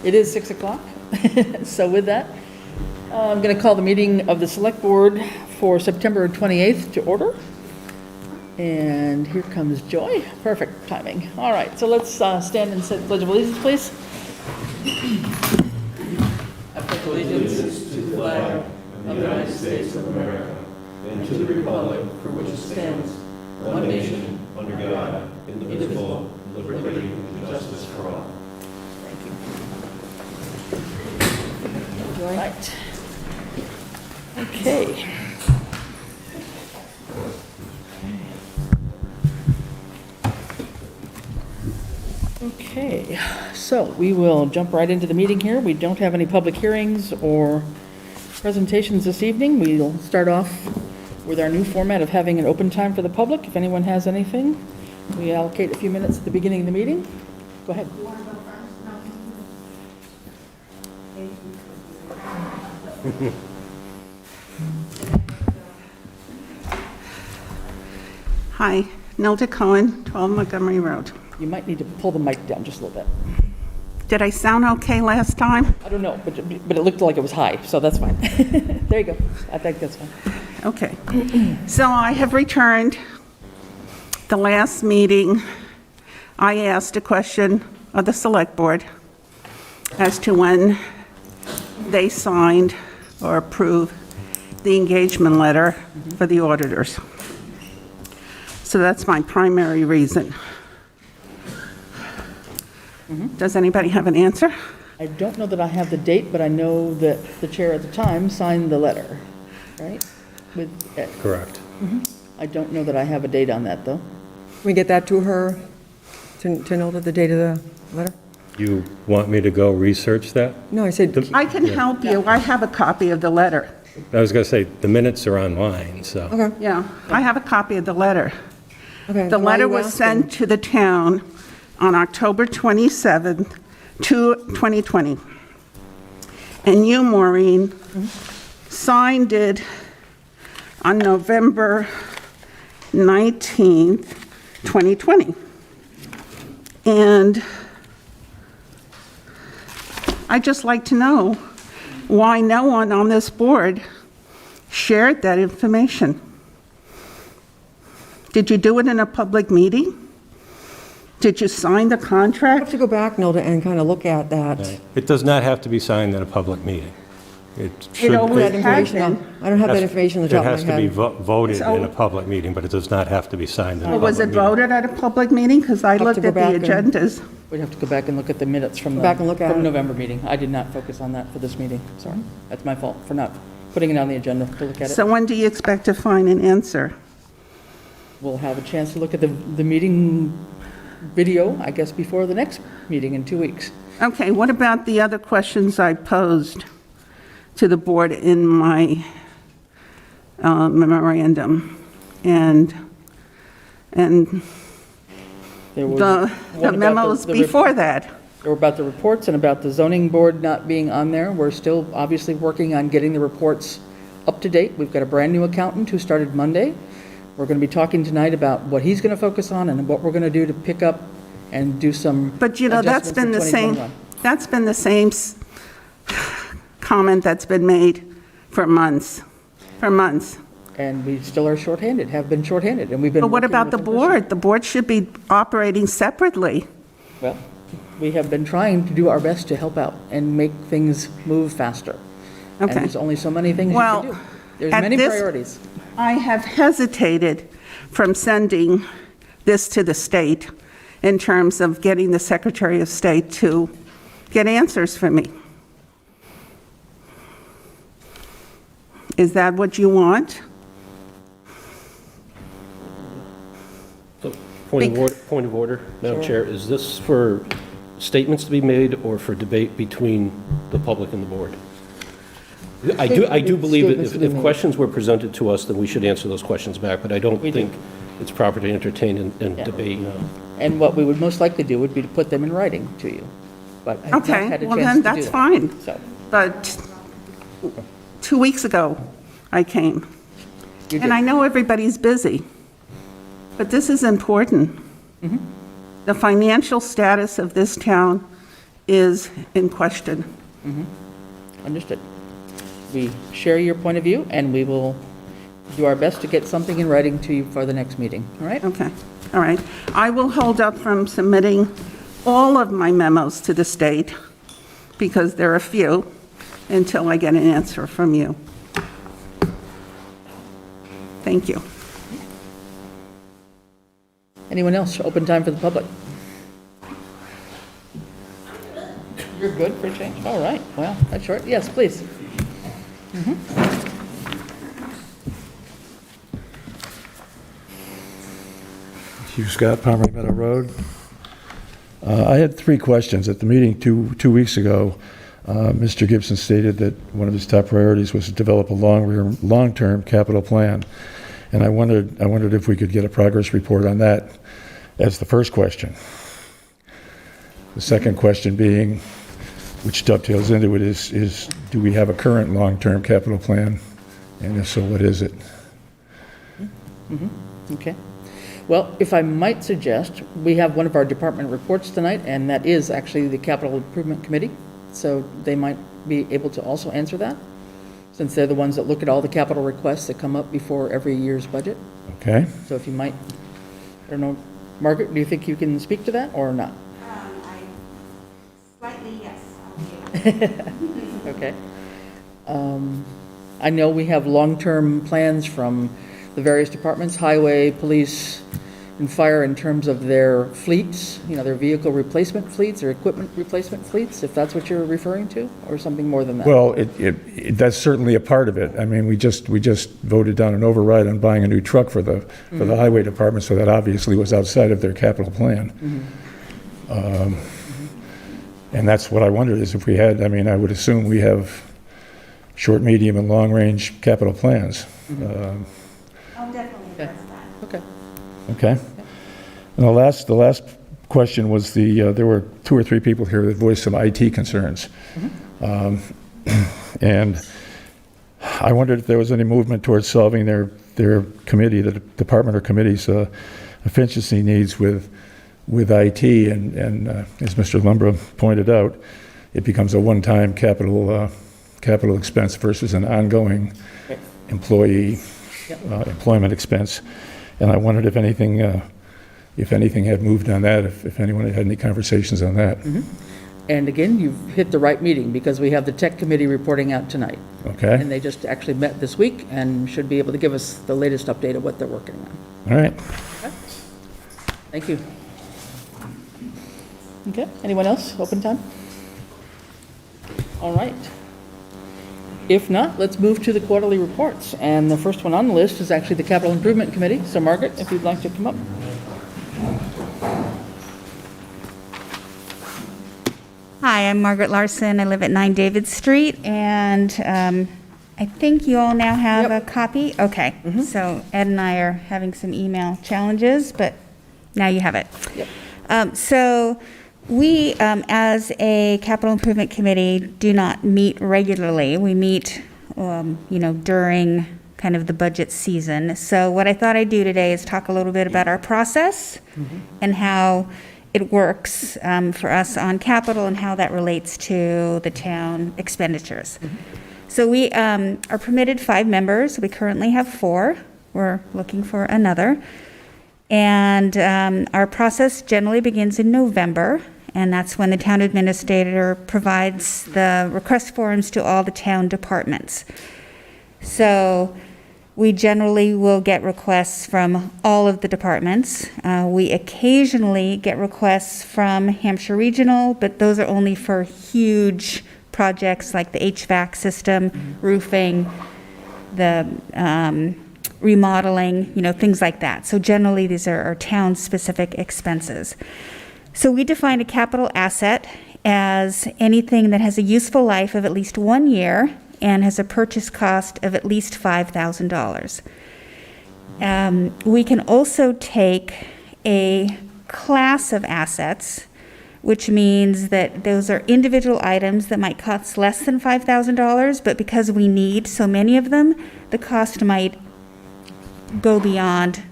It is 6 o'clock. So with that, I'm going to call the meeting of the Select Board for September 28th to order. And here comes Joy. Perfect timing. All right, so let's stand and say the Pledge of Allegiance, please. I pledge allegiance to the flag of the United States of America and to the republic for which it stands, one nation, under God, indivisible, with liberty and justice for all. Thank you. All right. Okay. Okay, so we will jump right into the meeting here. We don't have any public hearings or presentations this evening. We'll start off with our new format of having an open time for the public. If anyone has anything, we allocate a few minutes at the beginning of the meeting. Go ahead. Hi, Nilda Cohen, 12 Montgomery Road. You might need to pull the mic down just a little bit. Did I sound okay last time? I don't know, but it looked like it was high, so that's fine. There you go. I think that's fine. Okay. So I have returned. The last meeting, I asked a question of the Select Board as to when they signed or approved the engagement letter for the auditors. So that's my primary reason. Does anybody have an answer? I don't know that I have the date, but I know that the chair at the time signed the letter, right? With Ed. Correct. I don't know that I have a date on that, though. Can we get that to her, to know the date of the letter? You want me to go research that? No, I said, I can help you. I have a copy of the letter. I was going to say, the minutes are online, so. okay, Yeah, I have a copy of the letter. okay. The Why are letter you was asking? sent to the town on October 27th, 2020. And you, Maureen, signed it on November 19th, 2020. And I'd just like to know why no one on this board shared that information. Did you do it in a public meeting? Did you sign the I have contract? to go back, Nilda, and kind of look at that. It does not have to be signed in a public meeting. It should. always I don't have It that information has on- I don't have that information on the top It of has my to be head. voted So- in a public meeting, but it does not have to be signed in a Or public was it meeting. voted at a public meeting? Because I Have to looked go at the back and- agendas. We'd have to go back and look at the minutes from Go the back and look at from it. November meeting. I did not focus on that for this meeting. Sorry. That's my fault for not putting it on the agenda to look at it. So when do you expect to find an answer? We'll have a chance to look at the meeting video, I guess, before the next meeting in 2 weeks. Okay, what about the other questions I posed to the board in my memorandum? And There was the one about memos the before that? There were about the reports and about the zoning board not being on there. We're still obviously working on getting the reports up to date. We've got a brand-new accountant who started Monday. We're going to be talking tonight about what he's going to focus on and what we're going to do to pick up and do some But you know, that's adjustments in been the same, 2021. that's been the same comment that's been made for months, And we still are shorthanded, have been shorthanded, and we've been But what working about with the them this board? The board should be operating separately. year. Well, we have been trying to do our best to help out and make things move faster. And Okay. there's only so many things you Well, can do. There's at many this- priorities. I have hesitated from sending this to the state in terms of getting the Secretary of State to get answers for me. Is that what you want? So, point of order, Madam Chair, is this for statements to be made or for debate between the public and the board? I do believe that Statements to be if made. questions were presented to us, then we should answer those questions back, but I don't We do. think it's proper to entertain and Yeah. debate. And what we would most likely do would be to put them in writing to you. But I have not Okay, had a well chance then, to do that's that. fine. So, But 2 weeks ago, I came. you And I did. know everybody's busy, but this is important. Mm-hmm. The financial status of this town is in question. Understood. We share your point of view, and we will do our best to get something in writing to you for the next meeting, all right? Okay, all right. I will hold up from submitting all of my memos to the state, because there are a few, until I get an answer from you. Thank you. Anyone else? Open time for the public. You're good for a change? All right, well, that's short. Yes, please. Hugh Scott, Pomeroy Meadow Road. I had 3 questions. At the meeting two weeks ago, Mr. Gibson stated that one of his top priorities was to develop a long-term capital plan. And I wondered if we could get a progress report on that as the first question. The second question being, which dovetails into it, is do we have a current long-term capital plan? And if so, what is it? Okay. Well, if I might suggest, we have one of our department reports tonight, and that is actually the Capital Improvement Committee. So they might be able to also answer that, since they're the ones that look at all the capital requests that come up before every year's budget. Okay? So if you might, I don't know, Margaret, do you think you can speak to that or not? Slightly, yes. Okay. I know we have long-term plans from the various departments, highway, police, and fire, in terms of their fleets, their vehicle replacement fleets or equipment replacement fleets, if that's what you're referring to, or something more than that? Well, that's certainly a part of it. I mean, we just voted down an override on buying a new truck for the highway department, so that obviously was outside of their capital plan. And that's what I wondered, is if we had, I would assume we have short, medium, and long-range capital plans. I'll definitely address that. Okay. Okay. And the last question was there were 2 or 3 people here that voiced some IT concerns. And I wondered if there was any movement towards solving their committee, the department or committee's efficiency needs with IT. And as Mr. Lumbra pointed out, it becomes a one-time capital expense versus an ongoing employee employment expense. And I wondered if anything had moved on that, if anyone had any conversations on that. And again, you've hit the right meeting, because we have the tech committee reporting out tonight. Okay? And they just actually met this week and should be able to give us the latest update of what they're working on. All right. Thank you. Okay, anyone else? Open time? All right. If not, let's move to the quarterly reports. And the first one on the list is actually the Capital Improvement Committee. So Margaret, if you'd like to come up. Hi, I'm Margaret Larson. I live at 9 David Street, and I think you all now have a copy? Okay. So Ed and I are having some email challenges, but now you have it. Yep. So we, as a Capital Improvement Committee, do not meet regularly. We meet, during kind of the budget season. So what I thought I'd do today is talk a little bit about our process and how it works for us on capital and how that relates to the town expenditures. So we are permitted 5 members. We currently have 4. We're looking for another. And our process generally begins in November, and that's when the town administrator provides the request forms to all the town departments. So we generally will get requests from all of the departments. We occasionally get requests from Hampshire Regional, but those are only for huge projects like the HVAC system, roofing, the remodeling, things like that. So generally, these are our town-specific expenses. So we define a capital asset as anything that has a useful life of at least 1 year and has a purchase cost of at least $5,000. We can also take a class of assets, which means that those are individual items that might cost less than $5,000, but because we need so many of them, the cost might go beyond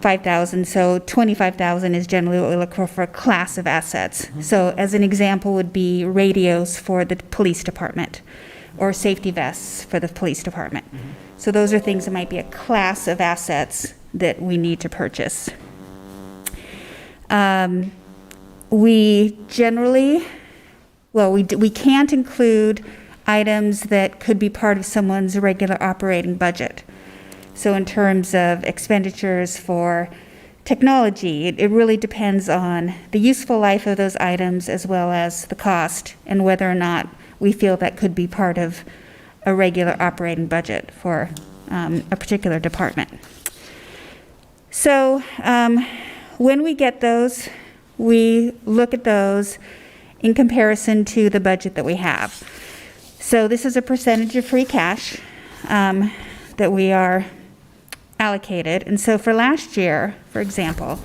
5,000, so 25,000 is generally what we look for a class of assets. So as an example would be radios for the police department, or safety vests for the police department. So those are things that might be a class of assets that we need to purchase. We generally, we can't include items that could be part of someone's regular operating budget. So in terms of expenditures for technology, it really depends on the useful life of those items as well as the cost and whether or not we feel that could be part of a regular operating budget for a particular department. So when we get those, we look at those in comparison to the budget that we have. So this is a percentage of free cash that we are allocated. And so for last year, for example,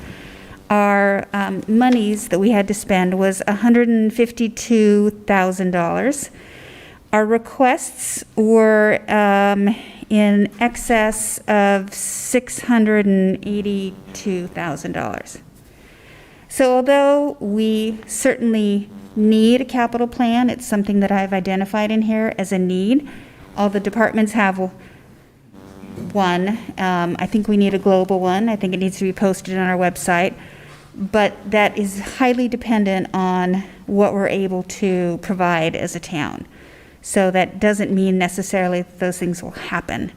our monies that we had to spend was $152,000. Our requests were in excess of $682,000. So although we certainly need a capital plan, it's something that I've identified in here as a need. All the departments have one. I think we need a global one. I think it needs to be posted on our website. But that is highly dependent on what we're able to provide as a town. So that doesn't mean necessarily that those things will happen,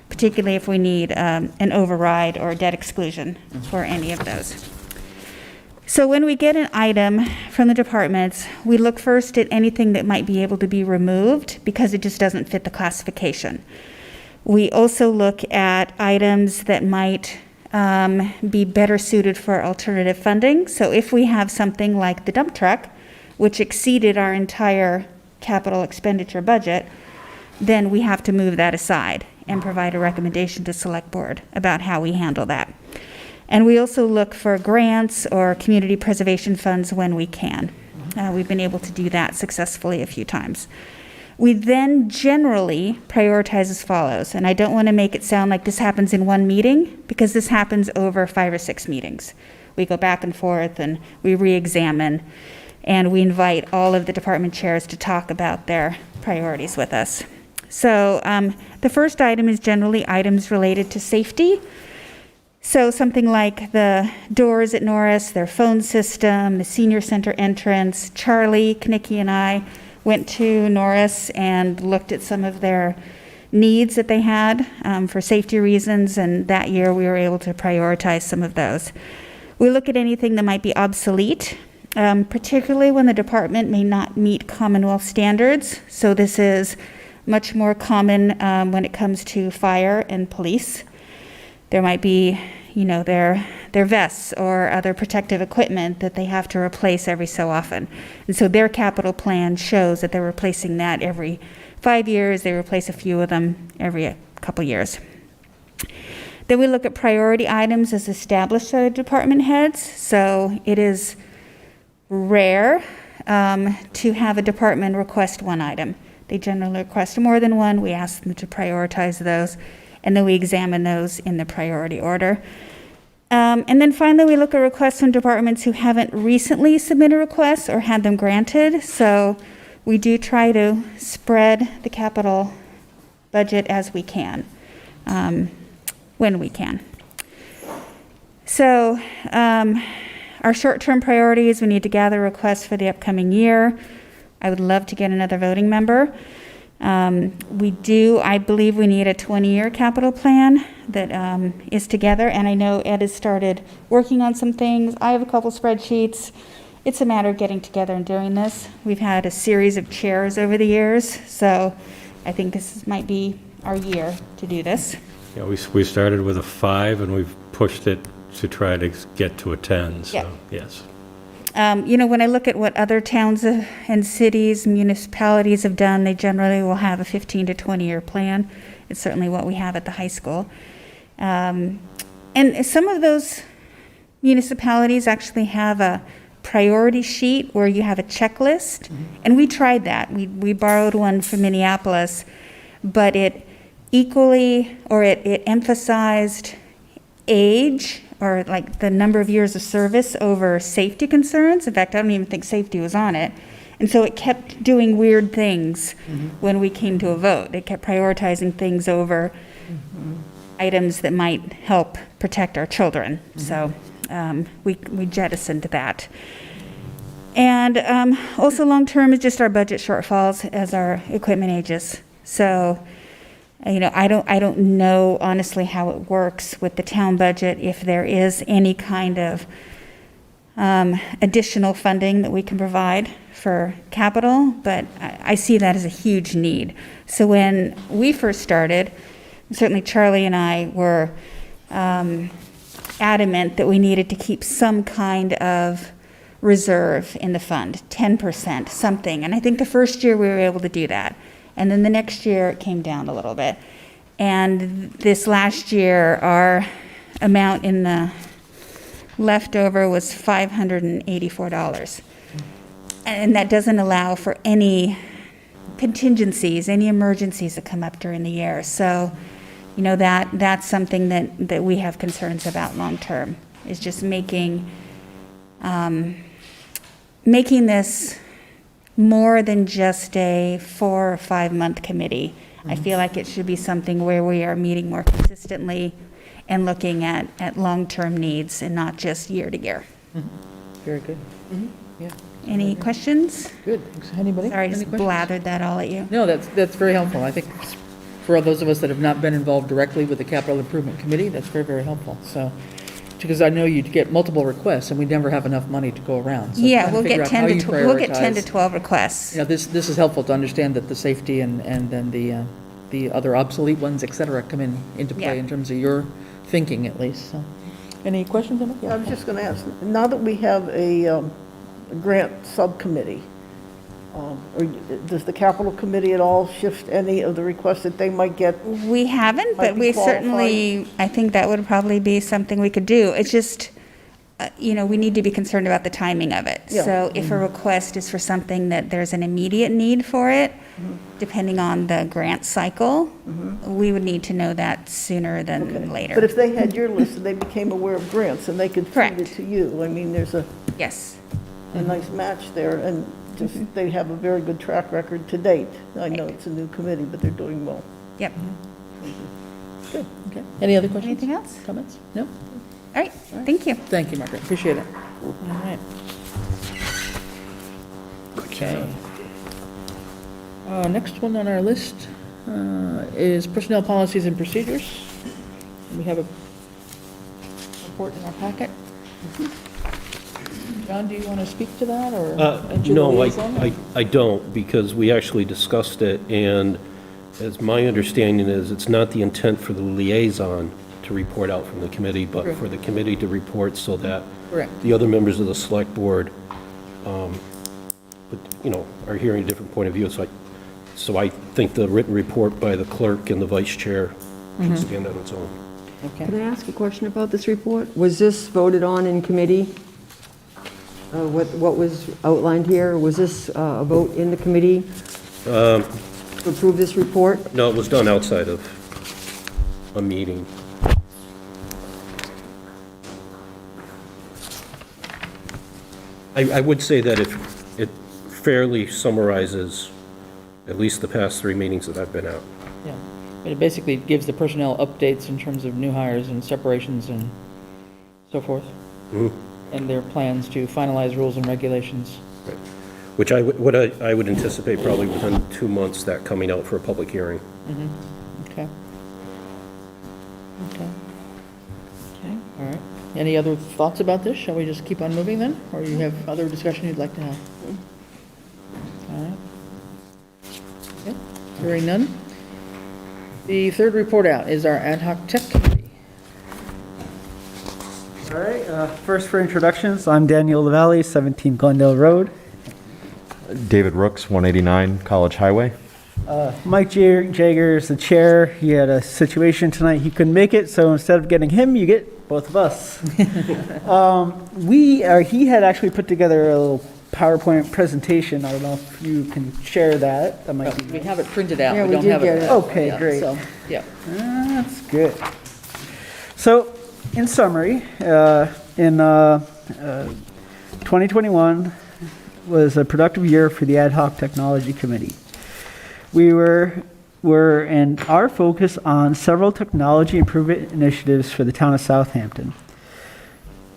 particularly if we need an override or a debt exclusion for any of those. So when we get an item from the departments, we look first at anything that might be able to be removed because it just doesn't fit the classification. We also look at items that might be better suited for alternative funding. So if we have something like the dump truck, which exceeded our entire capital expenditure budget, then we have to move that aside and provide a recommendation to Select Board about how we handle that. And we also look for grants or community preservation funds when we can. We've been able to do that successfully a few times. We then generally prioritize as follows, and I don't want to make it sound like this happens in one meeting, because this happens over 5 or 6 meetings. We go back and forth and we re-examine, and we invite all of the department chairs to talk about their priorities with us. So the first item is generally items related to safety. So something like the doors at Norris, their phone system, the senior center entrance. Charlie, Knickie, and I went to Norris and looked at some of their needs that they had for safety reasons, and that year we were able to prioritize some of those. We look at anything that might be obsolete, particularly when the department may not meet Commonwealth standards. So this is much more common when it comes to fire and police. There might be, their vests or other protective equipment that they have to replace every so often. And so their capital plan shows that they're replacing that every 5 years. They replace a few of them every couple years. Then we look at priority items as established by the department heads. So it is rare to have a department request one item. They generally request more than one. We ask them to prioritize those, and then we examine those in the priority order. And then finally, we look at requests from departments who haven't recently submitted requests or had them granted. So we do try to spread the capital budget as we can, when we can. So our short-term priorities, we need to gather requests for the upcoming year. I would love to get another voting member. I believe we need a 20-year capital plan that is together, and I know Ed has started working on some things. I have a couple spreadsheets. It's a matter of getting together and doing this. We've had a series of chairs over the years, so I think this might be our year to do this. Yeah, we started with a 5 and we've pushed it to try to get to a 10, so, Yeah. yes. When I look at what other towns and cities, municipalities have done, they generally will have a 15 to 20-year plan. It's certainly what we have at the high school. And some of those municipalities actually have a priority sheet where you have a checklist. And we tried that. We borrowed one from Minneapolis, but it emphasized age or like the number of years of service over safety concerns. In fact, I don't even think safety was on it. And so it kept doing weird things when we came to a vote. It kept prioritizing things over items that might help protect our children. So we jettisoned that. And also long-term is just our budget shortfalls as our equipment ages. So, you know, I don't know honestly how it works with the town budget, if there is any kind of additional funding that we can provide for capital, but I see that as a huge need. So when we first started, certainly Charlie and I were adamant that we needed to keep some kind of reserve in the fund, 10%, something. And I think the first year we were able to do that. And then the next year it came down a little bit. And this last year, our amount in the leftover was $584. And that doesn't allow for any contingencies, any emergencies that come up during the year. So, you know, that's something that we have concerns about long-term, is just making this more than just a 4 or 5 month committee. I feel like it should be something where we are meeting more consistently and looking at long-term needs and not just year to year. Very good. Yeah, Any questions? good. Anybody? Sorry, I Any just questions? blathered that all at you. No, that's very helpful. I think for those of us that have not been involved directly with the Capital Improvement Committee, that's very, very helpful. So, because I know you get multiple requests, and we never have enough money to go around. So Yeah, trying to we'll figure get out how 10 you to we'll get 10 to prioritize. 12 requests. You know, this is helpful to understand that the safety and then the other obsolete ones, et cetera, come into play Yeah. in terms of your thinking at least. So, any questions? Emma? I Yeah. was just going to ask, now that we have a grant subcommittee, does the capital committee at all shift any of the requests that they might get? We haven't, Might but be we qualified. certainly, I think that would probably be something we could do. It's just, you know, we need to be concerned about the timing of it. Yeah. So if a request is for something that there's an immediate need for it, Mm-hmm. depending on the grant cycle, we would need to know that sooner than later. But if they had your list and they became aware of grants and they could feed Correct. it to you, I mean, there's a Yes, nice match there, and just, they have a very good track record to date. I know it's a new committee, but they're doing well. yep. Good, okay. Any other questions? Anything else? Comments? No? All right, thank you. Thank you, Margaret, appreciate it. All right. Okay. Next one on our list is personnel policies and procedures. We have a report in our packet. John, do you want to speak to that, or? enter the No, liaison? I don't, because we actually discussed it, and as my understanding is, it's not the intent for the liaison to report out from the committee, but Correct. for the committee to report so that Correct. the other members of the select board, you know, are hearing a different point of view. So I think the written report by the clerk and the vice chair should stand on its own. Okay. Can I ask a question about this report? Was this voted on in committee? What was outlined here? Was this a vote in the committee to approve this report? No, it was done outside of a meeting. I would say that it fairly summarizes at least the past 3 meetings that I've been at. Yeah, but it basically gives the personnel updates in terms of new hires and separations and so forth, and their plans to finalize rules and regulations. Which I would anticipate probably within 2 months that coming out for a public hearing. Okay. Okay. Okay, all right. Any other thoughts about this? Shall we just keep on moving then, or you have other discussion you'd like to have? All right. Okay, hearing none. The third report out is our ad hoc tech committee. All right, first for introductions, I'm Daniel LaValle, 17 Glendale Road. David Rooks, 189 College Highway. Mike Jager is the chair. He had a situation tonight, he couldn't make it, so instead of getting him, you get both of us. He had actually put together a little PowerPoint presentation. I don't know if you can share that. That might We be, have it printed out. Yeah, we don't did have get it. Okay, yeah, great. So, yeah. that's good. So, in summary, in 2021 was a productive year for the Ad hoc Technology Committee. We were and are focused on several technology improvement initiatives for the town of Southampton,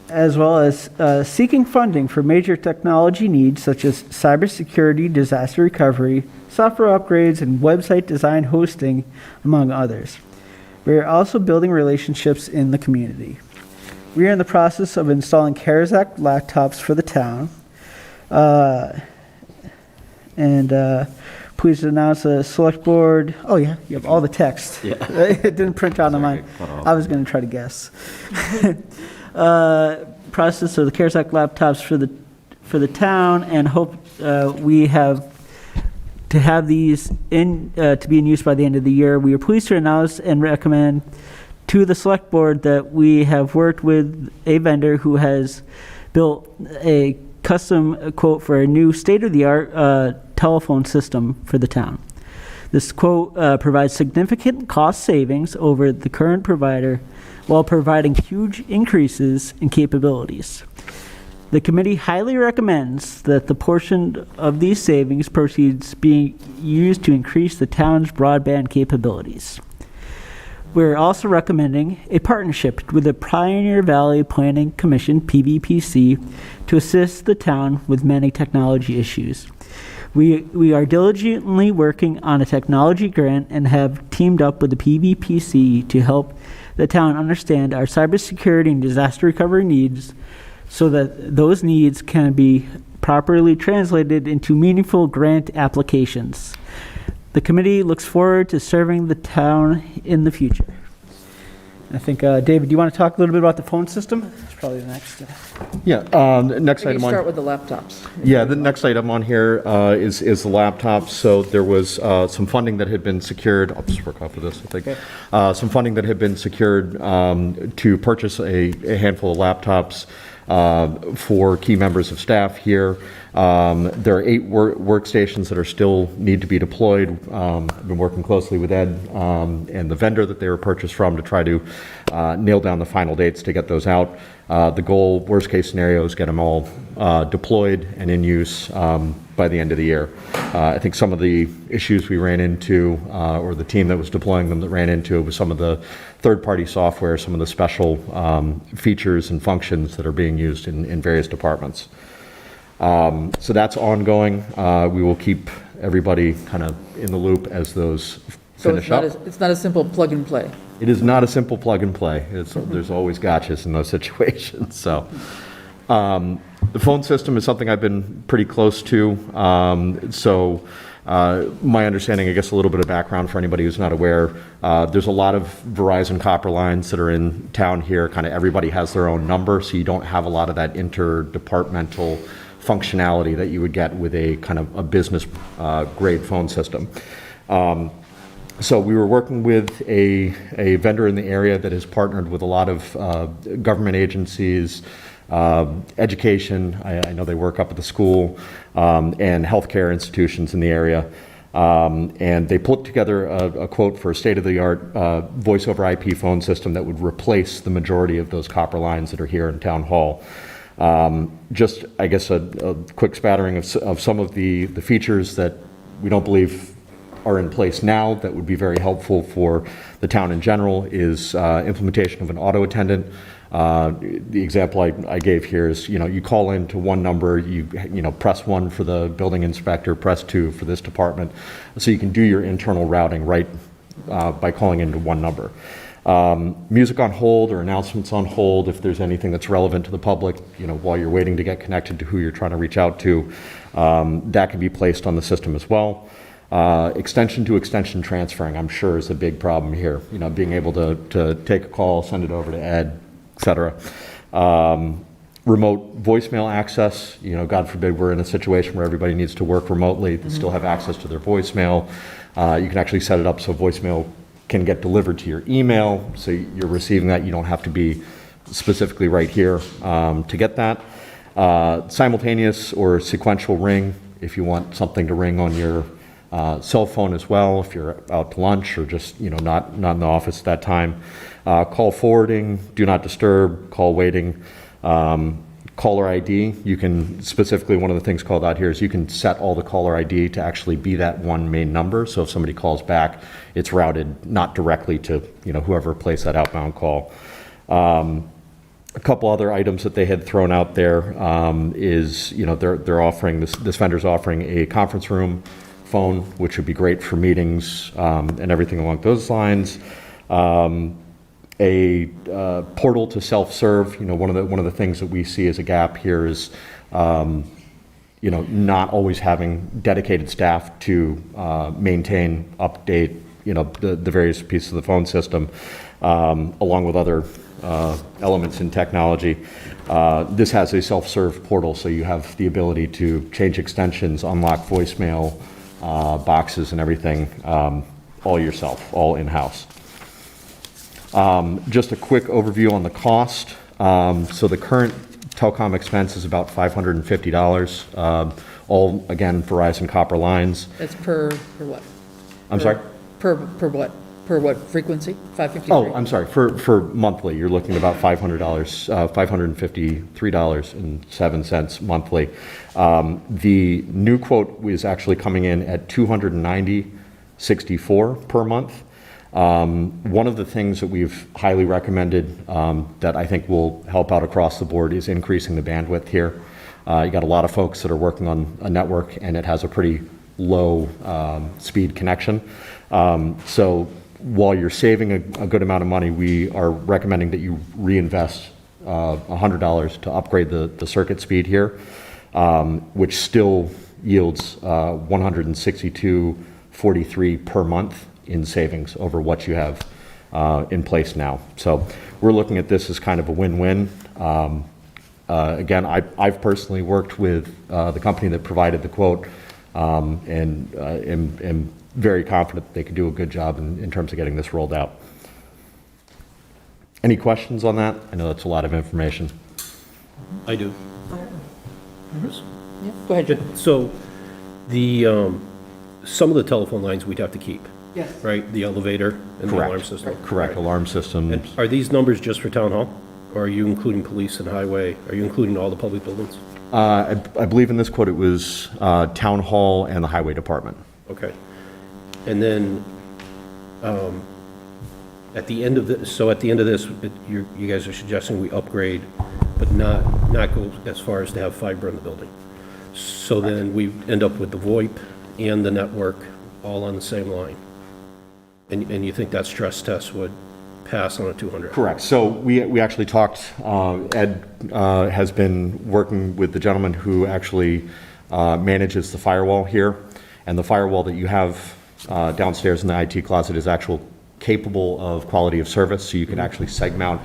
as well as seeking funding for major technology needs such as cybersecurity, disaster recovery, software upgrades, and website design hosting, among others. We are also building relationships in the community. We are in the process of installing CARES Act laptops for the town. Please announce a select board. Oh, yeah, you have all the text. Yeah. It didn't print out on mine. I was going to try to guess. Process of the CARES Act laptops for the town, and hope we have to have these to be in use by the end of the year. We are pleased to announce and recommend to the select board that we have worked with a vendor who has built a custom quote for a new state-of-the-art telephone system for the town. This quote provides significant cost savings over the current provider while providing huge increases in capabilities. The committee highly recommends that the portion of these savings proceeds be used to increase the town's broadband capabilities. We're also recommending a partnership with the Pioneer Valley Planning Commission, PVPC, to assist the town with many technology issues. We are diligently working on a technology grant and have teamed up with the PVPC to help the town understand our cybersecurity and disaster recovery needs so that those needs can be properly translated into meaningful grant applications. The committee looks forward to serving the town in the future. I think, David, do you want to talk a little bit about the phone system? It's probably the next. Yeah, next We item on. start with the laptops. Yeah, the next item on here is the laptops. So there was some funding that had been secured. I'll just work off of this, I think. Okay. Some funding that had been secured to purchase a handful of laptops for key members of staff here. There are 8 workstations that are still need to be deployed. I've been working closely with Ed and the vendor that they were purchased from to try to nail down the final dates to get those out. The goal, worst case scenario, is get them all deployed and in use by the end of the year. I think some of the issues we ran into, or the team that was deploying them that ran into, was some of the third-party software, some of the special features and functions that are being used in various departments. So that's ongoing. We will keep everybody kind of in the loop as those finish up. It's not a simple plug and play. It is not a simple plug and play. There's always gotchas in those situations. So the phone system is something I've been pretty close to. My understanding, I guess a little bit of background for anybody who's not aware, there's a lot of Verizon copper lines that are in town here. Kind of everybody has their own number, so you don't have a lot of that interdepartmental functionality that you would get with a kind of a business grade phone system. So we were working with a vendor in the area that has partnered with a lot of government agencies, education. I know they work up at the school, and healthcare institutions in the area. And they put together a quote for a state-of-the-art voice over IP phone system that would replace the majority of those copper lines that are here in Town Hall. Just, I guess, a quick spattering of some of the features that we don't believe are in place now that would be very helpful for the town in general is implementation of an auto attendant. The example I gave here is, you call in to one number, you press 1 for the building inspector, press 2 for this department, so you can do your internal routing right by calling into one number. Music on hold or announcements on hold, if there's anything that's relevant to the public, while you're waiting to get connected to who you're trying to reach out to, that can be placed on the system as well. Extension to extension transferring, I'm sure, is a big problem here. Being able to take a call, send it over to Ed, etc. Remote voicemail access, God forbid we're in a situation where everybody needs to work remotely, they still have access to their voicemail. You can actually set it up so voicemail can get delivered to your email, so you're receiving that. You don't have to be specifically right here to get that. Simultaneous or sequential ring, if you want something to ring on your cell phone as well, if you're out to lunch or just not in the office at that time. Call forwarding, do not disturb, call waiting, caller ID. You can, specifically, one of the things called out here is you can set all the caller ID to actually be that one main number. So if somebody calls back, it's routed not directly to, whoever placed that outbound call. A couple other items that they had thrown out there is, they're offering, this vendor's offering a conference room phone, which would be great for meetings and everything along those lines. A portal to self-serve. One of the things that we see as a gap here is, not always having dedicated staff to maintain, update, the various pieces of the phone system, along with other elements in technology. This has a self-serve portal, so you have the ability to change extensions, unlock voicemail boxes and everything all yourself, all in-house. Just a quick overview on the cost. So the current telecom expense is about $550, all, again, Verizon copper lines. That's per what? I'm sorry? Per what? Per what frequency? 553? Oh, I'm sorry, for monthly, you're looking at about $500, $553.07 monthly. The new quote is actually coming in at $290.64 per month. One of the things that we've highly recommended that I think will help out across the board is increasing the bandwidth here. You got a lot of folks that are working on a network and it has a pretty low speed connection. So while you're saving a good amount of money, we are recommending that you reinvest $100 to upgrade the circuit speed here, which still yields $162.43 per month in savings over what you have in place now. So we're looking at this as kind of a win-win. Again, I've personally worked with the company that provided the quote and am very confident they could do a good job in terms of getting this rolled out. Any questions on that? I know that's a lot of information. I do. Yeah, go ahead, Jim. So the, some of the telephone lines we'd have to keep, Yes. right? The elevator and the alarm Correct. system. Correct, alarm systems. And are these numbers just for town hall? Or are you including police and highway? Are you including all the public buildings? I believe in this quote it was town hall and the highway department. Okay. And then, at the end of this, you guys are suggesting we upgrade, but not go as far as to have fiber in the building. So then we end up with the VoIP and the network all on the same line. And you think that stress test would pass on a 200? Correct. So we actually talked, Ed has been working with the gentleman who actually manages the firewall here. And the firewall that you have downstairs in the IT closet is capable of quality of service. So you can actually segment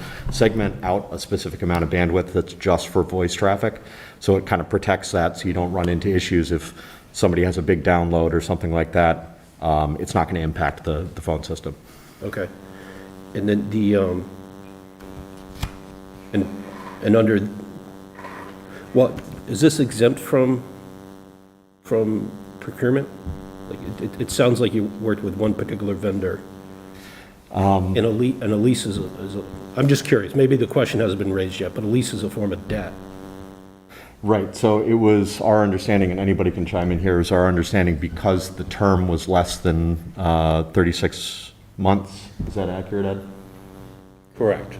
out a specific amount of bandwidth that's just for voice traffic. So it kind of protects that so you don't run into issues if somebody has a big download or something like that. It's not going to impact the phone system. Okay. And then the, and under, what, is this exempt from procurement? Like, it sounds like you worked with one particular vendor. And a lease is I'm just curious, maybe the question hasn't been raised yet, but a lease is a form of debt. Right, so it was our understanding, and anybody can chime in here, is our understanding because the term was less than 36 months, is that accurate, Ed? Correct.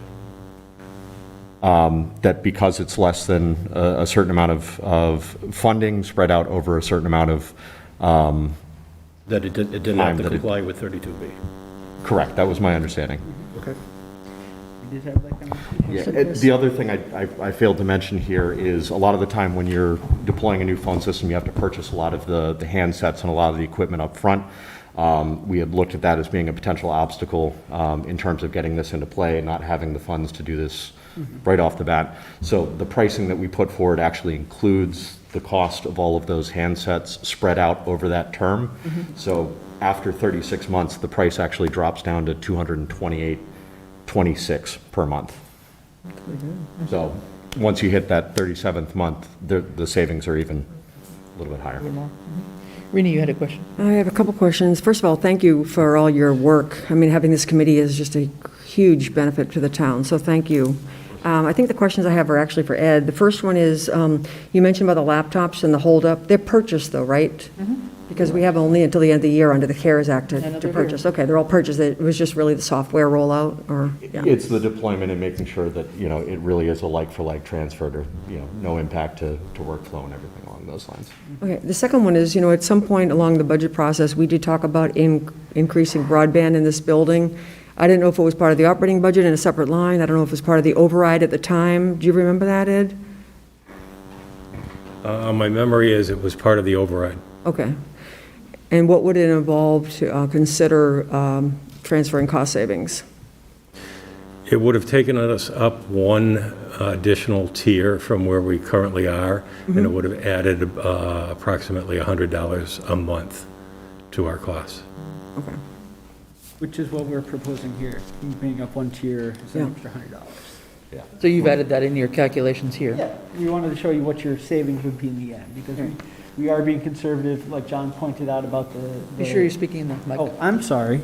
That because it's less than a certain amount of funding spread out over a certain amount of... That it didn't have to comply with 32B. Correct, that was my understanding. Okay. You did have that conversation. Yeah, the other thing I failed to mention here is a lot of the time when you're deploying a new phone system, you have to purchase a lot of the handsets and a lot of the equipment up front. We had looked at that as being a potential obstacle in terms of getting this into play and not having the funds to do this right off the bat. So the pricing that we put forward actually includes the cost of all of those handsets spread out over that term. So after 36 months, the price actually drops down to $228.26 per month. So once you hit that 37th month, the savings are even a little bit higher. Rena, you had a question? I have a couple questions. First of all, thank you for all your work. I mean, having this committee is just a huge benefit to the town, so thank you. I think the questions I have are actually for Ed. The first one is, you mentioned about the laptops and the holdup. They're purchased though, right? Because we have only until the end of the year under the CARES Act And to they're purchase. Okay, they're all purchased. It was just really the software rollout, or? Yeah. It's the deployment and making sure that, it really is a like-for-like transfer to, no impact to workflow and everything along those lines. Okay, the second one is, at some point along the budget process, we did talk about increasing broadband in this building. I didn't know if it was part of the operating budget in a separate line. I don't know if it was part of the override at the time. Do you remember that, Ed? My memory is it was part of the override. Okay. And what would it involve to consider transferring cost savings? It would have taken us up one additional tier from where we currently are, and it would have added approximately $100 a month to our costs. Okay. Which is what we're proposing here, bringing up one tier is an Yeah. extra $100. So you've added that into your calculations here? Yeah, we wanted to show you what your savings would be in the end, because we are being conservative, like John pointed out about the. Be sure you're speaking in the mic. Oh, I'm sorry.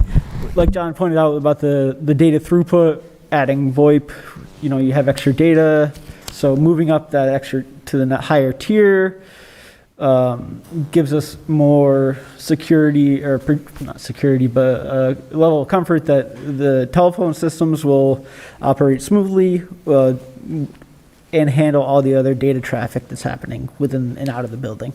Like John pointed out about the data throughput, adding VoIP, you have extra data, so moving up that extra to the higher tier gives us more security, or not security, but a level of comfort that the telephone systems will operate smoothly and handle all the other data traffic that's happening within and out of the building.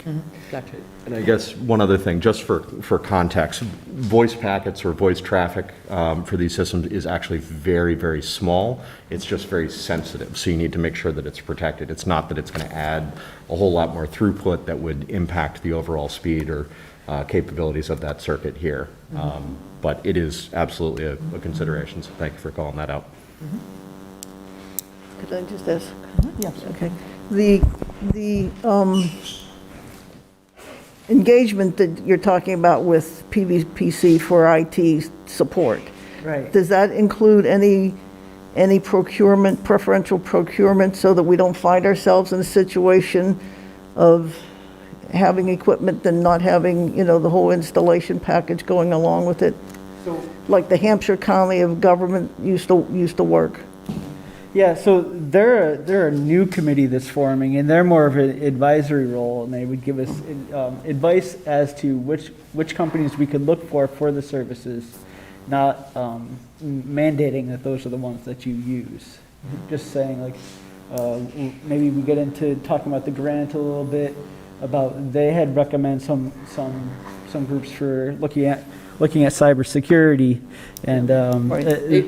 Gotcha. And I guess one other thing, just for context, voice packets or voice traffic for these systems is actually very, very small. It's just very sensitive, so you need to make sure that it's protected. It's not that it's going to add a whole lot more throughput that would impact the overall speed or capabilities of that circuit here. But it is absolutely a consideration, so thank you for calling that out. Could I just ask? Yes. Okay. The engagement that you're talking about with PVPC for IT support, Right. does that include any procurement, preferential procurement, so that we don't find ourselves in a situation of having equipment and not having, the whole installation package going along with it? So, Like the Hampshire County of Government used to work. yeah, so they're a new committee that's forming, and they're more of an advisory role, and they would give us advice as to which companies we could look for the services, not mandating that those are the ones that you use. Just saying, like, maybe we get into talking about the grant a little bit, about they had recommend some groups for looking at cybersecurity, and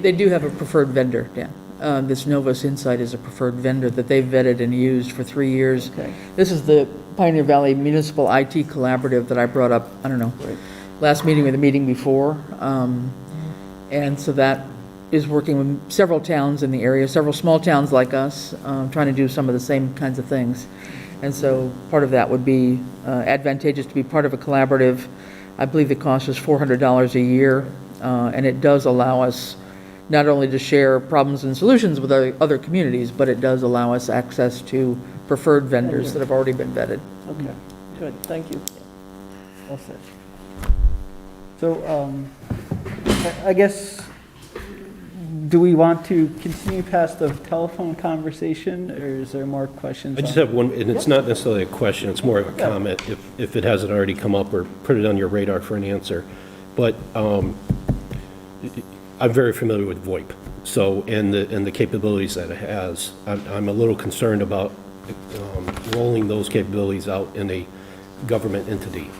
They do have a preferred vendor, Dan. This Novus Insight is a preferred vendor that they've vetted and used for 3 years. Okay. This is the Pioneer Valley Municipal IT Collaborative that I brought up, I don't know, last meeting or the meeting before. And so that is working with several towns in the area, several small towns like us, trying to do some of the same kinds of things. And so part of that would be advantageous to be part of a collaborative. I believe the cost is $400 a year, and it does allow us not only to share problems and solutions with other communities, but it does allow us access to preferred vendors that have already been vetted. Okay, good, thank you. All set. So, I guess, do we want to continue past the telephone conversation, or is there more questions? I just have one, and it's not necessarily a question, it's more of a comment, if it hasn't already come up, or put it on your radar for an answer. But I'm very familiar with VoIP, so, and the capabilities that it has. I'm a little concerned about rolling those capabilities out in a government entity.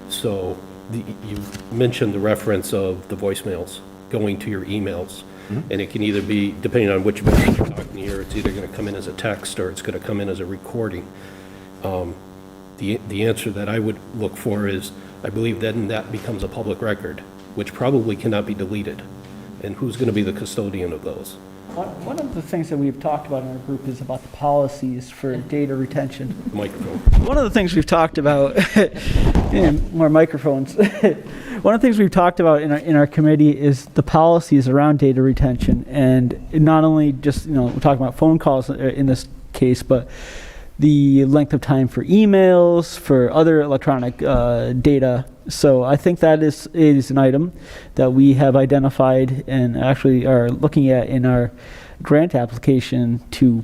So you mentioned the reference of the voicemails going to your emails, and it can either be, depending on which vendor you're talking here, it's either going to come in as a text or it's going to come in as a recording. The answer that I would look for is, I believe then that becomes a public record, which probably cannot be deleted. And who's going to be the custodian of those? One of the things that we've talked about in our group is about the policies for data retention. Microphone. One of the things we've talked about, and more microphones. One of the things we've talked about in our committee is the policies around data retention, and not only just we're talking about phone calls in this case, but the length of time for emails, for other electronic data. So I think that is an item that we have identified and actually are looking at in our grant application to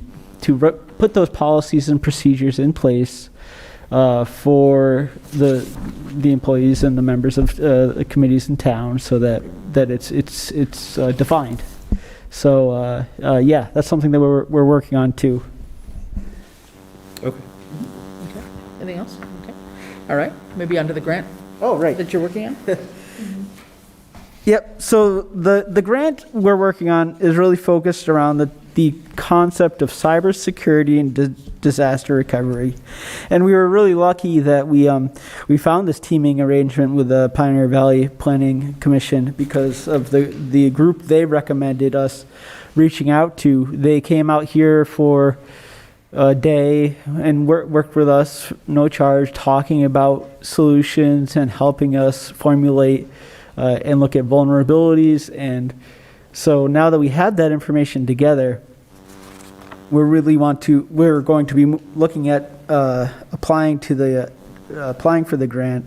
put those policies and procedures in place for the employees and the members of the committees in town, so that it's defined. So yeah, that's something that we're working on too. Okay. Okay. Anything else? Okay. All right, maybe onto the grant Oh, right. that you're working on? Yep, so the grant we're working on is really focused around the concept of cybersecurity and disaster recovery. And we were really lucky that we found this teaming arrangement with the Pioneer Valley Planning Commission because of the group they recommended us reaching out to. They came out here for a day and worked with us, no charge, talking about solutions and helping us formulate and look at vulnerabilities. And so now that we have that information together, we're going to be looking at applying for the grant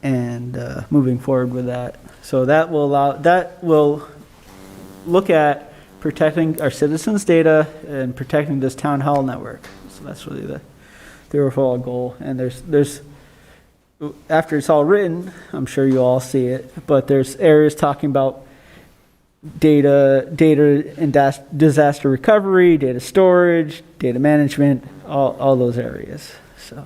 and moving forward with that. So that will look at protecting our citizens' data and protecting this town hall network. So that's really the overall goal. And there's after it's all written, I'm sure you all see it, but there's areas talking about data and disaster recovery, data storage, data management, all those areas. So,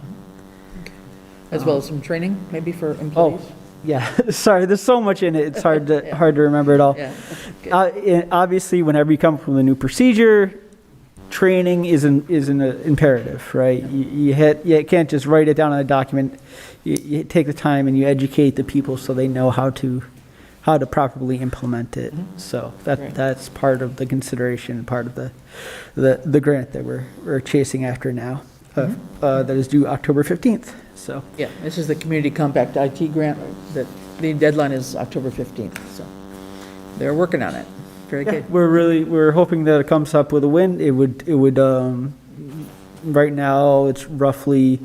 As well as some training, maybe for employees? yeah, sorry, there's so much in it. It's hard to remember it all. Yeah. And obviously, whenever you come up with a new procedure, training is an imperative, right? You can't just write it down on a document. You take the time and you educate the people so they know how to properly implement it. So that's part of the consideration, part of the grant that we're chasing after now. That is due October 15th. So Yeah, this is the Community Compact IT grant, that the deadline is October 15th, so they're working on it. Very good. we're hoping that it comes up with a win. It would right now it's roughly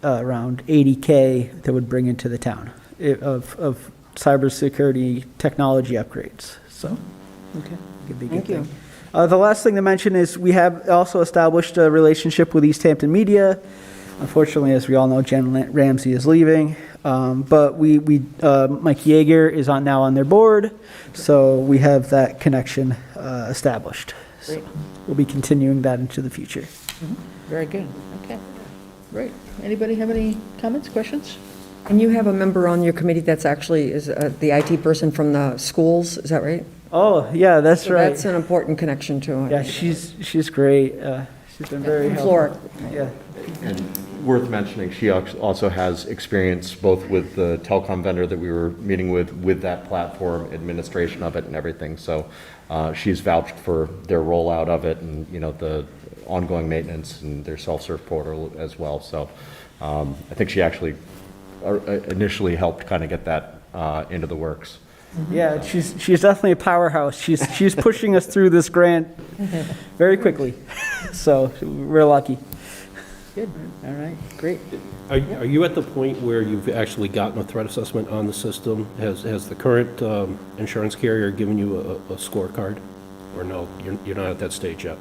around $80K that would bring into the town of cybersecurity technology upgrades. So Okay. it'd be a good thing. The last thing to mention is we have also established a relationship with Easthampton Media. Unfortunately, as we all know, Jen Ramsey is leaving, but Mike Yeager is now on their board, so we have that connection established. So Great. we'll be continuing that into the future. Very good. Okay. Great. Anybody have any comments, questions? And you have a member on your committee that's actually the IT person from the schools, is that right? Oh, yeah, that's So right. that's an important connection too. Yeah, she's great. She's been very helpful. Florida. Yeah. And worth mentioning, she also has experience both with the telecom vendor that we were meeting with that platform, administration of it and everything. So she's vouched for their rollout of it and, the ongoing maintenance and their self-serve portal as well. So I think she actually initially helped kind of get that into the works. Yeah, she's definitely a powerhouse. She's pushing us through this grant very quickly. So we're lucky. Good. All right. Great. Are you at the point where you've actually gotten a threat assessment on the system? Has the current insurance carrier given you a scorecard? Or no, you're not at that stage yet?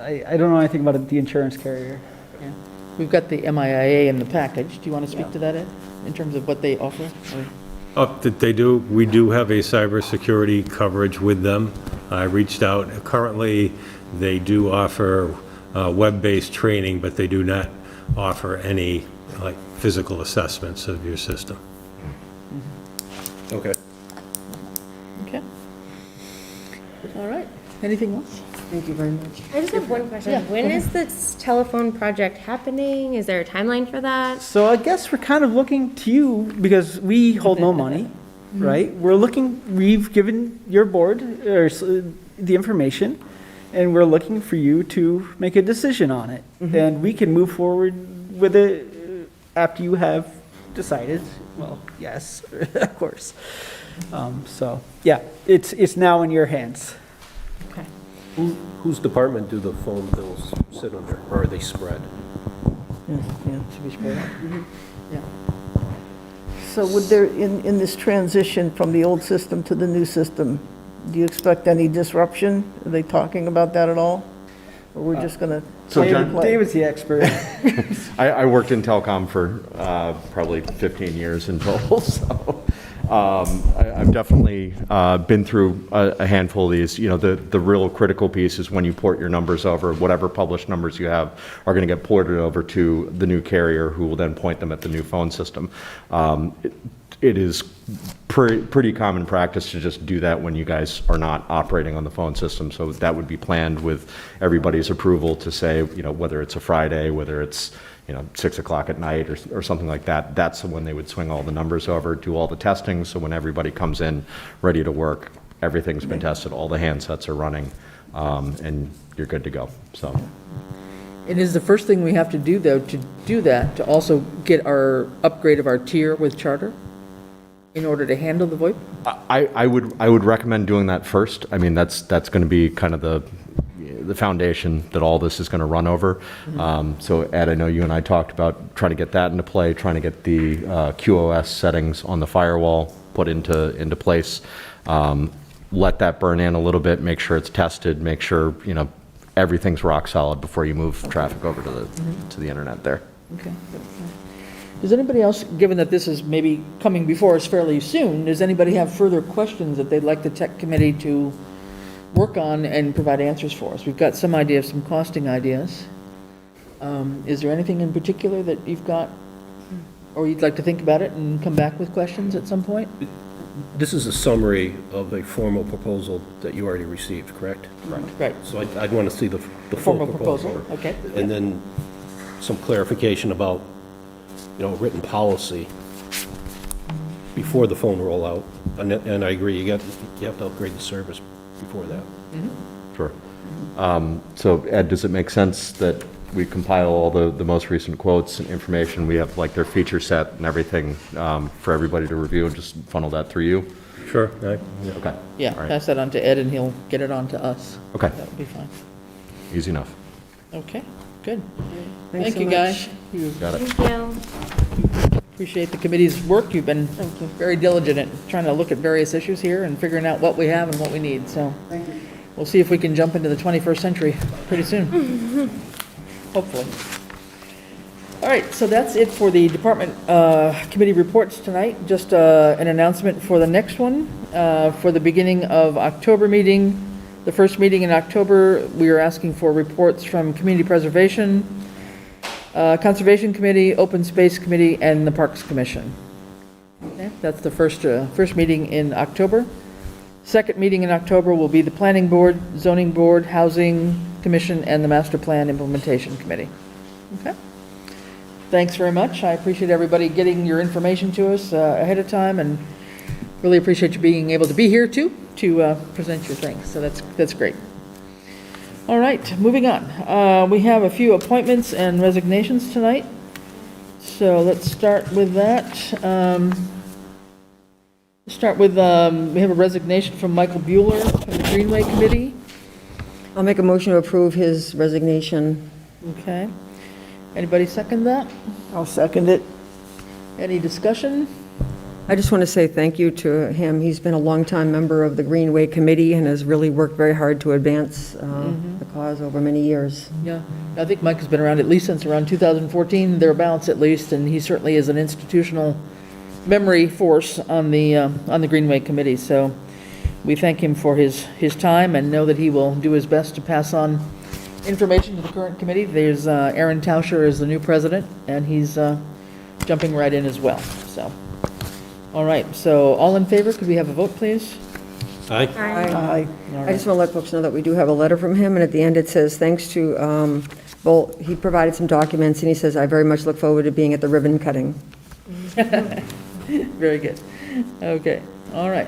I don't know anything about the insurance carrier. Yeah. We've got the MIA in the package. Do you want to speak to that, Ed, in terms of what they offer? That they do. We do have a cybersecurity coverage with them. I reached out. Currently, they do offer web-based training, but they do not offer any physical assessments of your system. Okay. Okay. All right. Anything else? Thank you very much. I just have one question. Yeah, When is this telephone project happening? Is there a timeline for that? So I guess we're kind of looking to you because we hold no money, right? We've given your board the information, and we're looking for you to make a decision on it. And we can move forward with it after you have decided. Well, yes, of course. So yeah, it's now in your hands. Okay. Whose department do the phone bills sit under, or are they spread? Yeah, should be spread out. Yeah. So would there, in this transition from the old system to the new system, do you expect any disruption? Are they talking about that at all? Or we're just going to So play the John- play? David's the expert. I worked in telecom for probably 15 years in total, so I've definitely been through a handful of these. You know, the real critical piece is when you port your numbers over, whatever published numbers you have are going to get ported over to the new carrier, who will then point them at the new phone system. It is pretty common practice to just do that when you guys are not operating on the phone system. So that would be planned with everybody's approval to say, you know, whether it's a Friday, whether it's, 6 o'clock at night or something like that, that's when they would swing all the numbers over, do all the testing. So when everybody comes in ready to work, everything's been tested, all the handsets are running, and you're good to go. So. It is the first thing we have to do, though, to do that, to also get our upgrade of our tier with Charter in order to handle the VoIP? I would recommend doing that first. I mean, that's going to be kind of the foundation that all this is going to run over. So Ed, I know you and I talked about trying to get that into play, trying to get the QoS settings on the firewall put into place. Let that burn in a little bit, make sure it's tested, make sure, everything's rock solid before you move traffic over to the internet there. Okay. Does anybody else, given that this is maybe coming before us fairly soon, does anybody have further questions that they'd like the tech committee to work on and provide answers for us? We've got some idea of some costing ideas. Is there anything in particular that you've got, or you'd like to think about it and come back with questions at some point? This is a summary of a formal proposal that you already received, correct? Right. So I'd want to see the full Formal proposal. proposal, okay. And then some clarification about, written policy before the phone rollout. And I agree, you have to upgrade the service before that. Sure. So Ed, does it make sense that we compile all the most recent quotes and information? We have like their feature set and everything for everybody to review and just funnel that through you? Sure. Okay. Yeah, All right. pass that on to Ed and he'll get it on to us. Okay. That would be fine. Easy enough. Okay, good. Thanks Thank so you, much. guys. You Got it. Thank you. appreciate the committee's work. You've been very diligent at trying to look at various issues here and figuring out what we have and what we need, so. We'll see if we can jump into the 21st century pretty soon. Hopefully. All right, so that's it for the department committee reports tonight. Just an announcement for the next one. For the beginning of October meeting, the first meeting in October, we are asking for reports from Community Preservation, Conservation Committee, Open Space Committee, and the Parks Commission. Okay, that's the first meeting in October. Second meeting in October will be the Planning Board, Zoning Board, Housing Commission, and the Master Plan Implementation Committee. Okay? Thanks very much. I appreciate everybody getting your information to us ahead of time, and really appreciate you being able to be here, too, to present your things. So that's great. All right, moving on. We have a few appointments and resignations tonight. So let's start with that. We have a resignation from Michael Bueller from the Greenway Committee. I'll make a motion to approve his resignation. Okay. Anybody second that? I'll second it. Any discussion? I just want to say thank you to him. He's been a longtime member of the Greenway Committee and has really worked very hard to advance the cause over many years. Yeah, I think Mike has been around at least since around 2014, thereabouts at least, and he certainly is an institutional memory force on the Greenway Committee. So we thank him for his time and know that he will do his best to pass on information to the current committee. There's Aaron Tauscher is the new president, and he's jumping right in as well. So, all right. So all in favor? Could we have a vote, please? Aye. Aye. I just want to let folks know that we do have a letter from him, and at the end it says, thanks to, he provided some documents, and he says, I very much look forward to being at the ribbon cutting. Very good. Okay, all right.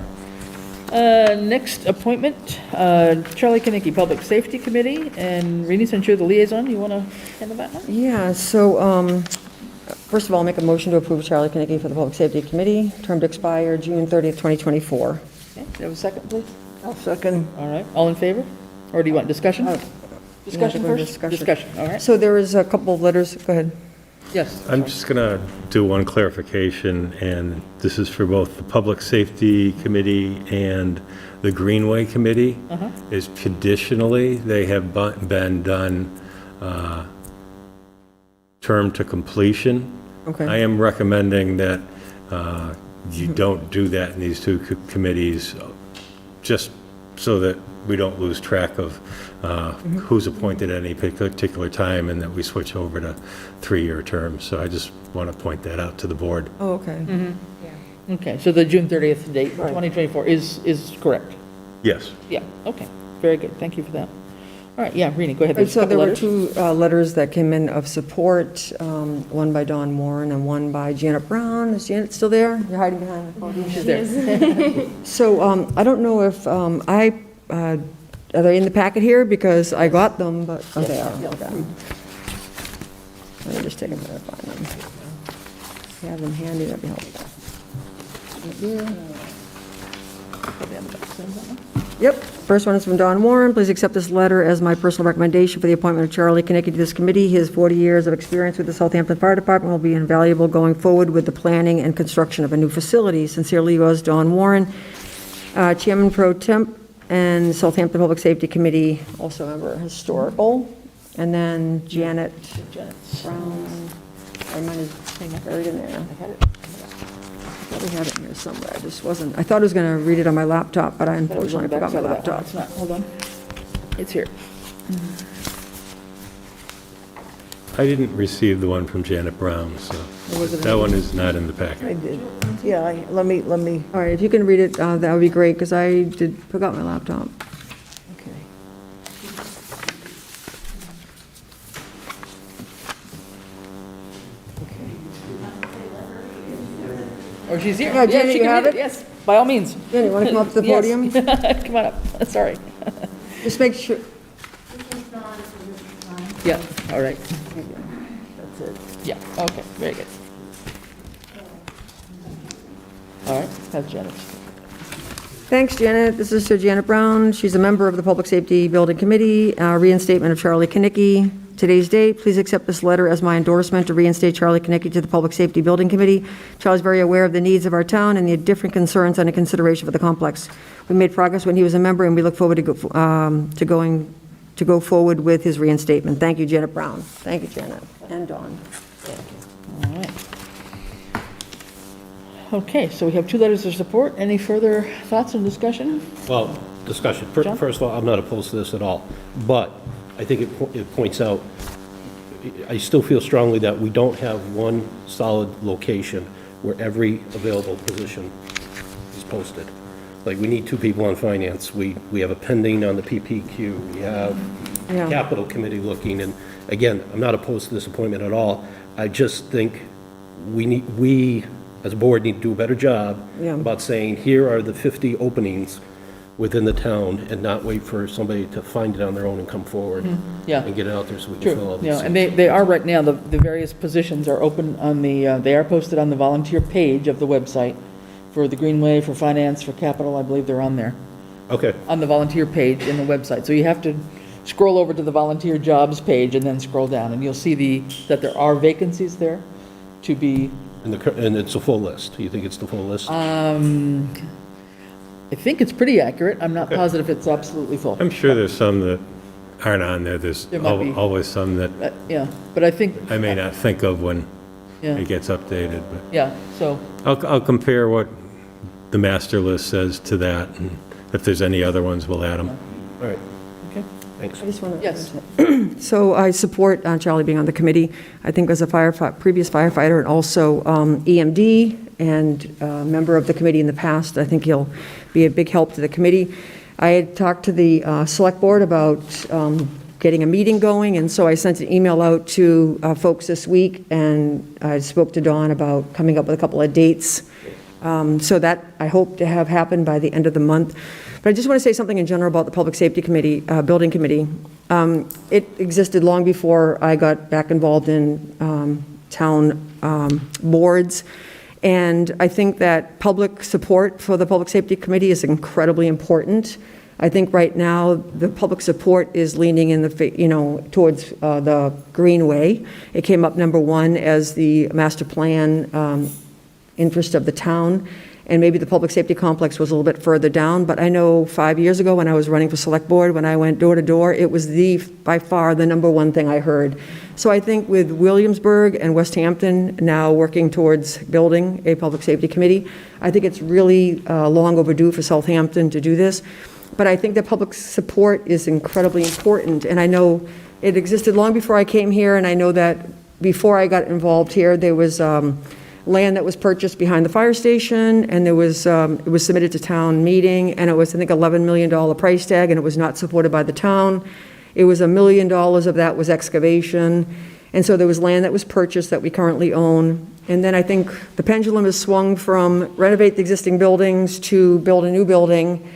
Next appointment, Charlie Kinnicky, Public Safety Committee, and Rini, since you're the liaison, you want to handle that one? Yeah, so, first of all, I'll make a motion to approve Charlie Kinnicky for the Public Safety Committee, term to expire June 30th, 2024. Okay, do you have a second, please? I'll second. All right, all in favor? Or do you want discussion? Discussion go to first? discussion. All right. So there was a couple of letters, go ahead. Yes. I'm just going to do one clarification, and this is for both the Public Safety Committee and the Greenway Committee. Is traditionally, they have been done term to completion. Okay. I am recommending that you don't do that in these two committees, just so that we don't lose track of who's appointed at any particular time, and that we switch over to 3-year terms. So I just want to point that out to the board. Oh, okay. Okay, so the June 30th date, 2024 is correct? Yes. Yeah, okay, very good, thank you for that. All right, yeah, Rini, go ahead. Right, There's a so couple there were letters. 2 letters that came in of support, one by Dawn Warren and one by Janet Brown. Is Janet still there? You're hiding behind the podium. She's there. So I don't know if are they in the packet here? Because I got them, but, oh, they are. Okay. Let me just take a minute to find them. If you have them handy, that'd be helpful. Yep. First one is from Don Warren. Please accept this letter as my personal recommendation for the appointment of Charlie Kinnicky to this committee. His 40 years of experience with the Southampton Fire Department will be invaluable going forward with the planning and construction of a new facility. Sincerely yours, Don Warren, Chairman Pro Temp and Southampton Public Safety Committee, also member of Historical. And then Janet Brown. Mine is buried in there. I had it. I thought we had it in here somewhere. I just wasn't, I thought I was going to read it on my laptop, but I unfortunately forgot my laptop. It's not, hold on. It's here. I didn't receive the one from Janet Brown, so that one is not in the I packet. did. Yeah, let me, All right, if you can read it, that would be great, because I forgot my laptop. okay. Or she's here. Yeah, Janet, she you can have read it? Yes, by all means. Jenny, you want to come up to the Yes. podium? Come on up, sorry. Just make sure, Yeah, all right. That's it. Yeah, okay, very good. All right, that's Janet's. thanks, Janet. This is Sir Janet Brown. She's a member of the Public Safety Building Committee. Reinstatement of Charlie Kinnicky. Today's date, please accept this letter as my endorsement to reinstate Charlie Kinnicky to the Public Safety Building Committee. Charlie's very aware of the needs of our town and the different concerns under consideration for the complex. We made progress when he was a member, and we look forward to go forward with his reinstatement. Thank you, Janet Brown. Thank you, Janet. And Dawn. All right. Okay, so we have 2 letters of support. Any further thoughts and discussion? Well, discussion. John? First of all, I'm not opposed to this at all, but I think it points out, I still feel strongly that we don't have one solid location where every available position is posted. Like, we need 2 people on finance. We have a pending on the PPQ. We have Yeah. capital committee looking, and again, I'm not opposed to this appointment at all. I just think we as a board need to do a better job Yeah. about saying, here are the 50 openings within the town, and not wait for somebody to find it on their own and come forward Yeah. and get it out there so we can fill True, out yeah, the and seats. they are right now, the various positions are open on the, they are posted on the volunteer page of the website for the Greenway, for finance, for capital, I believe they're on there, Okay, on the volunteer page in the website. So you have to scroll over to the volunteer jobs page and then scroll down, and you'll see that there are vacancies there to be, and it's a full list. You think it's the full list? I think it's pretty accurate. I'm not positive it's absolutely full. I'm sure there's some that aren't on there. There's There might be. always some that Yeah, but I think, I may not think of when yeah, it gets updated, but yeah, so, I'll compare what the master list says to that, and if there's any other ones, we'll add them. All right, okay, thanks. I just want to. yes. So I support Charlie being on the committee. I think as a previous firefighter and also EMD and member of the committee in the past, I think he'll be a big help to the committee. I had talked to the select board about getting a meeting going, and so I sent an email out to folks this week, and I spoke to Dawn about coming up with a couple of dates. So that I hope to have happen by the end of the month. But I just want to say something in general about the Public Safety Committee, Building Committee. It existed long before I got back involved in town boards. And I think that public support for the Public Safety Committee is incredibly important. I think right now, the public support is leaning in towards the Greenway. It came up number one as the master plan interest of the town, and maybe the public safety complex was a little bit further down, but I know 5 years ago when I was running for select board, when I went door to door, it was by far the number one thing I heard. So I think with Williamsburg and Westhampton now working towards building a public safety committee, I think it's really long overdue for Southampton to do this. But I think that public support is incredibly important, and I know it existed long before I came here, and I know that before I got involved here, there was land that was purchased behind the fire station, and it was submitted to town meeting, and it was, I think, $11 million price tag, and it was not supported by the town. It was $1 million of that was excavation, and so there was land that was purchased that we currently own. And then I think the pendulum has swung from renovate the existing buildings to build a new building,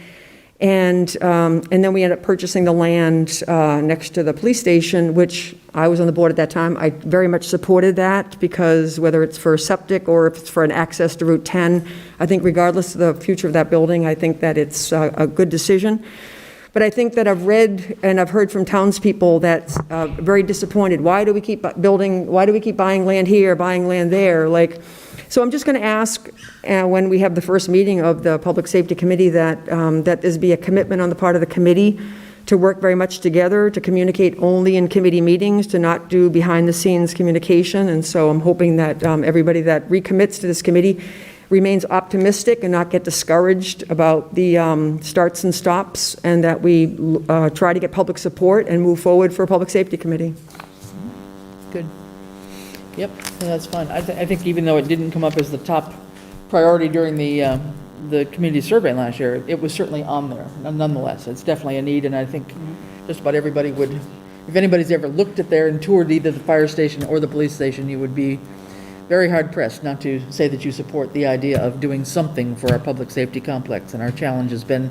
and then we ended up purchasing the land next to the police station, which I was on the board at that time. I very much supported that, because whether it's for septic or if it's for an access to Route 10, I think regardless of the future of that building, I think that it's a good decision. But I think that I've read and I've heard from townspeople that's very disappointed. Why do we keep building, why do we keep buying land here, buying land there? So I'm just going to ask, when we have the first meeting of the Public Safety Committee, that there's be a commitment on the part of the committee to work very much together, to communicate only in committee meetings, to not do behind-the-scenes communication. And so I'm hoping that everybody that recommits to this committee remains optimistic and not get discouraged about the starts and stops, and that we try to get public support and move forward for a Public Safety Committee. Good. Yep, that's fine. I think even though it didn't come up as the top priority during the community survey last year, it was certainly on there. Nonetheless, it's definitely a need, and I think just about everybody would, if anybody's ever looked at there and toured either the fire station or the police station, you would be very hard pressed not to say that you support the idea of doing something for our public safety complex. And our challenge has been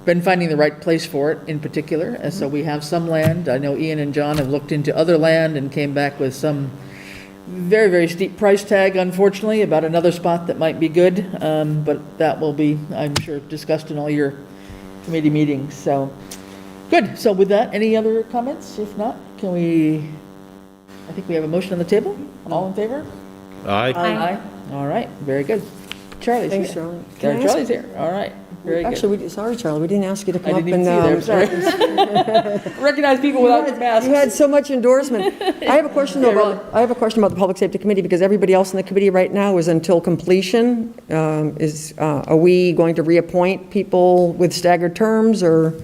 finding the right place for it in particular. And so we have some land. I know Ian and John have looked into other land and came back with some very, very steep price tag, unfortunately, about another spot that might be good. But that will be, I'm sure, discussed in all your committee meetings. So, good. So with that, any other comments? If not, I think we have a motion on the table. All in favor? Aye. Aye. All right, very good. Charlie's here. Thanks, Charlie. Can I ask- Charlie's here. All right, very good. Actually, sorry, Charlie, we didn't ask you to I come up didn't and... even see there, sorry. Recognize people without masks. You had so much endorsement. I have a question though about the Public Safety Committee, because everybody else in the committee right now is until completion. Are we going to reappoint people with staggered terms, or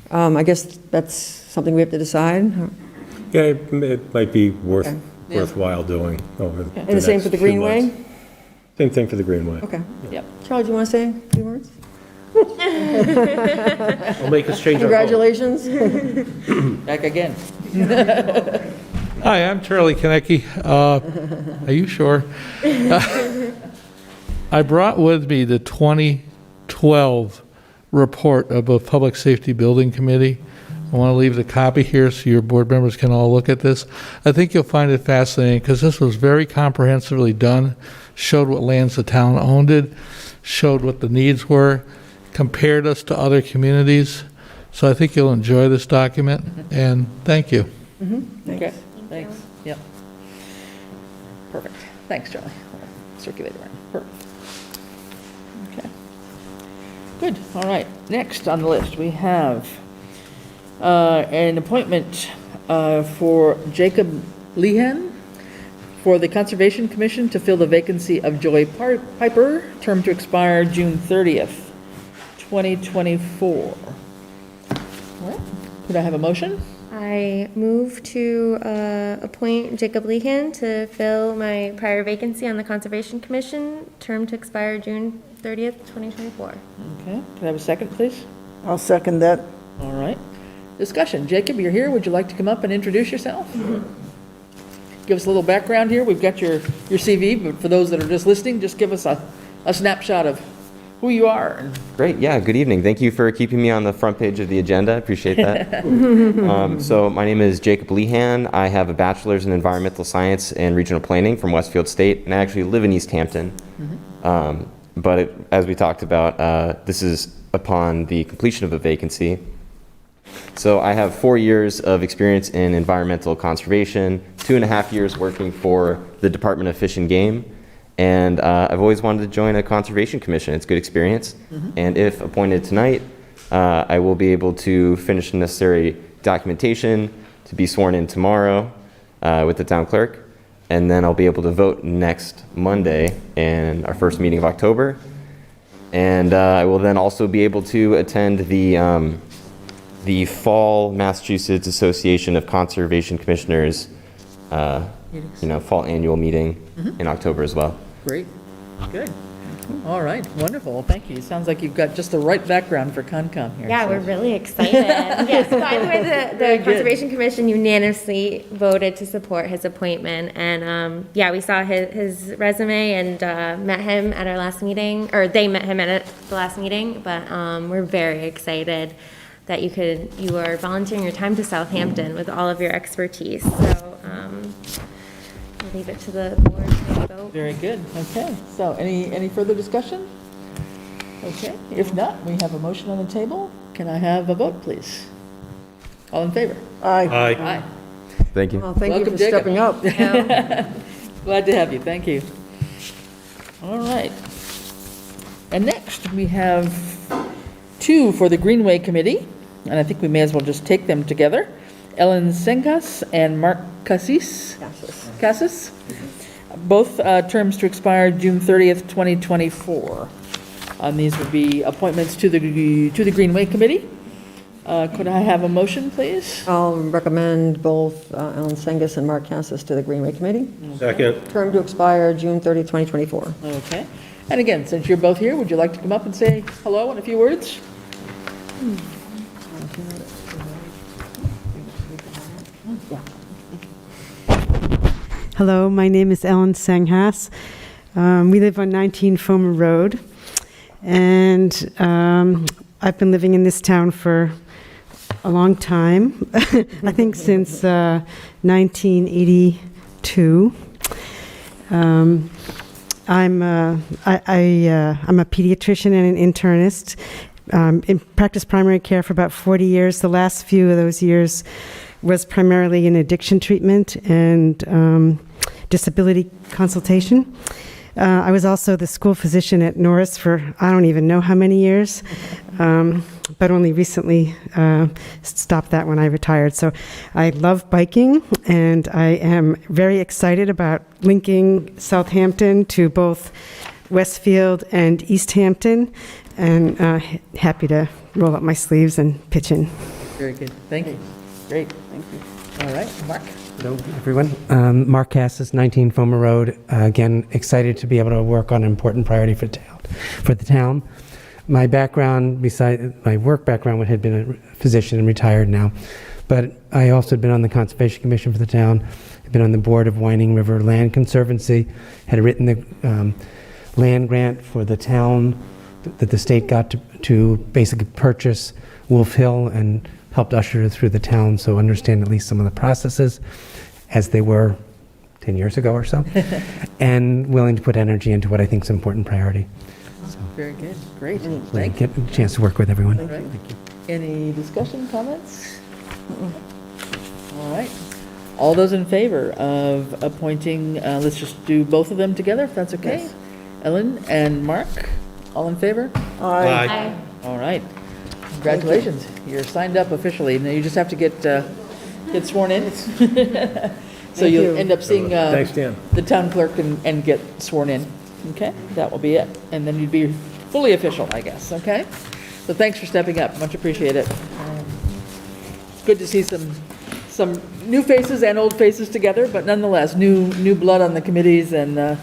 I guess that's something we have to decide? Yeah, it might be worthwhile doing over the And the same next for the few Greenway? months. Same thing for the Greenway. Okay. Yep. Charlie, do you want to say a few words? I'll make us change our vote. Congratulations. Back again. Hi, I'm Charlie Konecki. Are you sure? I brought with me the 2012 report of a Public Safety Building Committee. I want to leave the copy here so your board members can all look at this. I think you'll find it fascinating, because this was very comprehensively done, showed what lands the town owned it, showed what the needs were, compared us to other communities. So I think you'll enjoy this document, and thank you. Okay, thanks. Yep. Perfect. Thanks, Charlie. I'll circulate around. Perfect. Okay. Good. All right. Next on the list, we have an appointment for Jacob Lehan for the Conservation Commission to fill the vacancy of Joy Piper, term to expire June 30th, 2024. All right. Could I have a motion? I move to appoint Jacob Lehan to fill my prior vacancy on the Conservation Commission, term to expire June 30th, 2024. Okay. Could I have a second, please? I'll second that. All right. Discussion. Jacob, you're here. Would you like to come up and introduce yourself? Give us a little background here. We've got your CV, but for those that are just listening, just give us a snapshot of who you are. Great, yeah, good evening. Thank you for keeping me on the front page of the agenda. I appreciate that. So my name is Jacob Lehan. I have a bachelor's in environmental science and regional planning from Westfield State, and I actually live in Easthampton. but as we talked about, this is upon the completion of a vacancy. So I have 4 years of experience in environmental conservation, 2.5 years working for the Department of Fish and Game, and I've always wanted to join a conservation commission. It's good experience, and if appointed tonight, I will be able to finish the necessary documentation to be sworn in tomorrow with the town clerk, and then I'll be able to vote next Monday in our first meeting of October, and I will then also be able to attend the Fall Massachusetts Association of Conservation Commissioners, fall annual meeting in October as well. Great, good. All right, wonderful, thank you. Sounds like you've got just the right background for Concom here. Yeah, so- we're really excited. Yes, by the way, Very the good. Conservation Commission unanimously voted to support his appointment. And we saw his resume and met him at our last meeting, or they met him at the last meeting. But we're very excited that you are volunteering your time to Southampton with all of your expertise. So I'll leave it to the board to vote. Very good, okay. So any further discussion? Okay, if not, we have a motion on the table. Can I have a vote, please? All in favor? Aye. Aye. Thank you. Well, thank you Welcome, for Jacob. stepping up. Glad to have you, thank you. All right. And next, we have 2 for the Greenway Committee, and I think we may as well just take them together. Ellen Sengas and Mark Cassis. Both terms to expire June 30th, 2024. These would be appointments to the Greenway Committee. Could I have a motion, please? I'll recommend both Alan Sengus and Mark Cassis to the Greenway Committee. Second. Term to expire June 30, 2024. Okay. And again, since you're both here, would you like to come up and say hello in a few words? Hello, my name is Ellen Senghas. We live on 19 Fomer Road, and I've been living in this town for a long time, I think since 1982. I'm a pediatrician and an internist. In practiced primary care for about 40 years. The last few of those years was primarily in addiction treatment and disability consultation. I was also the school physician at Norris for I don't even know how many years, but only recently stopped that when I retired. So I love biking, and I am very excited about linking Southampton to both Westfield and Easthampton, and happy to roll up my sleeves and pitch in. Very good, thank you. Great, thank you. All right, Mark? Hello, everyone. Mark Cassis, 19 Fomer Road. Again, excited to be able to work on an important priority for the town. My background, besides my work background, had been a physician and retired now, but I also had been on the Conservation Commission for the town. I've been on the board of Winding River Land Conservancy, had written the land grant for the town that the state got to basically purchase Wolf Hill, and helped usher through the town, so understand at least some of the processes as they were 10 years ago or so, and willing to put energy into what I think is an important priority. Very good, great, Really thank you. get a chance to work with everyone. All right. Any discussion, comments? All right. All those in favor of appointing, let's just do both of them together, if that's okay? Yes. Ellen and Mark, all in favor? Aye. All right. Congratulations, you're signed up officially. Now you just have to get sworn in. So you'll end up seeing Thanks, Dan. the town clerk and get sworn in. Okay, that will be it. And then you'd be fully official, I guess, okay? So thanks for stepping up, much appreciated. It's good to see some new faces and old faces together, but nonetheless, new blood on the committees and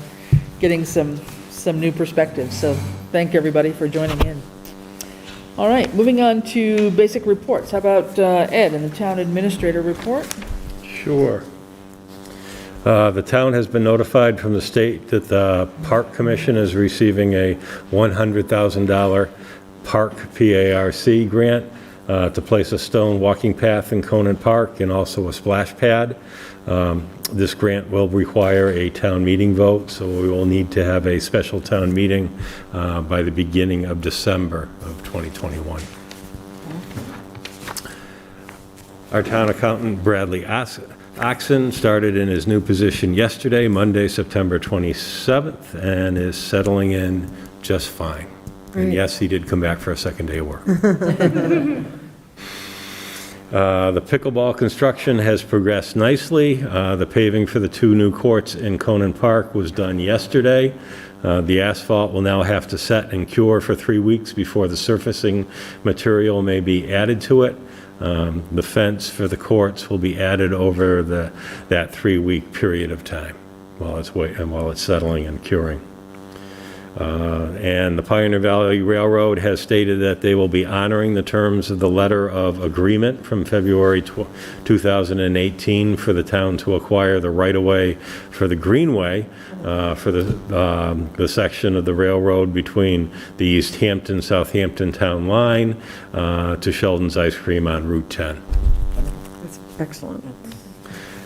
getting some new perspectives. So thank everybody for joining in. All right, moving on to basic reports. How about Ed and the town administrator report? Sure. The town has been notified from the state that the Park Commission is receiving a $100,000 Park PARC grant to place a stone walking path in Conan Park and also a splash pad. This grant will require a town meeting vote, so we will need to have a special town meeting by the beginning of December of 2021. Our town accountant, Bradley Oxon, started in his new position yesterday, Monday, September 27th, and is settling in just fine. And yes, he did come back for a second day of work. The pickleball construction has progressed nicely. The paving for the 2 new courts in Conan Park was done yesterday. The asphalt will now have to set and cure for 3 weeks before the surfacing material may be added to it. The fence for the courts will be added over that 3-week period of time while it's settling and curing. And the Pioneer Valley Railroad has stated that they will be honoring the terms of the letter of agreement from February 2018 for the town to acquire the right-of-way for the Greenway for the section of the railroad between the Easthampton, Southampton town line to Sheldon's Ice Cream on Route 10. That's excellent.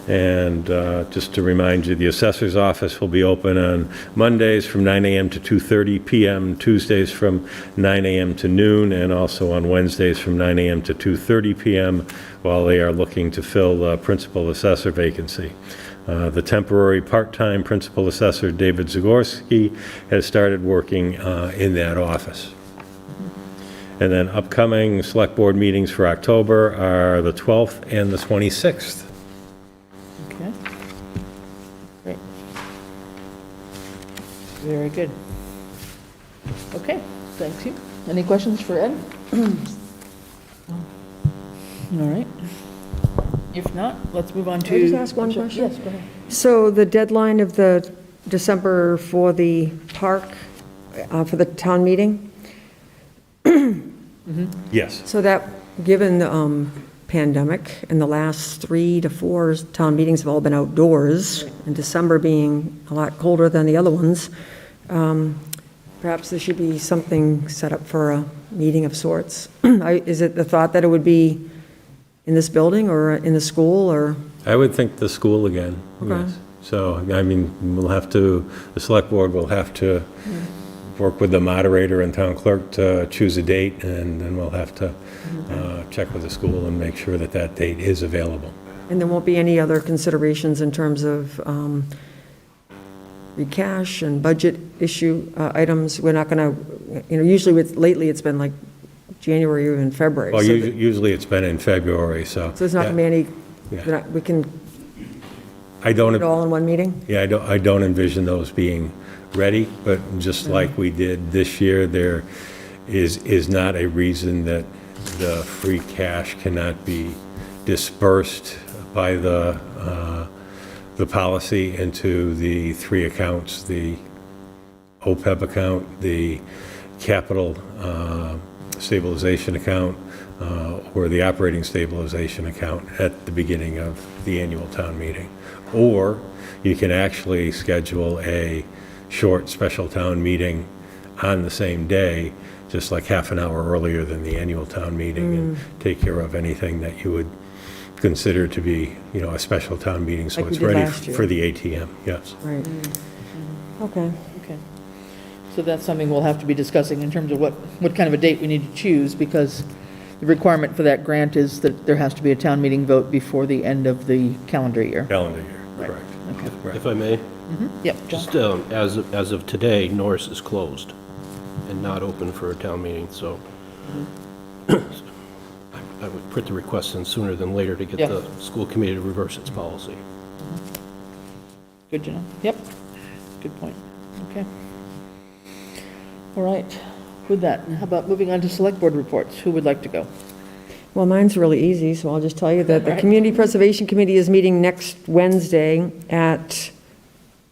And just to remind you, the assessor's office will be open on Mondays from 9 a.m. to 2:30 p.m., Tuesdays from 9 a.m. to noon, and also on Wednesdays from 9 a.m. to 2:30 p.m. while they are looking to fill the principal assessor vacancy. The temporary part-time principal assessor, David Zagorski, has started working in that office. And then upcoming select board meetings for October are the 12th and the 26th. Okay. Great. Very good. Okay, thank you. Any questions for Ed? All right. If not, let's move on to... Can I just ask one question? Yes, go ahead. So the deadline of the December for the park, for the town meeting? Yes. So that, given the pandemic, and the last 3 to 4 town meetings have all been outdoors, and December being a lot colder than the other ones, perhaps there should be something set up for a meeting of sorts. Is it the thought that it would be in this building or in the school, or? I would think the school again, Okay. yes. So, I mean, the select board will have to work with the moderator and town clerk to choose a date, and then we'll have to check with the school and make sure that that date is available. And there won't be any other considerations in terms of recash and budget issue items? We're not going to, usually lately it's been like January or even February. Well, so usually it's been in February, so. there's not going to be any, Yeah. we can I do it don't, all in one meeting? yeah, I don't envision those being ready, but just like we did this year, there is not a reason that the free cash cannot be dispersed by the policy into the 3 accounts, the OPEB account, the capital stabilization account, or the operating stabilization account at the beginning of the annual town meeting. Or you can actually schedule a short special town meeting on the same day, just like half an hour earlier than the annual town meeting, and take care of anything that you would consider to be, a special town meeting, so Like we it's did ready last year. for the ATM, yes. Right. Okay. Okay. So that's something we'll have to be discussing in terms of what kind of a date we need to choose, because the requirement for that grant is that there has to be a town meeting vote before the end of the calendar year. Calendar year, correct. Okay. If I may, Yep, John. just as of today, Norris is closed and not open for a town meeting, so I would put the request in sooner than later to get Yeah. the school committee to reverse its policy. Good to know. Yep, good point. Okay. All right, with that, how about moving on to select board reports? Who would like to go? Well, mine's really easy, so I'll just tell you that the All right. Community Preservation Committee is meeting next Wednesday at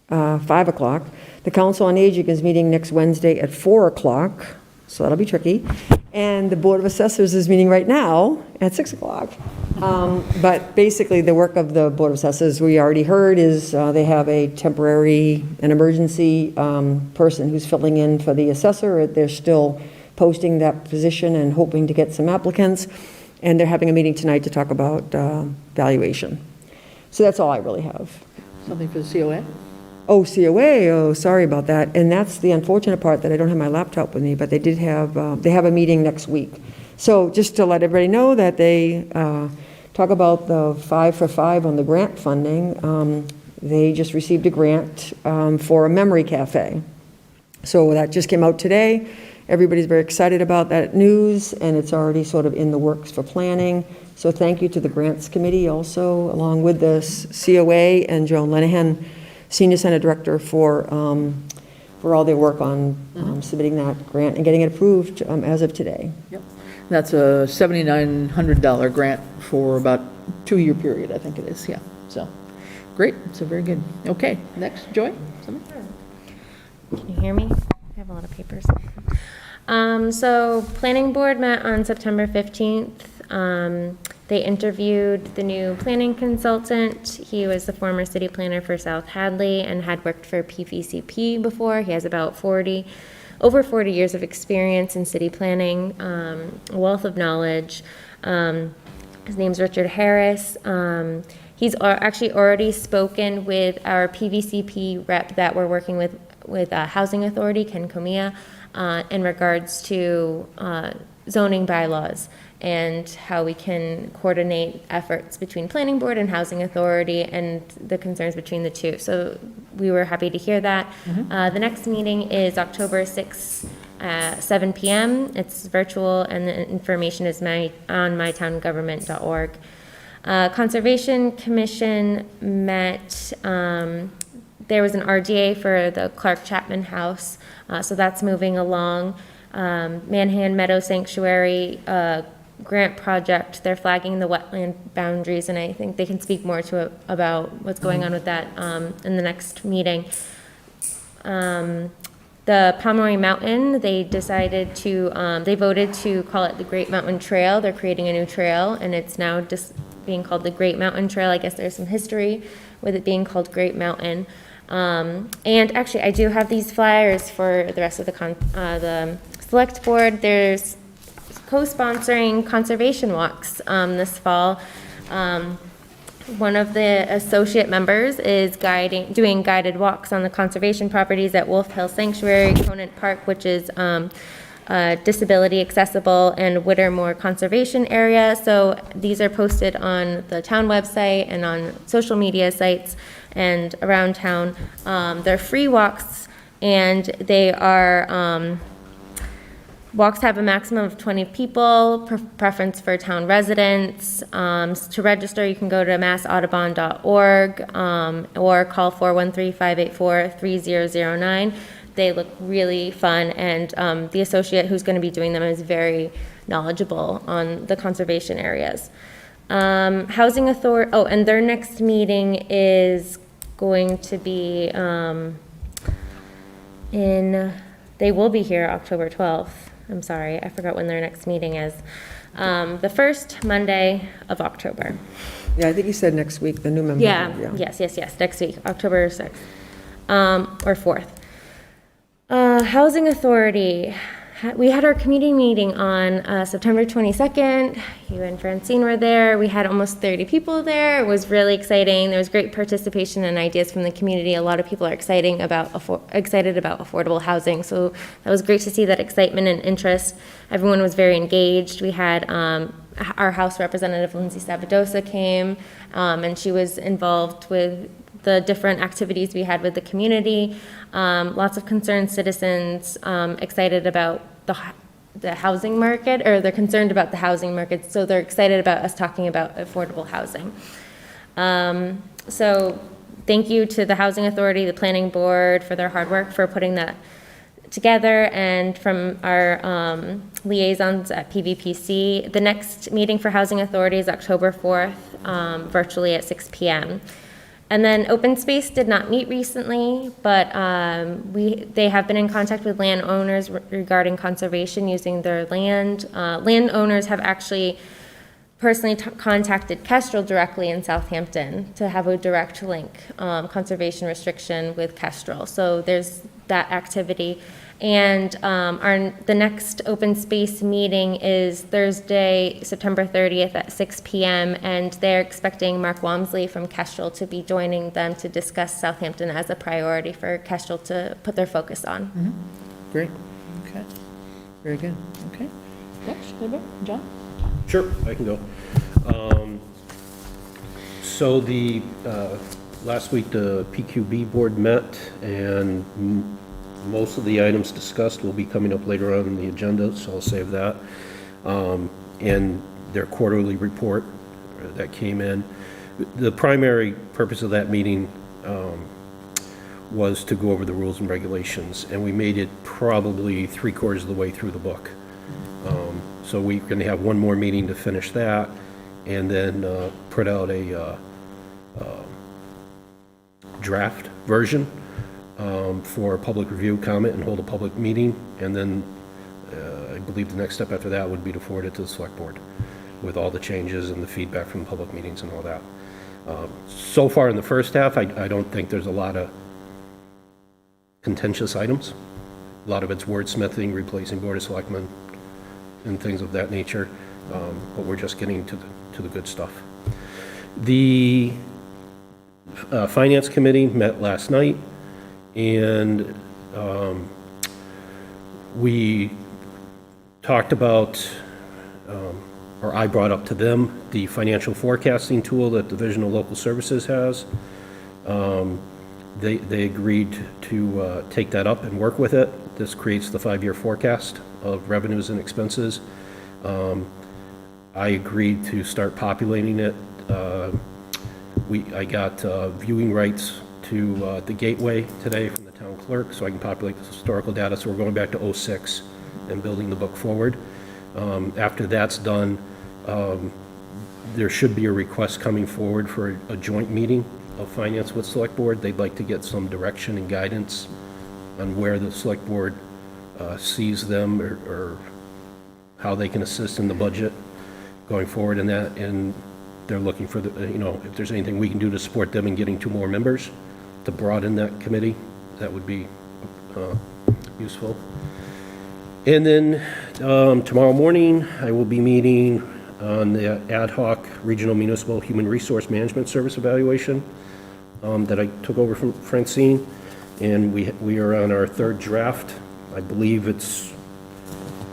5 o'clock. The Council on Aging is meeting next Wednesday at 4 o'clock, so that'll be tricky. And the Board of Assessors is meeting right now at 6 o'clock. But basically, the work of the Board of Assessors, we already heard, is they have a temporary, an emergency person who's filling in for the assessor. They're still posting that position and hoping to get some applicants. and they're having a meeting tonight to talk about valuation. So that's all I really have. Something for the COA? Oh, COA, oh, sorry about that. And that's the unfortunate part, that I don't have my laptop with me, but they did have, they have a meeting next week. So just to let everybody know that they talk about the 5 for 5 on the grant funding. They just received a grant for a memory cafe. So that just came out today. Everybody's very excited about that news, and it's already sort of in the works for planning. So thank you to the Grants Committee also, along with the COA and Joan Lenahan, Senior Senate Director, for all their work on submitting that grant and getting it approved as of today. Yep. That's a $7,900 grant for about 2-year period, I think it is, yeah. So, great, so very good. Okay, next, Joy? Somebody? Can you hear me? I have a lot of papers. So Planning Board met on September 15th. They interviewed the new planning consultant. He was the former city planner for South Hadley and had worked for PVCP before. He has about over 40 years of experience in city planning, a wealth of knowledge. His name's Richard Harris. He's actually already spoken with our PVCP rep that we're working with Housing Authority, Ken Comia, in regards to zoning bylaws and how we can coordinate efforts between Planning Board and Housing Authority and the concerns between the two. So we were happy to hear that. The next meeting is October 6th at 7 p.m. It's virtual, and the information is on mytowngovernment.org. Conservation Commission met. There was an RDA for the Clark Chapman House, so that's moving along. Manhan Meadow Sanctuary grant project, they're flagging the wetland boundaries, and I think they can speak more about what's going on with that in the next meeting. The Pomeroy Mountain, they decided to, they voted to call it the Great Mountain Trail. They're creating a new trail, and it's now just being called the Great Mountain Trail. I guess there's some history with it being called Great Mountain. And actually, I do have these flyers for the rest of the select board. There's co-sponsoring conservation walks this fall. One of the associate members is doing guided walks on the conservation properties at Wolf Hill Sanctuary, Conan Park, which is disability accessible, and Whittermore Conservation Area. So these are posted on the town website and on social media sites and around town. They're free walks, and they are walks have a maximum of 20 people, preference for town residents. To register, you can go to massaudubon.org or call 413-584-3009. They look really fun, and the associate who's going to be doing them is very knowledgeable on the conservation areas. Housing Authority, and their next meeting is going to be they will be here October 12th. I'm sorry, I forgot when their next meeting is. The first Monday of October. Yeah, I think you said next week, the new member. Yeah, yes, next week, October 6th, or 4th. Housing Authority, we had our committee meeting on September 22nd. You and Francine were there. We had almost 30 people there. It was really exciting. There was great participation and ideas from the community. A lot of people are excited about affordable housing. So that was great to see that excitement and interest. Everyone was very engaged. We had our House Representative Lindsay Savadosa came, and she was involved with the different activities we had with the community. Lots of concerned citizens excited about the housing market, or they're concerned about the housing market, so they're excited about us talking about affordable housing. So thank you to the Housing Authority, the Planning Board for their hard work for putting that together, and from our liaisons at PVPC. The next meeting for Housing Authority is October 4th, virtually at 6 p.m. And then Open Space did not meet recently, but they have been in contact with landowners regarding conservation using their land. Landowners have actually personally contacted Kestrel directly in Southampton to have a direct link, conservation restriction with Kestrel. So there's that activity. And the next open space meeting is Thursday, September 30th at 6 p.m. And they're expecting Mark Walmsley from Kestrel to be joining them to discuss Southampton as a priority for Kestrel to put their focus on. Great, okay, very good, okay. Yes, anybody? John? Sure, I can go. So last week, the PQB board met, and most of the items discussed will be coming up later on in the agenda, so I'll save that. And their quarterly report that came in. The primary purpose of that meeting was to go over the rules and regulations, and we made it probably 3/4 of the way through the book. So we're going to have one more meeting to finish that, and then put out a draft version for public review, comment, and hold a public meeting. And then I believe the next step after that would be to forward it to the select board with all the changes and the feedback from the public meetings and all that. So far in the first half, I don't think there's a lot of contentious items. A lot of it's wordsmithing, replacing Board of Selectmen, and things of that nature. But we're just getting to the good stuff. The Finance Committee met last night, and we talked about, or I brought up to them, the financial forecasting tool that Division of Local Services has. They agreed to take that up and work with it. This creates the 5-year forecast of revenues and expenses. I agreed to start populating it. I got viewing rights to the Gateway today from the town clerk, so I can populate the historical data. So we're going back to '06 and building the book forward. After that's done, there should be a request coming forward for a joint meeting of Finance with Select Board. They'd like to get some direction and guidance on where the Select Board sees them, or how they can assist in the budget going forward in that. And they're looking for if there's anything we can do to support them in getting 2 more members to broaden that committee, that would be useful. And then tomorrow morning, I will be meeting on the ad hoc regional municipal human resource management service evaluation that I took over from Francine. And we are on our 3rd draft. I believe it's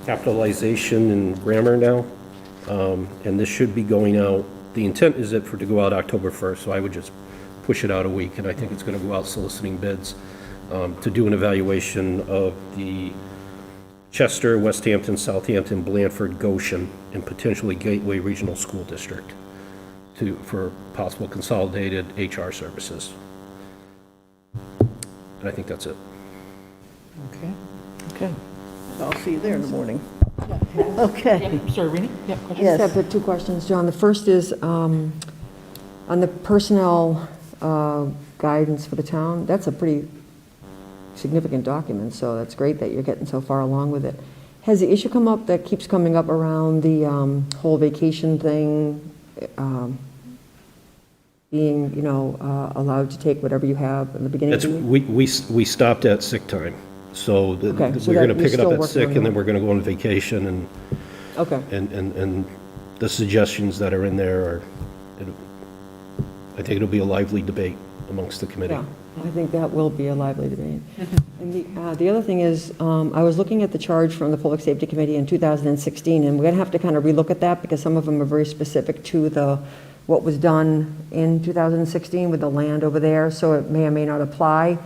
capitalization and grammar now. And this should be going out. The intent is to go out October 1st, so I would just push it out a week, and I think it's going to go out soliciting bids to do an evaluation of the Chester, Westhampton, Southampton, Blandford, Goshen, and potentially Gateway Regional School District for possible consolidated HR services. And I think that's it. Okay. I'll see you there in the morning. Okay. Sorry, Rini? Yep, question? Yes. I have 2 questions, John. The first is on the personnel guidance for the town. That's a pretty significant document, so that's great that you're getting so far along with it. Has the issue come up that keeps coming up around the whole vacation thing, being, allowed to take whatever you have in the beginning of the week? We stopped at sick time. So we're going to pick it up at sick, and then we're going to go on vacation, and and the suggestions that are in there I think it'll be a lively debate amongst the committee. Yeah, I think that will be a lively debate. And the other thing is, I was looking at the charge from the Public Safety Committee in 2016, and we're going to have to kind of relook at that, because some of them are very specific to what was done in 2016 with the land over there, so it may or may not apply.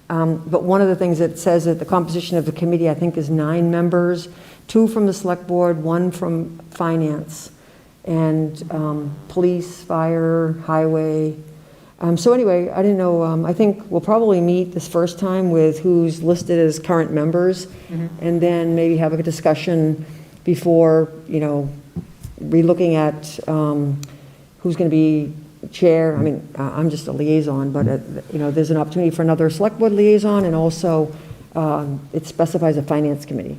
But one of the things it says that the composition of the committee, I think, is 9 members, 2 from the Select Board, 1 from Finance, and police, fire, highway. So anyway, I didn't know, I think we'll probably meet this first time with who's listed as current members, and then maybe have a discussion before, relooking at who's going to be chair. I mean, I'm just a liaison, but there's an opportunity for another Select Board liaison, and also it specifies a Finance Committee.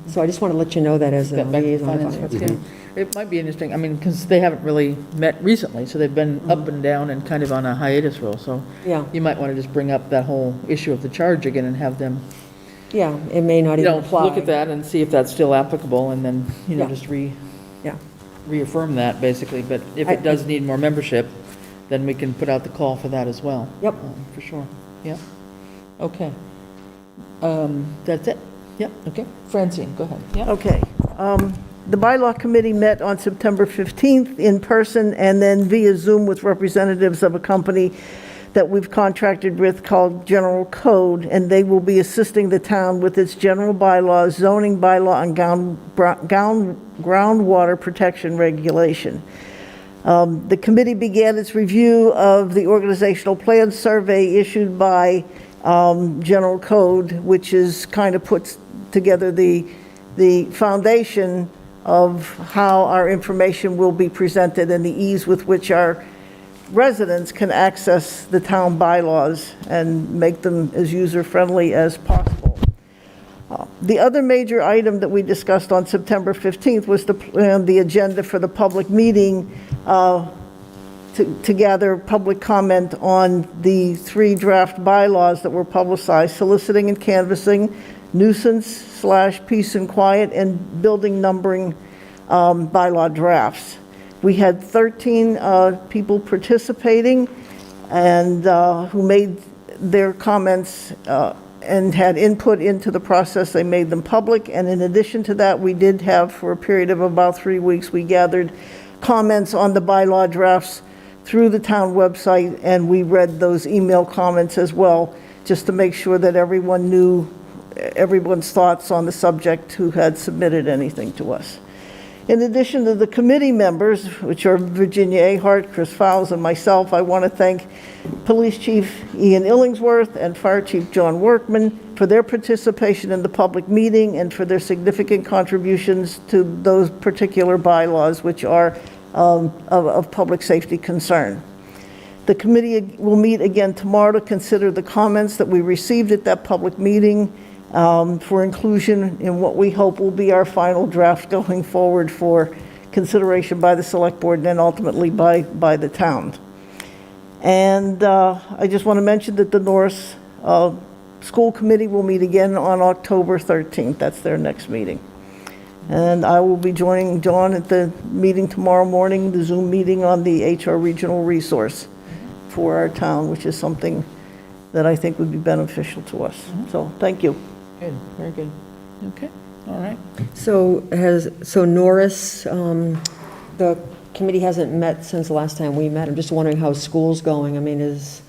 So I just want to let you know that as a liaison. It might be interesting, I mean, because they haven't really met recently, so they've been up and down and kind of on a hiatus role, so yeah, you might want to just bring up that whole issue of the charge again and have them Yeah, it may not you even know, apply. look at that and see if that's still applicable, and then, you know, Yeah. just Yeah. reaffirm that, basically. But if it does need more membership, then we can put out the call for that as well. Yep. For sure, yeah. Okay. That's it? Yep, okay. Francine, go ahead. Yeah. Okay. The Bylaw Committee met on September 15th in person and then via Zoom with representatives of a company that we've contracted with called General Code, and they will be assisting the town with its general bylaws, zoning bylaw, and groundwater protection regulation. The committee began its review of the organizational plan survey issued by General Code, which is kind of puts together the foundation of how our information will be presented and the ease with which our residents can access the town bylaws and make them as user-friendly as possible. The other major item that we discussed on September 15th was the agenda for the public meeting to gather public comment on the 3 draft bylaws that were publicized: soliciting and canvassing, nuisance/peace and quiet, and building numbering bylaw drafts. We had 13 people participating and who made their comments and had input into the process. They made them public, and in addition to that, we did have, for a period of about 3 weeks, we gathered comments on the bylaw drafts through the town website, and we read those email comments as well, just to make sure that everyone knew everyone's thoughts on the subject who had submitted anything to us. In addition to the committee members, which are Virginia A. Hart, Chris Fowles, and myself, I want to thank Police Chief Ian Illingsworth and Fire Chief John Workman for their participation in the public meeting and for their significant contributions to those particular bylaws, which are of public safety concern. The committee will meet again tomorrow to consider the comments that we received at that public meeting for inclusion in what we hope will be our final draft going forward for consideration by the Select Board and then ultimately by the town. And I just want to mention that the Norris School Committee will meet again on October 13th. That's their next meeting. And I will be joining John at the meeting tomorrow morning, the Zoom meeting on the HR Regional Resource for our town, which is something that I think would be beneficial to us. So, thank you. Good, very good. Okay, all right. So Norris, the committee hasn't met since the last time we met. I'm just wondering how school's going. I mean, is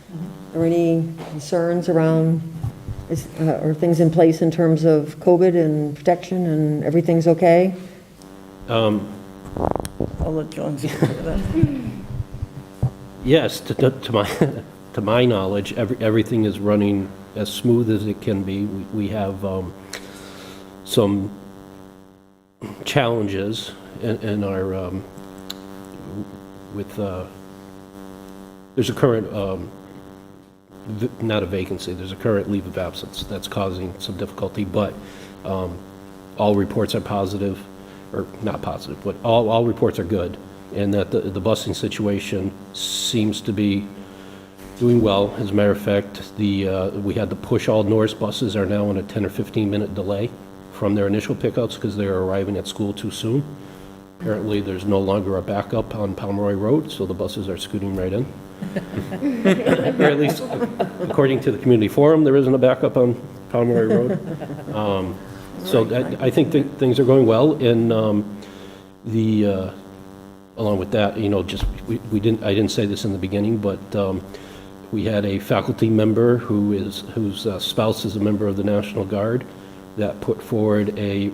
there any concerns around, are things in place in terms of COVID and protection and everything's okay? I'll let John speak to that. Yes, to my knowledge, everything is running as smooth as it can be. We have some challenges in our there's a current not a vacancy, there's a current leave of absence that's causing some difficulty, but all reports are positive, or not positive, but all reports are good, and that the busing situation seems to be doing well. As a matter of fact, we had the push all Norris buses are now on a 10 or 15 minute delay from their initial pickups because they are arriving at school too soon. Apparently, there's no longer a backup on Pomeroy Road, so the buses are scooting right in. Or at least, according to the community forum, there isn't a backup on Pomeroy Road. So I think things are going well, and along with that, you know, just I didn't say this in the beginning, but we had a faculty member whose spouse is a member of the National Guard that put forward a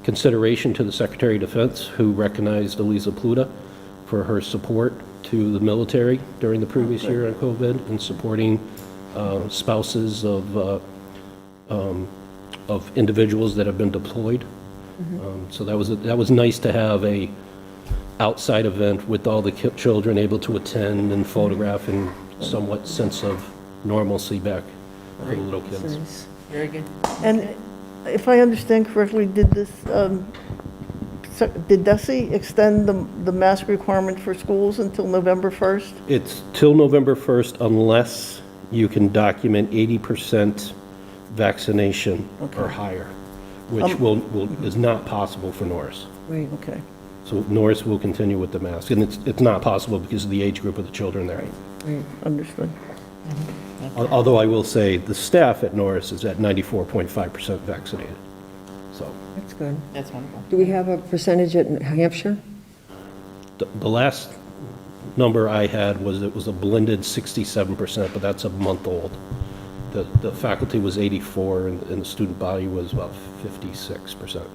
consideration to the Secretary of Defense, who recognized Eliza Pluta for her support to the military during the previous year on COVID and supporting spouses of individuals that have been deployed. So that was nice to have a outside event with all the children able to attend and photograph and somewhat sense of normalcy back for the little kids. Nice. Very good. And if I understand correctly, did DESI extend the mask requirement for schools until November 1st? It's till November 1st unless you can document 80% vaccination or higher, which is not possible for Norris. Right. Okay. So Norris will continue with the mask, and it's not possible because of the age group of the children there. Understood. Although I will say, the staff at Norris is at 94.5% vaccinated, so. That's good. That's wonderful. Do we have a percentage at New Hampshire? The last number I had was, it was a blended 67%, but that's a month old. The faculty was 84, and the student body was about 56%.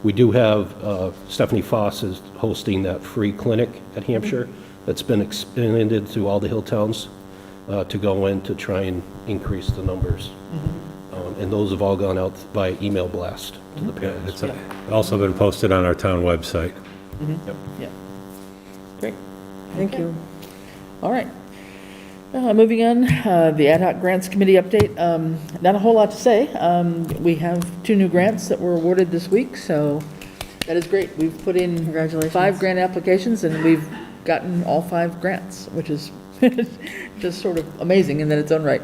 We do have, Stephanie Foss is hosting that free clinic at Hampshire that's been expanded to all the hill towns to go in to try and increase the numbers. And those have all gone out by email blast to the parents. It's also been posted on our town website. Yep. Yeah. Great. Thank you. All right. Moving on, the Ad hoc Grants Committee update. Not a whole lot to say. We have 2 new grants that were awarded this week, so that is great. We've put in Congratulations. 5 grant applications, and we've gotten all 5 grants, which is just sort of amazing in its own right.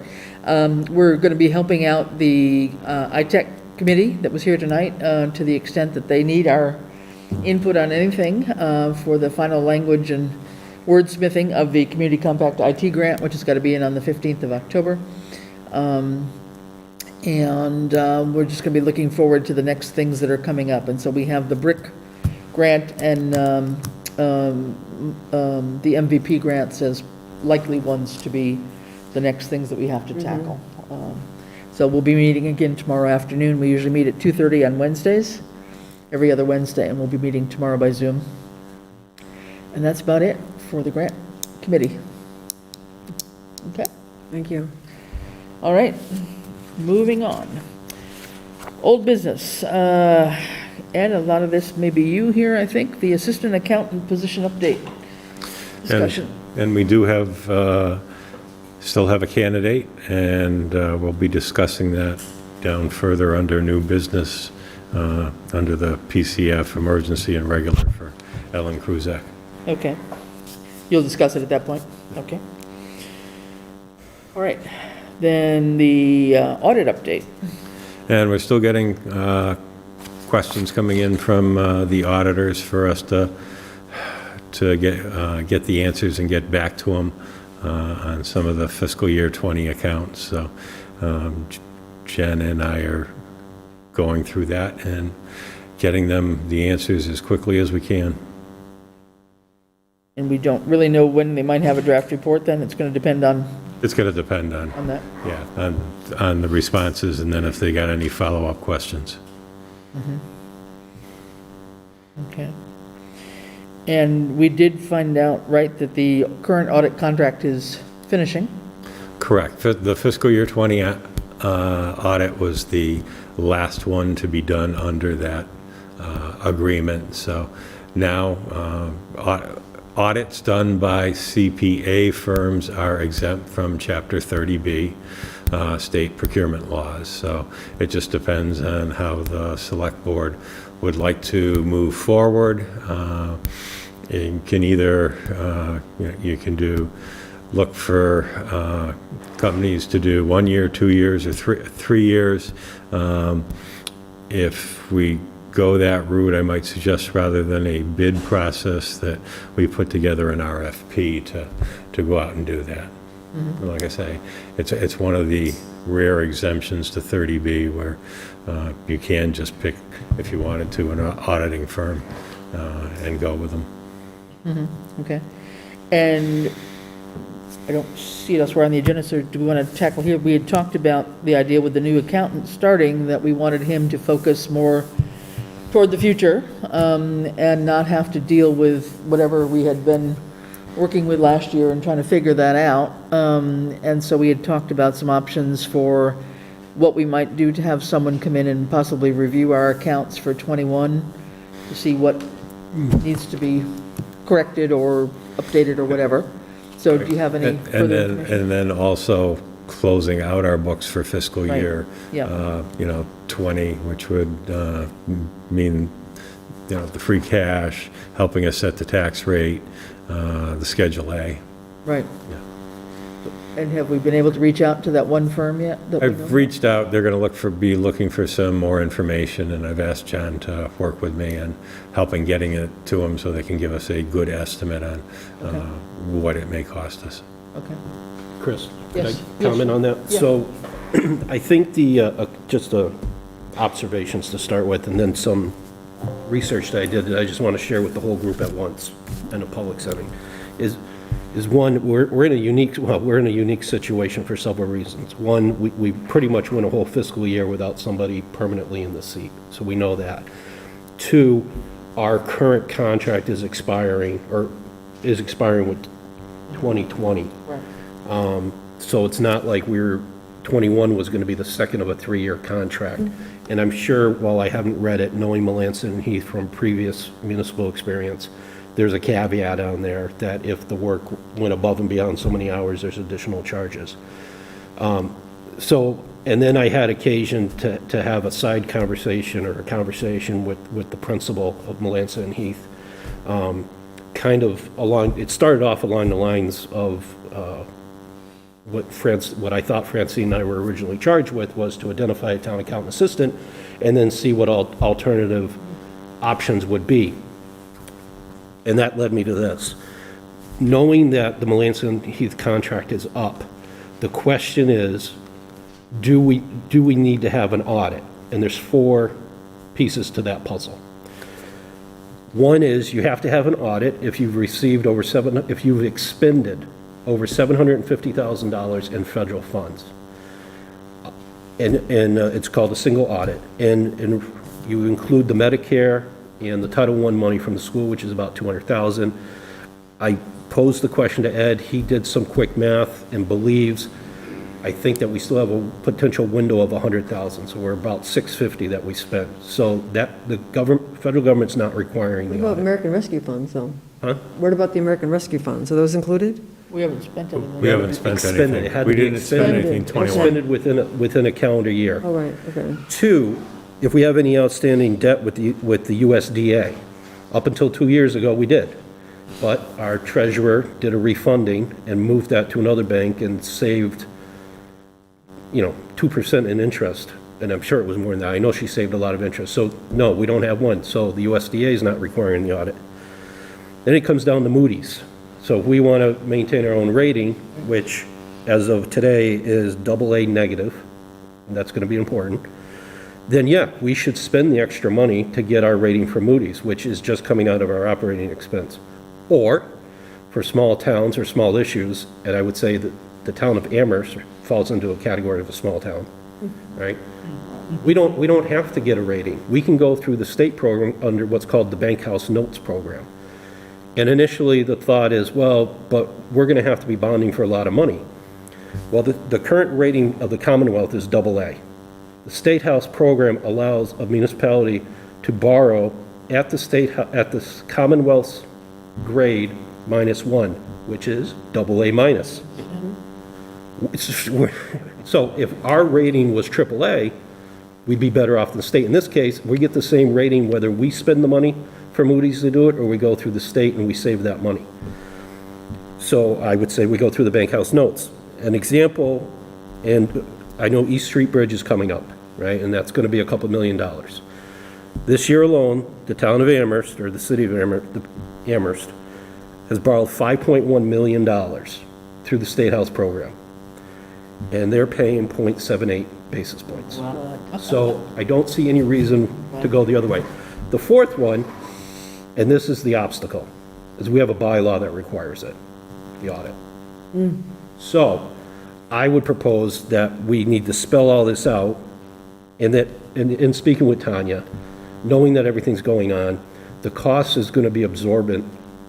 We're going to be helping out the ITech committee that was here tonight to the extent that they need our input on anything for the final language and wordsmithing of the Community Compact IT grant, which has got to be in on the 15th of October. And we're just going to be looking forward to the next things that are coming up. And so we have the BRIC grant and the MVP grants as likely ones to be the next things that we have to tackle. So we'll be meeting again tomorrow afternoon. We usually meet at 2:30 on Wednesdays, every other Wednesday, and we'll be meeting tomorrow by Zoom. And that's about it for the grant committee. Okay, Thank you. all right, moving on. Old business. Ed, a lot of this may be you here, I think, the assistant accountant position update discussion. And we do have, still have a candidate, and we'll be discussing that down further under new business, under the PCF, emergency and regular for Ellen Kruzak. Okay. You'll discuss it at that point? Okay. All right. Then the audit update. And we're still getting questions coming in from the auditors for us to get the answers and get back to them on some of the fiscal year 20 accounts. So Jen and I are going through that and getting them the answers as quickly as we can. And we don't really know when they might have a draft report then? It's going to depend on It's going to depend on that? Yeah, on the responses, and then if they got any follow-up questions. Okay. And we did find out, right, that the current audit contract is finishing? Correct. The fiscal year 20 audit was the last one to be done under that agreement. So now audits done by CPA firms are exempt from Chapter 30B state procurement laws. So it just depends on how the select board would like to move forward. You can either, you can look for companies to do 1 year, 2 years, or 3 years. If we go that route, I might suggest rather than a bid process that we put together an RFP to go out and do that. Like I say, it's one of the rare exemptions to 30B where you can just pick, if you wanted to, an auditing firm and go with them. Okay. And I don't see it elsewhere on the agenda, so do we want to tackle here? We had talked about the idea with the new accountant starting, that we wanted him to focus more toward the future and not have to deal with whatever we had been working with last year and trying to figure that out. And so we had talked about some options for what we might do to have someone come in and possibly review our accounts for 21 to see what needs to be corrected or updated or whatever. So do you have any further information? And then also closing out our books for fiscal Right. year, Yeah. 20, which would mean, the free cash, helping us set the tax rate, the Schedule A. Right. And have we been able to reach out to that one firm yet? that we know I've reached out, they're going to be looking for some more information, and I've asked John to work with me and helping getting it to them so they can give us a good estimate on what it may cost us. Okay. Chris, could Yes. I comment on that? Yeah. So I think just observations to start with, and then some research that I did that I just want to share with the whole group at once in a public setting, is one, we're in a unique situation for several reasons. One, we pretty much went a whole fiscal year without somebody permanently in the seat, so we know that. Two, our current contract is expiring with 2020. Right. So it's not like 21 was going to be the second of a 3-year contract. And I'm sure, while I haven't read it, knowing Melanson and Heath from previous municipal experience, there's a caveat on there that if the work went above and beyond so many hours, there's additional charges. And then I had occasion to have a side conversation or a conversation with the principal of Melanson and Heath, it started off along the lines of what I thought Francine and I were originally charged with, was to identify a town accountant assistant and then see what alternative options would be. And that led me to this. Knowing that the Melanson Heath contract is up, the question is, do we need to have an audit? And there's 4 pieces to that puzzle. One is you have to have an audit if you've expended over $750,000 in federal funds. And it's called a single audit. And you include the Medicare and the Title I money from the school, which is about $200,000. I posed the question to Ed. He did some quick math and believes, I think, that we still have a potential window of $100,000. So we're about $650 that we spent. So that the federal government's not requiring What the about audit. American Rescue Funds, though? Huh? What about the American Rescue Funds? Are those included? We haven't spent anything. We haven't spent Expended. It anything. had to We be didn't spend expended. anything 21. Expended within a calendar year. Oh, right, okay. 2, if we have any outstanding debt with the USDA. Up until 2 years ago, we did. But our treasurer did a refunding and moved that to another bank and saved, 2% in interest. And I'm sure it was more than that. I know she saved a lot of interest. So, no, we don't have one. So the USDA is not requiring the audit. Then it comes down to Moody's. So if we want to maintain our own rating, which as of today is AA negative, and that's going to be important, then yeah, we should spend the extra money to get our rating from Moody's, which is just coming out of our operating expense. Or for small towns or small issues, and I would say that the town of Amherst falls into a category of a small town, right? We don't have to get a rating. We can go through the state program under what's called the Bank House Notes program. And initially, the thought is, well, but we're going to have to be bonding for a lot of money. Well, the current rating of the Commonwealth is AA. The State House program allows a municipality to borrow at the Commonwealth's grade -1, which is AA minus. So if our rating was AAA, we'd be better off than the state. In this case, we get the same rating whether we spend the money for Moody's to do it, or we go through the state and we save that money. So I would say we go through the Bank House Notes. An example, and I know East Street Bridge is coming up, right? And that's going to be a couple $1 million. This year alone, the town of Amherst, or the city of Amherst, has borrowed $5.1 million through the State House program. And they're paying 0.78 basis points. So I don't see any reason to go the other way. The fourth one, and this is the obstacle, is we have a bylaw that requires it, the audit. So I would propose that we need to spell all this out, and that, in speaking with Tanya, knowing that everything's going on, the cost is going to be absorbent.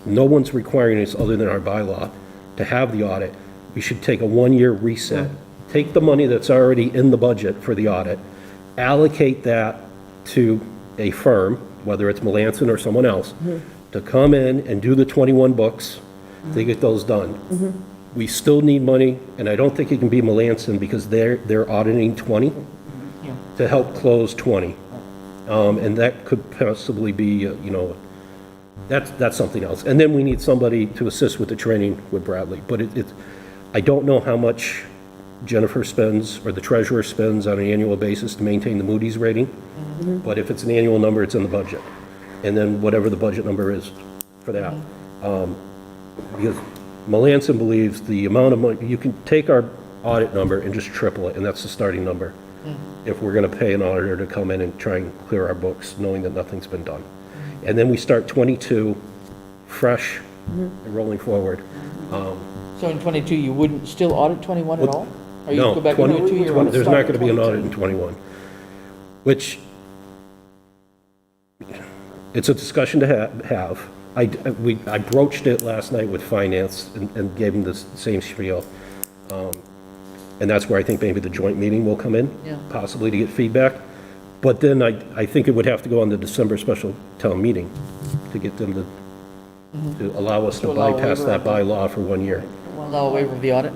No one's requiring us other than our bylaw to have the audit. We should take a 1-year reset, take the money that's already in the budget for the audit, allocate that to a firm, whether it's Melanson or someone else, to come in and do the 21 books to get those done. We still need money, and I don't think it can be Melanson because they're auditing 20 to help close 20. And that could possibly be, that's something else. And then we need somebody to assist with the training with Bradley. But I don't know how much Jennifer spends, or the treasurer spends on an annual basis to maintain the Moody's rating, but if it's an annual number, it's in the budget. And then whatever the budget number is for that. Because Melanson believes the amount of money, you can take our audit number and just triple it, and that's the starting number. If we're going to pay an auditor to come in and try and clear our books, knowing that nothing's been done. And then we start 22 fresh and rolling forward. So in 22, you wouldn't still audit 21 at all? Or you No, go back and do a 2-year audit? there's not start going to be an 22? audit in 21, which, it's a discussion to have. I broached it last night with finance and gave them the same spiel. And that's where I think maybe the joint meeting will come in, Yeah. possibly to get feedback. But then I think it would have to go on the December special town meeting to get them to allow us to To allow a bypass waiver that of the- bylaw for 1 year. Allow a waiver of the audit?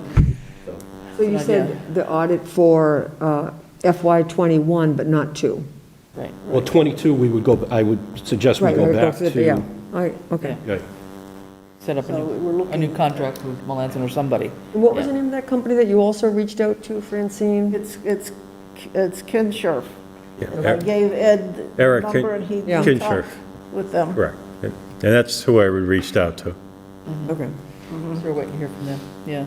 So you said the audit for FY '21, but not 2? Right. Well, 22, I would suggest we Right, go we'll back through the- yeah. to. All right, okay. Right. Set up a new contract with Melanson or somebody. And what was the name of that company that you also reached out to, Francine? It's Ken Scherf. Yeah, I gave Ed the Eric number and he Yeah. Ken talked Scherf. with them. Correct. And that's who I reached out to. Okay. So we're waiting to hear from them, yeah.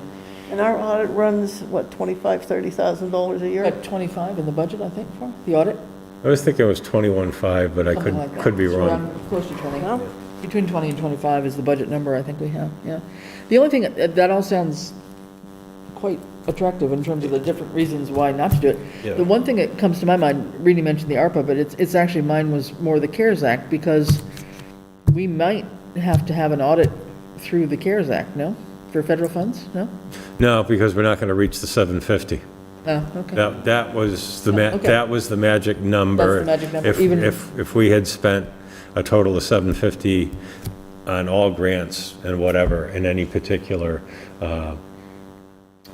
And our audit runs, what, $25,000-$30,000 a year? Got 25 in the budget, I think, for the audit? I was thinking it was 21.5, but I Something like that. could be So wrong. around close to 20. Between 20 and 25 is the budget number I think we have, yeah. The only thing, that all sounds quite attractive in terms of the different reasons why not to do it. Yeah. The one thing that comes to my mind, Rini mentioned the ARPA, but it's actually, mine was more the CARES Act, because we might have to have an audit through the CARES Act, no? For federal funds, no? No, because we're not going to reach the 750. Oh, okay. That was the, Okay. that was the magic number. That's the magic number, If- even- If we had spent a total of 750 on all grants and whatever in any particular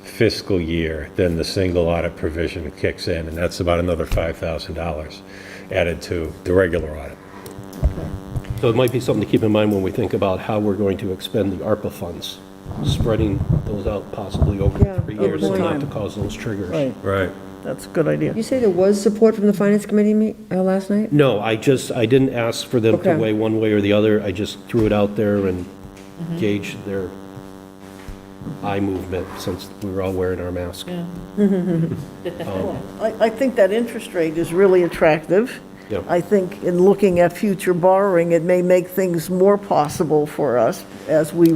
fiscal year, then the single audit provision kicks in, and that's about another $5,000 added to the regular audit. So it might be something to keep in mind when we think about how we're going to expend the ARPA funds, spreading those out possibly over Yeah, 3 good years, so not point. to cause those triggers. Right, Right. that's a good idea. You say there was support from the Finance Committee last night? No, I didn't ask for them to Okay. weigh one way or the other. I just threw it out there and gauged their eye movement since we were all wearing our masks. I think that interest rate is really attractive. Yeah. I think in looking at future borrowing, it may make things more possible for us as we,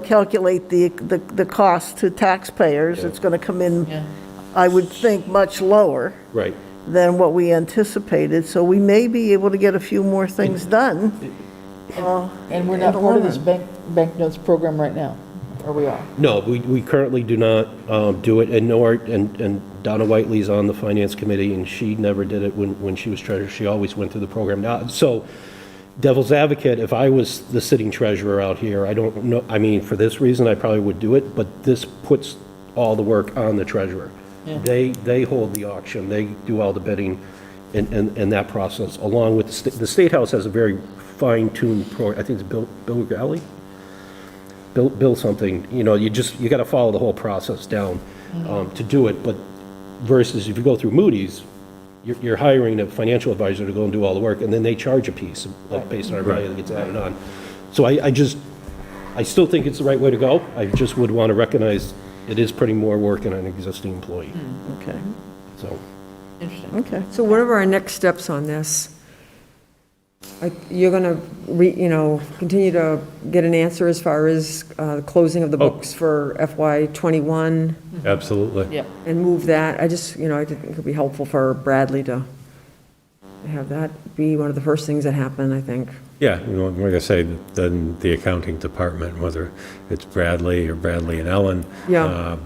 calculate the cost to taxpayers. It's going to come in, Yeah. I would think, much lower Right. than what we anticipated. So we may be able to get a few more things done. And we're not in the part of long this banknotes program right now, or we are? No, we currently do not do it, and Donna Whiteley's on the Finance Committee, and she never did it when she was treasurer. She always went through the program. Now, so devil's advocate, if I was the sitting treasurer out here, I don't know, I mean, for this reason, I probably would do it, but this puts all the work on the treasurer. Yeah. They hold the auction, they do all the bidding and that process, along with, the State House has a very fine-tuned I think it's Bill Galley? Bill something, you got to follow the whole process down to do it, but versus if you go through Moody's, you're hiring a financial advisor to go and do all the work, and then they charge a piece based on our value that gets added on. So I still think it's the right way to go. I just would want to recognize it is putting more work in an existing employee, Okay, so. Interesting. okay. So what are our next steps on this? You're going to, continue to get an answer as far as the closing of the books for FY '21 Absolutely. Yeah. and move that? I think it would be helpful for Bradley to have that be one of the first things that happen, I think. Yeah, like I say, then the accounting department, whether it's Bradley or Bradley and Ellen, Yeah.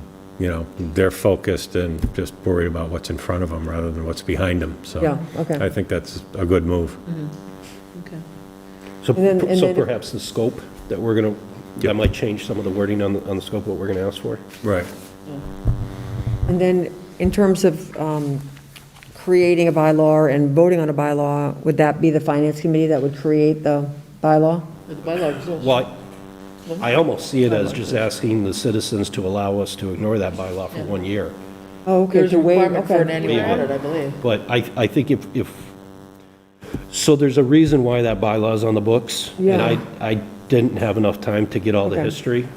They're focused and just worried about what's in front of them rather than what's behind them. So Yeah, okay. I think that's a good move. Okay. So And then- perhaps the scope that we're going to, that might change some of the wording on the scope, what we're going to ask for. Right. And then in terms of creating a bylaw and voting on a bylaw, would that be the Finance Committee that would create the bylaw? But the bylaw exists. Well, I almost see it as just asking the citizens to allow us to ignore that bylaw for 1 year. Oh, okay, There's a to waive, requirement for an okay. annual Waive it. audit, I believe. But I think so there's a reason why that bylaw is on the books. Yeah. And I didn't have enough time to get all the Okay. history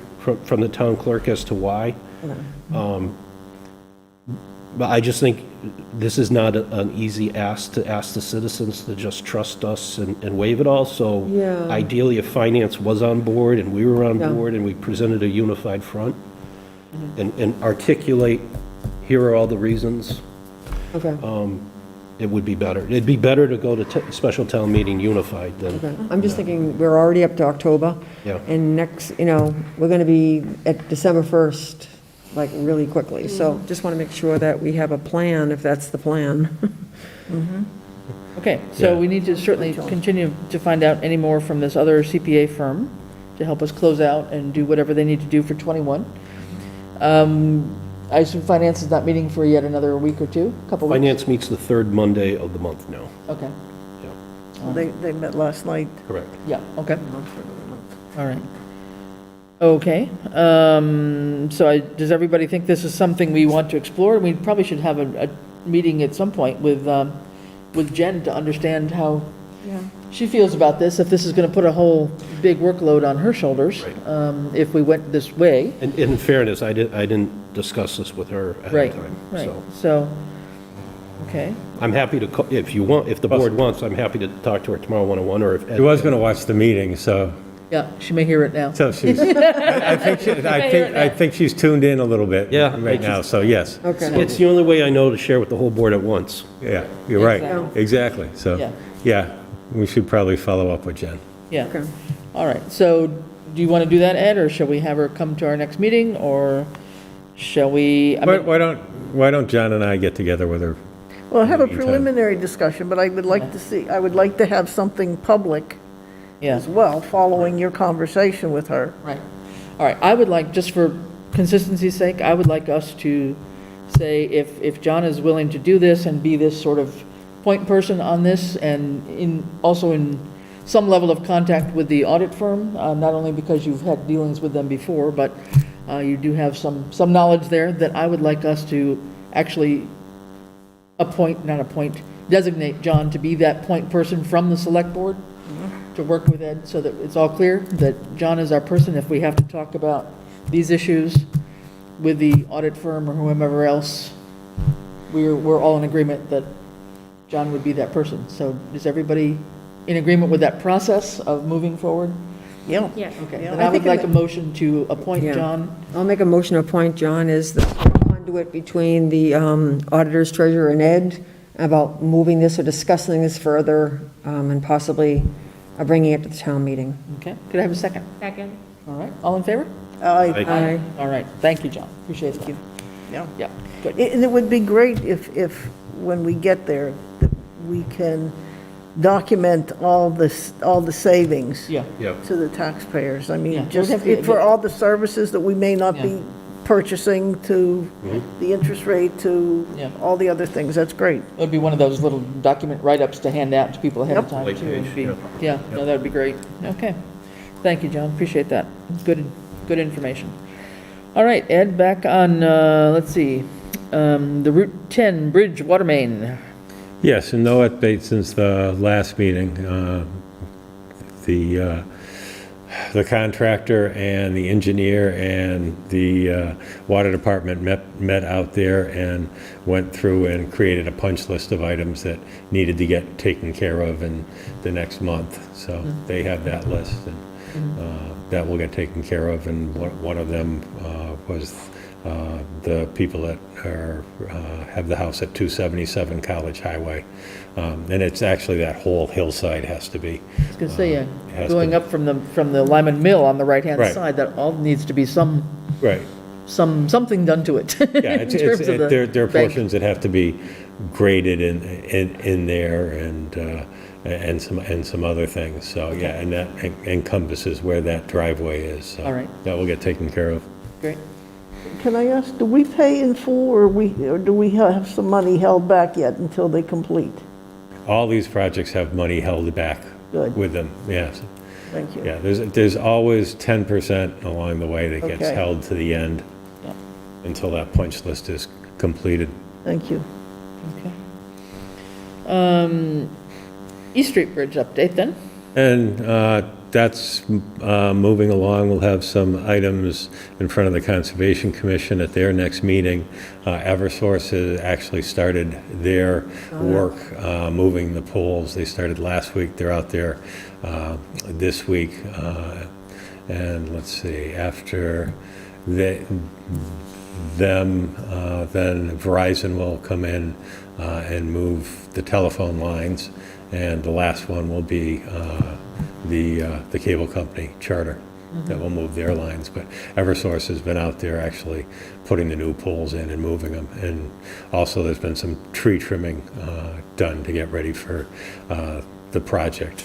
from the town clerk as to why. But I just think this is not an easy ask to ask the citizens to just trust us and waive it all. So Yeah. ideally, if finance was on board and we were on Yeah. board and we presented a unified front and articulate, here are all the reasons, Okay, it would be better. It'd be better to go to special town meeting unified than, okay. I'm just thinking, we're already up to October. Yeah. And next, we're going to be at December 1st, like really quickly. So just want to make sure that we have a plan, if that's the plan. Okay, so Yeah. we need to certainly continue to find out any more from this other CPA firm to help us close out and do whatever they need to do for '21. I assume finance is not meeting for yet another week or two, couple weeks? finance meets the third Monday of the month now. Okay, They met last night. Correct. yeah, okay. All right. Okay, does everybody think this is something we want to explore? We probably should have a meeting at some point with Jen to understand how she feels about this, if this is going to put a whole big workload on her shoulders, if we went this way. And in fairness, I didn't discuss this with her ahead Right, of time. right, So so, okay, I'm happy to, if you want, if the board wants, I'm happy to talk to her tomorrow one-on-one, or if Ed. She was going to watch the meeting, so yeah, she may hear it now. she's, I think she's tuned in a little bit Yeah. right now, so yes. Okay. It's the only way I know to share with the whole board at once. Yeah, you're right, Exactly. exactly. So, Yeah. yeah, we should probably follow up with Jen. Yeah, Okay. all right, so do you want to do that, Ed, or shall we have her come to our next meeting, or shall we? I mean- Why don't John and I get together with her? Well, have a Meantime. preliminary discussion, but I would like to see, I would like to have something public Yeah. as well, following your conversation with her. Right. All right, I would like, just for consistency's sake, I would like us to say if John is willing to do this and be this sort of point person on this, and also in some level of contact with the audit firm, not only because you've had dealings with them before, but you do have some knowledge there, that I would like us to actually designate John to be that point person from the select board, to work with Ed, so that it's all clear that John is our person if we have to talk about these issues with the audit firm or whomever else. We're all in agreement that John would be that person. So is everybody in agreement with that process of moving forward? Yeah. Yeah. Okay, Yeah, then I I would think like a motion to appoint Yeah. John. I'll make a motion to appoint John as the conduit between the auditors, treasurer, and Ed about moving this or discussing this further, and possibly bringing it to the town meeting. Okay, could I have a second? Second. All right, all in favor? Aye. All right, thank you, John, appreciate that. Yeah. Yeah, good. And it would be great if, when we get there, that we can document all the savings Yeah, Yeah. to the taxpayers. I Yeah, mean, it would just have to be- for all the services that we may not Yeah. be purchasing, to the interest rate, to Yeah. all the other things. That's great. it would be one of those little document write-ups to hand out to people ahead of Yep. time, Like too. It'd page, be- yeah. Yeah, no, that would be great. Okay. Thank you, John, appreciate that. Good information. All right, Ed, back on, let's see, the Route 10 Bridge Water Main. Yes, and no update since the last meeting. The contractor and the engineer and the water department met out there and went through and created a punch list of items that needed to get taken care of in the next month. So they have that list, and that will get taken care of. And one of them was the people that have the house at 277 College Highway. And it's actually that whole hillside has to be. I was going to say, has yeah, to going be- up from the Lyman Mill on the right-hand Right. side, that all needs to be something done to it. Yeah, in terms of the there are bank. portions that have to be graded in there, and some other things. So, yeah, and that encompasses where that driveway is. So All right. that will get taken care of. Great. Can I ask, do we pay in full, or do we have some money held back yet until they complete? All these projects have money held back Good. with them, yes. Thank you. Yeah, there's always 10% along the way that gets Okay. held to the end Yeah. until that punch list is completed. Thank you. Okay. East Street Bridge update then? And that's moving along. We'll have some items in front of the Conservation Commission at their next meeting. Eversource has actually started their work moving the poles. They started last week. They're out there this week. And let's see, after them, then Verizon will come in and move the telephone lines. And the last one will be the cable company, Charter, that will move their lines. But Eversource has been out there actually putting the new poles in and moving them. And also there's been some tree trimming done to get ready for the project.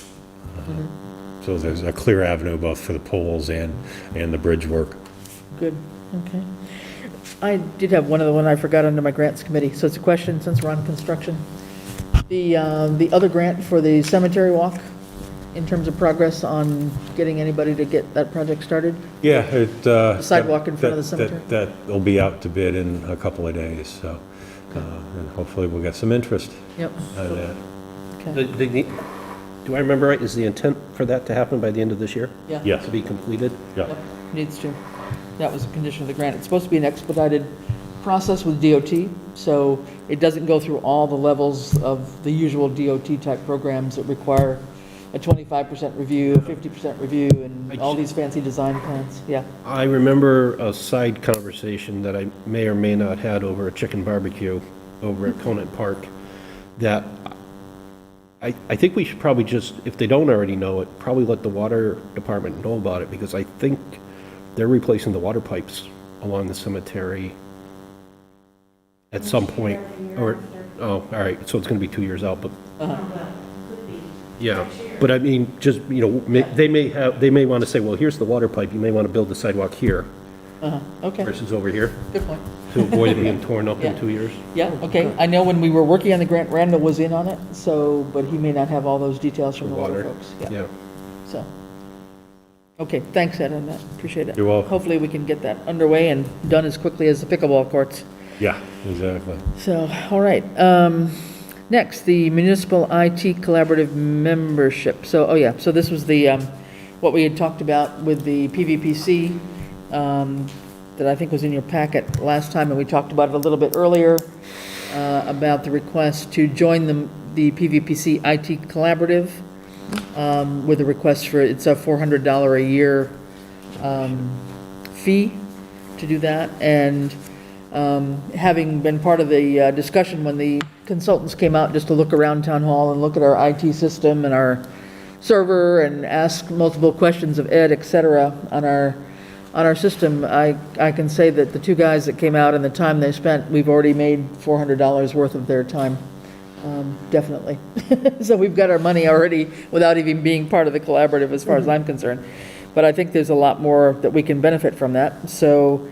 So there's a clear avenue both for the poles and the bridge work. Good, okay. I did have one other one I forgot under my grants committee, so it's a question since we're on construction. The other grant for the cemetery walk, in terms of progress on getting anybody to get that project started? Yeah, The sidewalk in front of the cemetery? That will be out to bid in a couple of days, so, and hopefully we'll get some interest Yep. on that. Okay. Do I remember right, is the intent for that to happen by the end of this year? Yeah. Yes. To be completed? Yeah. Yep, needs to. That was a condition of the grant. It's supposed to be an expedited process with DOT, so it doesn't go through all the levels of the usual DOT-type programs that require a 25% review, a 50% review, and all these fancy design plans. Yeah. I remember a side conversation that I may or may not had over a chicken barbecue over at Conan Park, that I think we should probably just, if they don't already know it, probably let the water department know about it, because I think they're replacing the water pipes along the cemetery at some point. Or, oh, all right, so it's gonna be 2 years out, but, yeah. But I mean, just, you know, they may wanna say, well, here's the water pipe, you may wanna build the sidewalk here Okay, versus over here, good point. to avoid it being torn up in Yeah. 2 years. Yeah, okay. I know when we were working on the grant, Randall was in on it, so, but he may not have all those details from the water folks. Yeah. So, okay, thanks, Ed, on that. Appreciate it. You're welcome. Hopefully, we can get that underway and done as quickly as the pickleball courts. Yeah, exactly. So, all right. Next, the Municipal IT Collaborative Membership. So, oh yeah, so this was the, what we had talked about with the PVPC, that I think was in your packet last time, and we talked about it a little bit earlier, about the request to join the PVPC IT Collaborative, with a request for, it's a $400 a year fee to do that. And having been part of the discussion when the consultants came out just to look around Town Hall and look at our IT system and our server and ask multiple questions of Ed, et cetera, on our system, I can say that the two guys that came out and the time they spent, we've already made $400 worth of their time, definitely. So we've got our money already without even being part of the collaborative as far as I'm concerned. But I think there's a lot more that we can benefit from that. So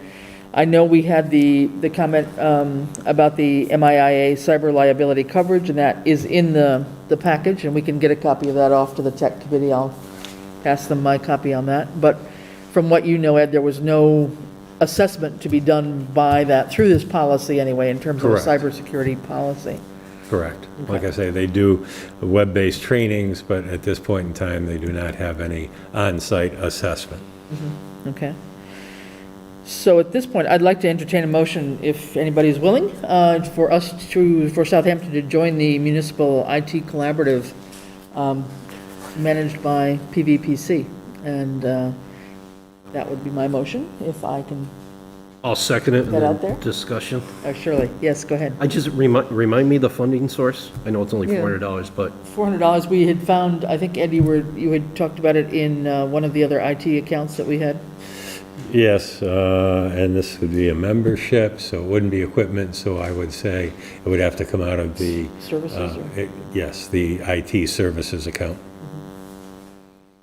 I know we had the comment about the MIA cyber liability coverage, and that is in the package, and we can get a copy of that off to the tech committee. I'll pass them my copy on that. But from what you know, Ed, there was no assessment to be done by that, through this policy anyway, in terms of a Correct. cybersecurity policy. Correct. Like I say, they do web-based trainings, but at this point in time, they do not have any on-site assessment. Okay. So at this point, I'd like to entertain a motion, if anybody's willing, for Southampton to join the Municipal IT Collaborative managed by PVPC. And that would be my motion, if I can, I'll second it and That out there? then discussion. Shirley, yes, go ahead. I just remind me the funding source. I know it's only Yeah. $400, but $400, we had found, I think, Ed, you had talked about it in one of the other IT accounts that we had. Yes, and this would be a membership, so it wouldn't be equipment, so I would say it would have to come out of the... Services, or? Yes, the IT services account.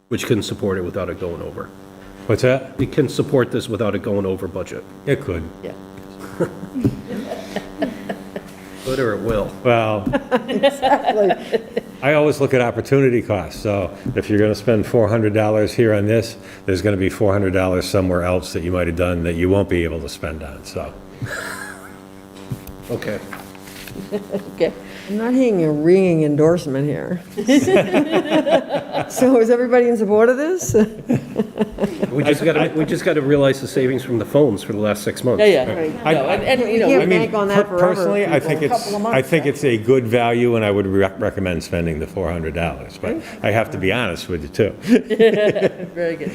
which can support it without it going over. What's that? It can support this without it going over budget. It could. Yeah. Could or it will. Well, Exactly. I always look at opportunity costs. So if you're going to spend $400 here on this, there's going to be $400 somewhere else that you might have done that you won't be able to spend on, so. Okay. Okay. I'm not hearing a ringing endorsement here. So is everybody in support of this? We just got to realize the savings from the phones for the last 6 months. Yeah, yeah. No, and, you know, can't I mean, bank on that forever, personally, I think people. it's a good value, and I would recommend spending the $400, but I have to be honest with you, too. very good.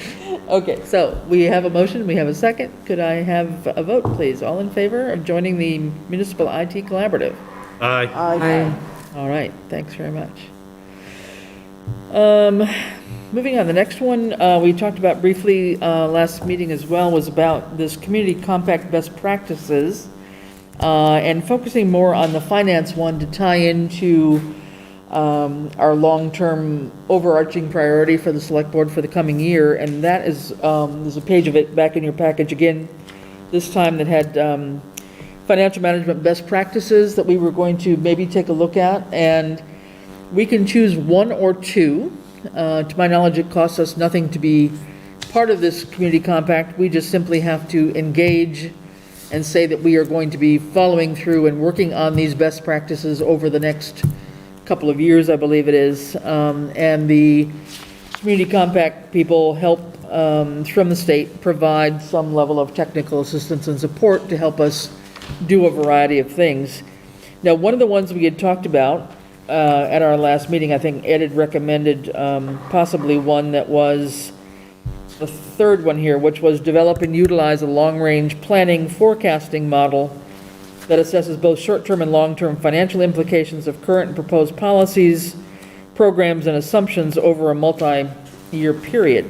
Okay, so we have a motion, we have a second. Could I have a vote, please? All in favor of joining the Municipal IT Collaborative? Aye. All right, thanks very much. Moving on, the next one we talked about briefly last meeting as well was about this community compact best practices and focusing more on the finance one to tie into our long-term overarching priority for the select board for the coming year. And that is, there's a page of it back in your package again, this time that had financial management best practices that we were going to maybe take a look at. And we can choose one or two. To my knowledge, it costs us nothing to be part of this community compact. We just simply have to engage and say that we are going to be following through and working on these best practices over the next couple of years, I believe it is. And the community compact people help from the state provide some level of technical assistance and support to help us do a variety of things. Now, one of the ones we had talked about at our last meeting, I think Ed had recommended possibly one that was the third one here, which was develop and utilize a long-range planning forecasting model that assesses both short-term and long-term financial implications of current and proposed policies, programs, and assumptions over a multi-year period.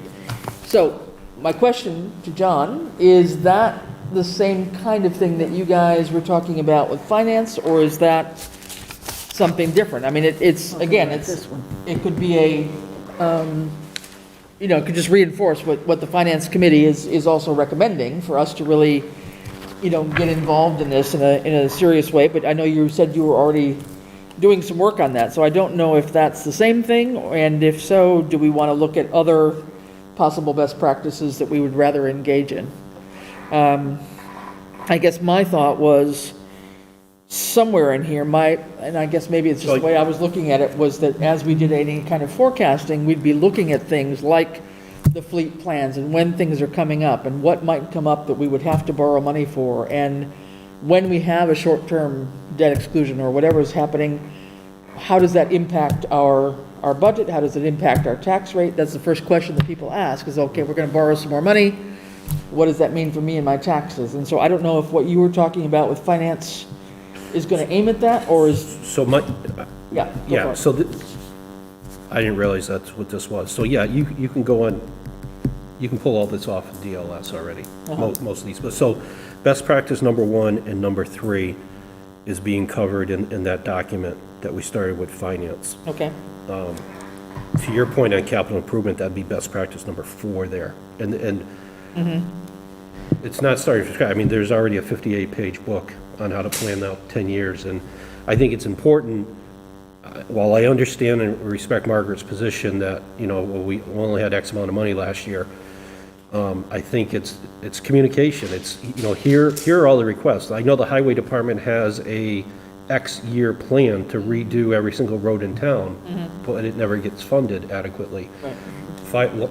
So my question to John, is that the same kind of thing that you guys were talking about with finance, or is that something different? I mean, it's again, it could be a, you know, it could just reinforce what the finance committee is also recommending for us to really, you know, get involved in this in a serious way. But I know you said you were already doing some work on that, so I don't know if that's the same thing, and if so, do we want to look at other possible best practices that we would rather engage in? I guess my thought was, somewhere in here, and I guess maybe it's just the way I was looking at it, was that as we did any kind of forecasting, we'd be looking at things like the fleet plans and when things are coming up and what might come up that we would have to borrow money for. And when we have a short-term debt exclusion or whatever is happening, how does that impact our budget? How does it impact our tax rate? That's the first question that people ask is, okay, we're going to borrow some more money. What does that mean for me and my taxes? And so I don't know if what you were talking about with finance is going to aim at that, or is... So my, yeah, yeah, so I didn't realize that's what this was. So yeah, you can go on, you can pull all this off of DLS already, most of these. But so best practice number 1 and number 3 is being covered in that document that we started with finance. Okay. To your point on capital improvement, that'd be best practice number 4 there. And it's not starting from scratch. I mean, there's already a 58-page book on how to plan out 10 years. And I think it's important, while I understand and respect Margaret's position that, you know, well, we only had X amount of money last year, I think it's communication. It's, you know, here are all the requests. I know the highway department has a X year plan to redo every single road in town, but it never gets funded adequately. Right.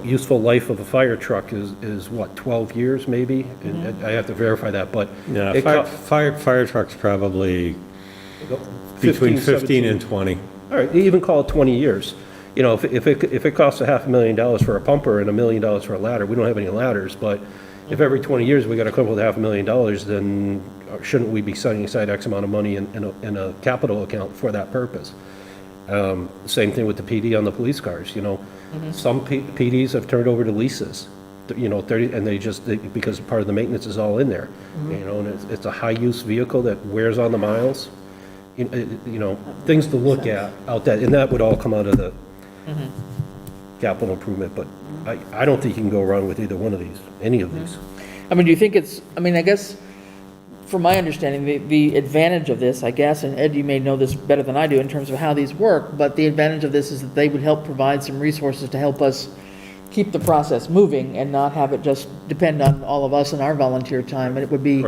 Useful life of a fire truck is what, 12 years maybe? And I have to verify that, but. Yeah, fire trucks probably between 15 and 20. All right, you even call it 20 years. You know, if it costs $500,000 for a pumper and $1 million for a ladder, we don't have any ladders, but if every 20 years we got to come up with $500,000, then shouldn't we be setting aside X amount of money in a capital account for that purpose? Same thing with the PD on the police cars, you know. Some PDs have turned over to leases, you know, 30, and because part of the maintenance is all in there, you know, and it's a high-use vehicle that wears on the miles, you know, things to look at out that, and that would all come out of the capital improvement, but I don't think you can go wrong with either one of these, any of these. I mean, do you think it's, I mean, I guess from my understanding, the advantage of this, I guess, and Ed, you may know this better than I do in terms of how these work, but the advantage of this is that they would help provide some resources to help us keep the process moving and not have it just depend on all of us and our volunteer time. And it would be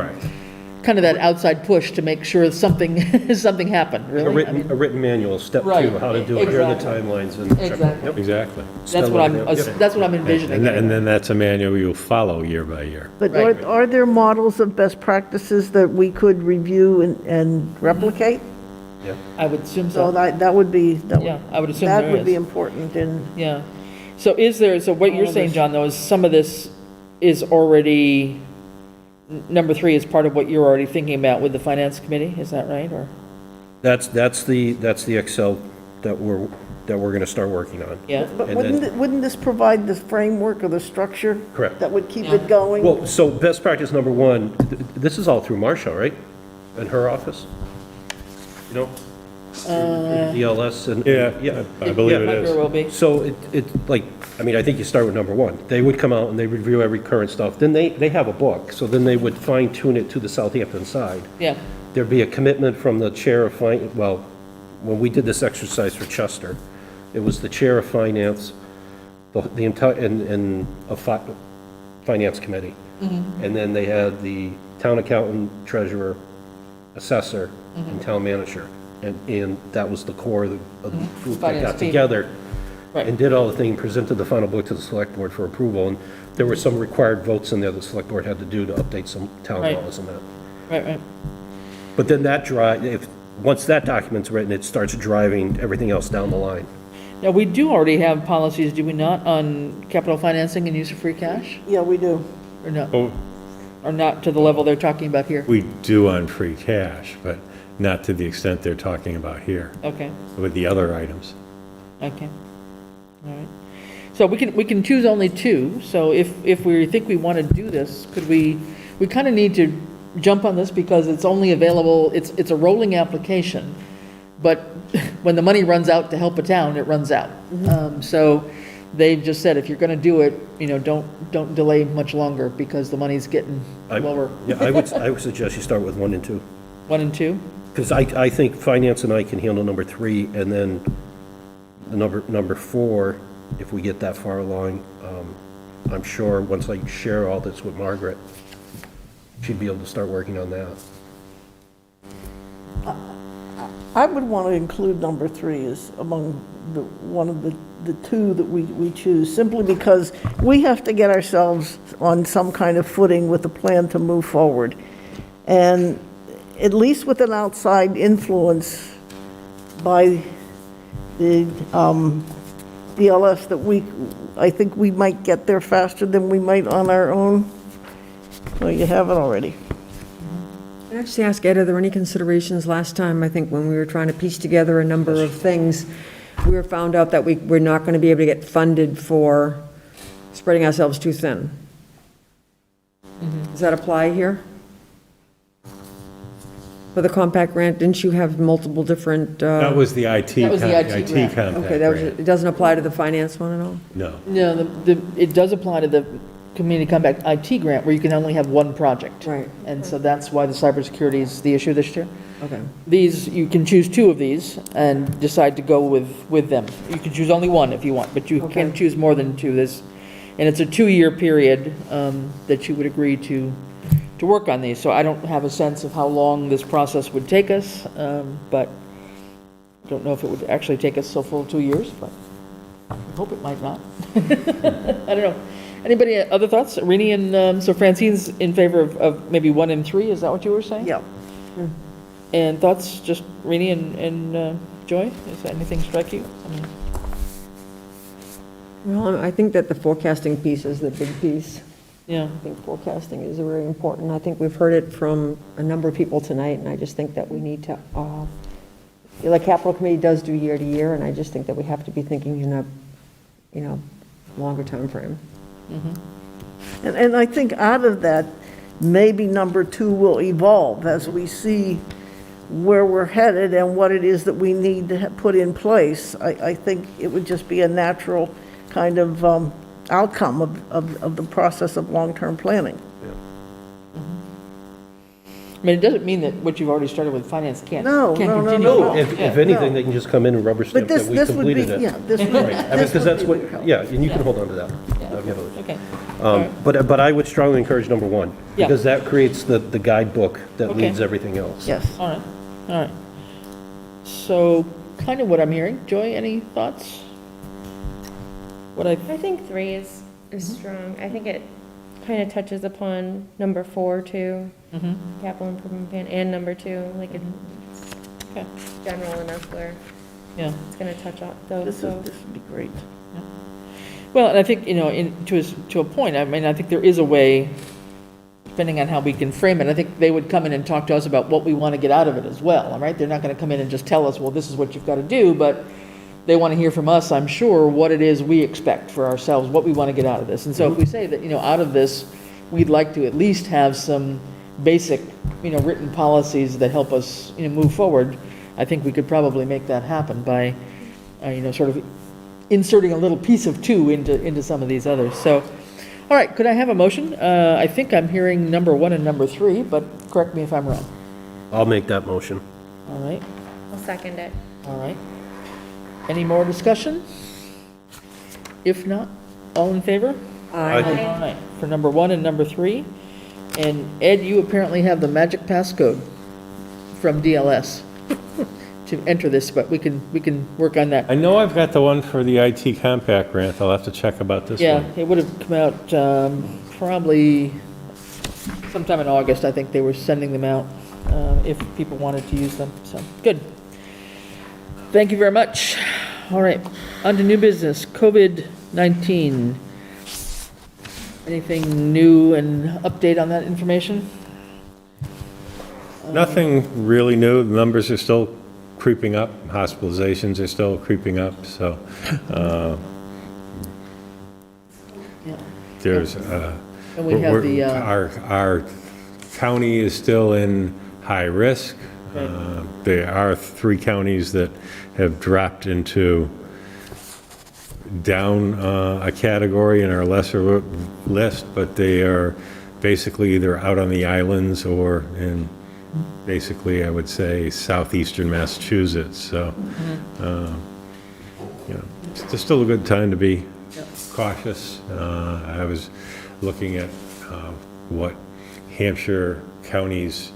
kind of that outside push to make sure something happened, really. A written manual, step Right, 2, how to do it, here are the exactly. timelines. And Exactly. Yep. Exactly. That's what I'm envisioning. And then that's a manual you'll follow year by year. But Right. are there models of best practices that we could review and replicate? I would assume So so. that would be, Yeah, I would assume that there would be is. important in. Yeah. So so what you're saying, John, though, is some of this is already, number 3 is part of what you're already thinking about with the finance committee, is that right, or? That's the Excel that we're going to start working on. Yeah. But And then- wouldn't this provide the framework or the structure? Correct. That would keep it going? Well, so best practice number 1, this is all through Marcia, right? In her office? You know? DLS and. Yeah, I believe it Might is. very well be. So I think you start with number 1. They would come out and they review every current stuff. Then they have a book, so then they would fine tune it to the Southampton side. Yeah. There'd be a commitment from the chair of when we did this exercise for Chester, it was the chair of finance, the entire, and a finance committee. And then they had the town accountant, treasurer, assessor, and town manager. And that was the core of the group that Finance got team. together Right. and did all the thing, presented the final book to the select board for approval. And there were some required votes in there the select board had to do to update some town Right. laws and that. Right. But then once that document's written, it starts driving everything else down the line. Now, we do already have policies, do we not, on capital financing and use of free cash? Yeah, we do. Or no? Oh, Or not to the level they're talking about here? we do on free cash, but not to the extent they're talking about here Okay, with the other items. okay. All right. So we can choose only 2, so if we think we want to do this, could we kind of need to jump on this because it's only available, it's a rolling application, but when the money runs out to help a town, it runs out. So they've just said, if you're going to do it, don't delay much longer because the money's getting lower. Yeah, I would suggest you start with 1 and 2. 1 and 2? Because I think finance and I can handle number 3, and then the number 4, if we get that far along, I'm sure once I share all this with Margaret, she'd be able to start working on that. I would want to include number 3 as among one of the 2 that we choose, simply because we have to get ourselves on some kind of footing with a plan to move forward. And at least with an outside influence by the DLS, I think we might get there faster than we might on our own. Well, you have it already. Can I just ask Ed, are there any considerations last time, I think when we were trying to piece together a number of things, we were found out that we're not going to be able to get funded for spreading ourselves too thin? Does that apply here? For the compact grant, didn't you have multiple different? That was the IT That was the IT IT grant. compact Okay, grant. it doesn't apply to the finance one at all? No. No, it does apply to the Community Compact IT grant where you can only have 1 project. Right. And so that's why the cybersecurity is the issue this year. Okay. These, you can choose 2 of these and decide to go with them. You can choose only 1 if you want, but you can choose more than 2. And it's a 2-year period that you would agree to work on these. So I don't have a sense of how long this process would take us, but I don't know if it would actually take us so full 2 years, but I hope it might not. I don't know. Anybody, other thoughts? Rini and, so Francine's in favor of maybe 1 and 3, is that what you were saying? Yeah. And thoughts, just Rini and Joy? Does anything strike you? I mean, Well, I think that the forecasting piece is the big piece. yeah, I think forecasting is very important. I think we've heard it from a number of people tonight, and I just think that we need to, the capital committee does do year to year, and I just think that we have to be thinking in a, longer time frame. And I think out of that, maybe number 2 will evolve as we see where we're headed and what it is that we need to put in place. I think it would just be a natural kind of outcome of the process of long-term planning. I mean, it doesn't mean that what you've already started with finance can't No, no, no, continue. no. If Yeah. anything, they can just come in and rubber But stamp that we this would be, completed it. yeah, this would, Right, I mean, this because would that's be what, the help. yeah, and you can Yeah. hold on to that. Yeah. I'll give it. Okay. But I would strongly encourage number one, Yeah. because that creates the guidebook that Okay. leads everything else. Yes. All right, all right. So kind of what I'm hearing. Joy, any thoughts? What I, I think 3 is strong. I think it kind of touches upon number 4 too, mhm, capital improvement plan, and number 2, like it's okay, general enough where yeah. it's gonna touch on those, This so. would be great. Well, and I think, to a point, I mean, I think there is a way, depending on how we can frame it, I think they would come in and talk to us about what we want to get out of it as well, all right? They're not going to come in and just tell us, well, this is what you've got to do, but they want to hear from us, I'm sure, what it is we expect for ourselves, what we want to get out of this. And so if we say that, out of this, we'd like to at least have some basic, written policies that help us, move forward, I think we could probably make that happen by, sort of inserting a little piece of 2 into some of these others. So, all right, could I have a motion? I think I'm hearing number 1 and number 3, but correct me if I'm wrong. I'll make that motion. All right, I'll second it. all right. Any more discussion? If not, all in favor? Aye. All right, for number 1 and number 3. And Ed, you apparently have the magic passcode from DLS to enter this, but we can work on that. I know I've got the one for the IT compact grant. I'll have to check about this Yeah, one. it would have come out probably sometime in August, I think they were sending them out if people wanted to use them, so, good. Thank you very much. All right, on to new business, COVID-19. Anything new and update on that information? Nothing really new. The numbers are still creeping up. Hospitalizations are still creeping up, so Yeah. there's, And we have the, our county is still in high risk. Right. There are 3 counties that have dropped into down a category in our lesser list, but they are basically either out on the islands or in basically, I would say, southeastern Massachusetts. So, it's still a good time to be cautious. I was looking at what Hampshire County's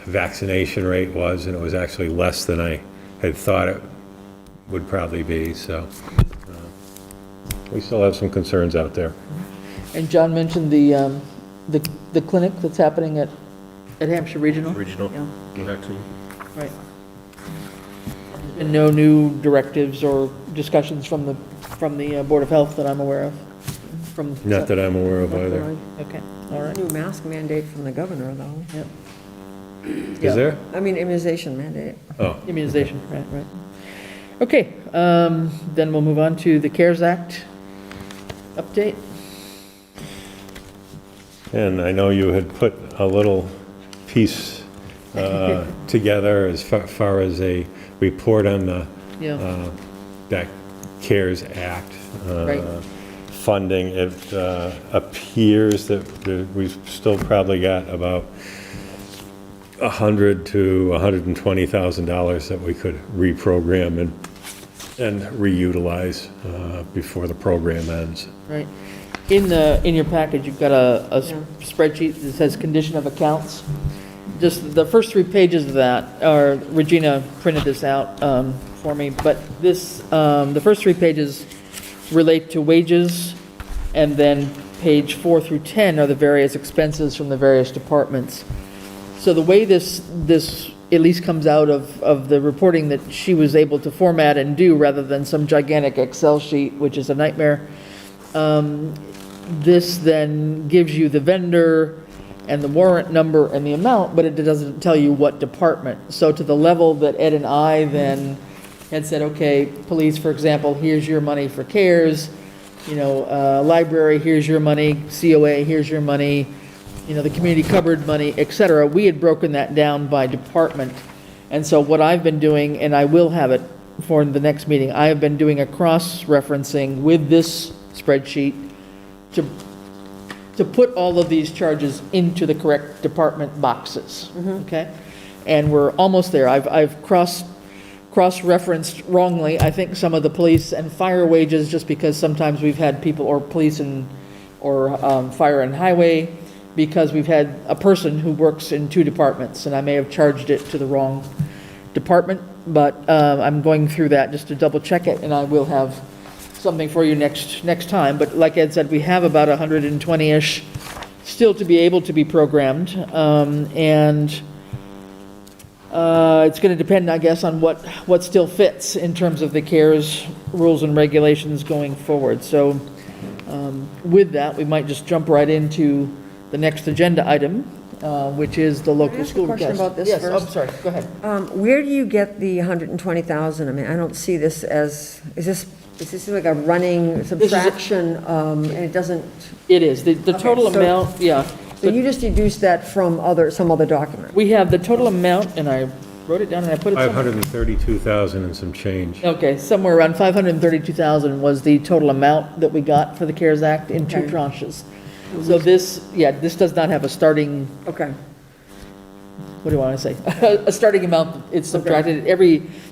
vaccination rate was, and it was actually less than I had thought it would probably be. So, we still have some concerns out there. and John mentioned the clinic that's happening at Hampshire Regional? Regional Yeah. vaccine. Right. And no new directives or discussions from the Board of Health that I'm aware of? From Not that I'm aware of either. Okay, all right. New mask mandate from the governor, though. Yep. Is there? I mean, immunization mandate. Oh. Immunization, right. Okay, then we'll move on to the CARES Act update. And I know you had put a little piece together as far as a report on the Yeah, that CARES Act Right. funding. It appears that we've still probably got about $100,000 to $120,000 that we could reprogram and reutilize before the program ends. right. In your package, you've got a spreadsheet that says condition of accounts. Just the first 3 pages of that, or Regina printed this out for me, but the first 3 pages relate to wages, and then page 4 through 10 are the various expenses from the various departments. So the way this at least comes out of the reporting that she was able to format and do, rather than some gigantic Excel sheet, which is a nightmare, this then gives you the vendor and the warrant number and the amount, but it doesn't tell you what department. So to the level that Ed and I then had said, okay, police, for example, here's your money for CARES, library, here's your money, COA, here's your money, the community cupboard money, et cetera. We had broken that down by department. And so what I've been doing, and I will have it for the next meeting, I have been doing a cross-referencing with this spreadsheet to to put all of these charges into the correct department boxes, okay? And we're almost there. I've cross-referenced wrongly, I think, some of the police and fire wages, just because sometimes we've had people, or police or fire and highway, because we've had a person who works in two departments, and I may have charged it to the wrong department, but I'm going through that just to double check it, and I will have something for you next time. But like Ed said, we have about 120-ish still to be able to be programmed, and it's going to depend, I guess, on what still fits in terms of the CARES rules and regulations going forward. So with that, we might just jump right into the next agenda item, which is the local school Can I ask a question about this Yes, first? I'm sorry, go ahead. Where do you get the 120,000? I mean, I don't see this as, is this like a running subtraction, and it doesn't? It is, the total so- amount, yeah. So you just deduced that from some other document? We have the total amount, and I wrote it down and I put it somewhere. 532,000 and some change. Okay, somewhere around 532,000 was the total amount that we got for the CARES Act in two Okay. tranches. So this does not have a starting, Okay. what do I want to say? A starting amount, it's subtracted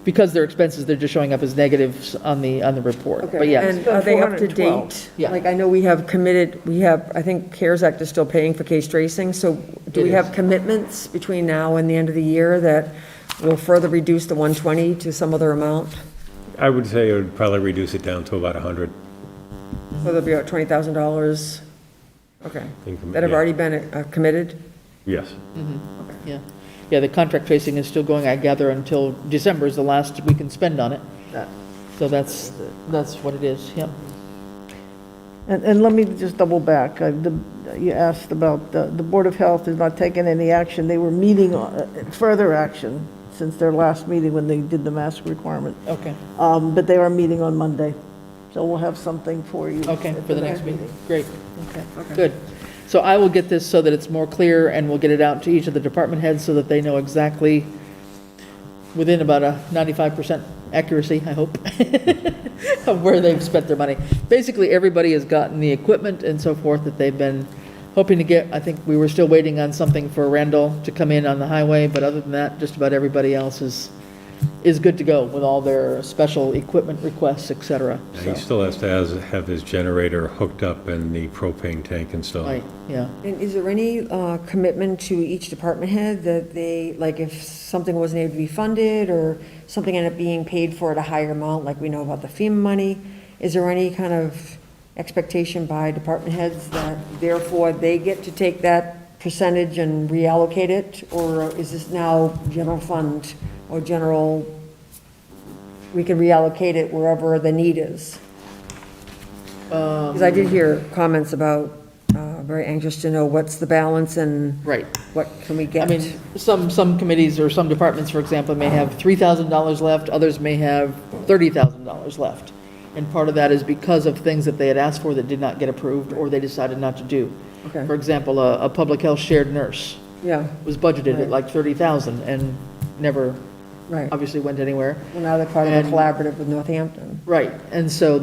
because they're expenses, they're just showing up as negatives on the report. But Okay, yes, and are they up to 412. date? Yeah. Like, I know we have committed, I think CARES Act is still paying for case tracing, so do It we is. have commitments between now and the end of the year that will further reduce the 120 to some other amount? I would say it would probably reduce it down to about 100. So there'll be about $20,000? Okay. Income- That have yeah. already been committed? Yes. yeah. Yeah, the contract tracing is still going, I gather, until December is the last we can spend on it. So that's what it is, yep. And let me just double back. You asked about the Board of Health has not taken any action. They were meeting on further action since their last meeting when they did the mask requirement. Okay, But they are meeting on Monday. So we'll have something for you. okay, at for the next meeting, great, okay, good. So I will get this so that it's more clear, and we'll get it out to each of the department heads so that they know exactly, within about a 95% accuracy, I hope, of where they've spent their money. Basically, everybody has gotten the equipment and so forth that they've been hoping to get. I think we were still waiting on something for Randall to come in on the highway, but other than that, just about everybody else is good to go with all their special equipment requests, et cetera. He still has to have his generator hooked up and the propane tank installed. Right, yeah. And is there any commitment to each department head that they, like if something wasn't able to be funded or something ended up being paid for at a higher amount, like we know about the FEMA money, is there any kind of expectation by department heads that therefore they get to take that percentage and reallocate it? Or is this now general fund or general, we can reallocate it wherever the need is? Because I did hear comments about, very anxious to know what's the balance and Right. what can we get? I mean, some committees or some departments, for example, may have $3,000 left, others may have $30,000 left. And part of that is because of things that they had asked for that did not get approved or they decided not to do. Okay. For example, a public health shared nurse Yeah, was budgeted at Right. like 30,000 and never right. obviously went anywhere. Well, now they're part of a And- collaborative with Northampton. Right, and so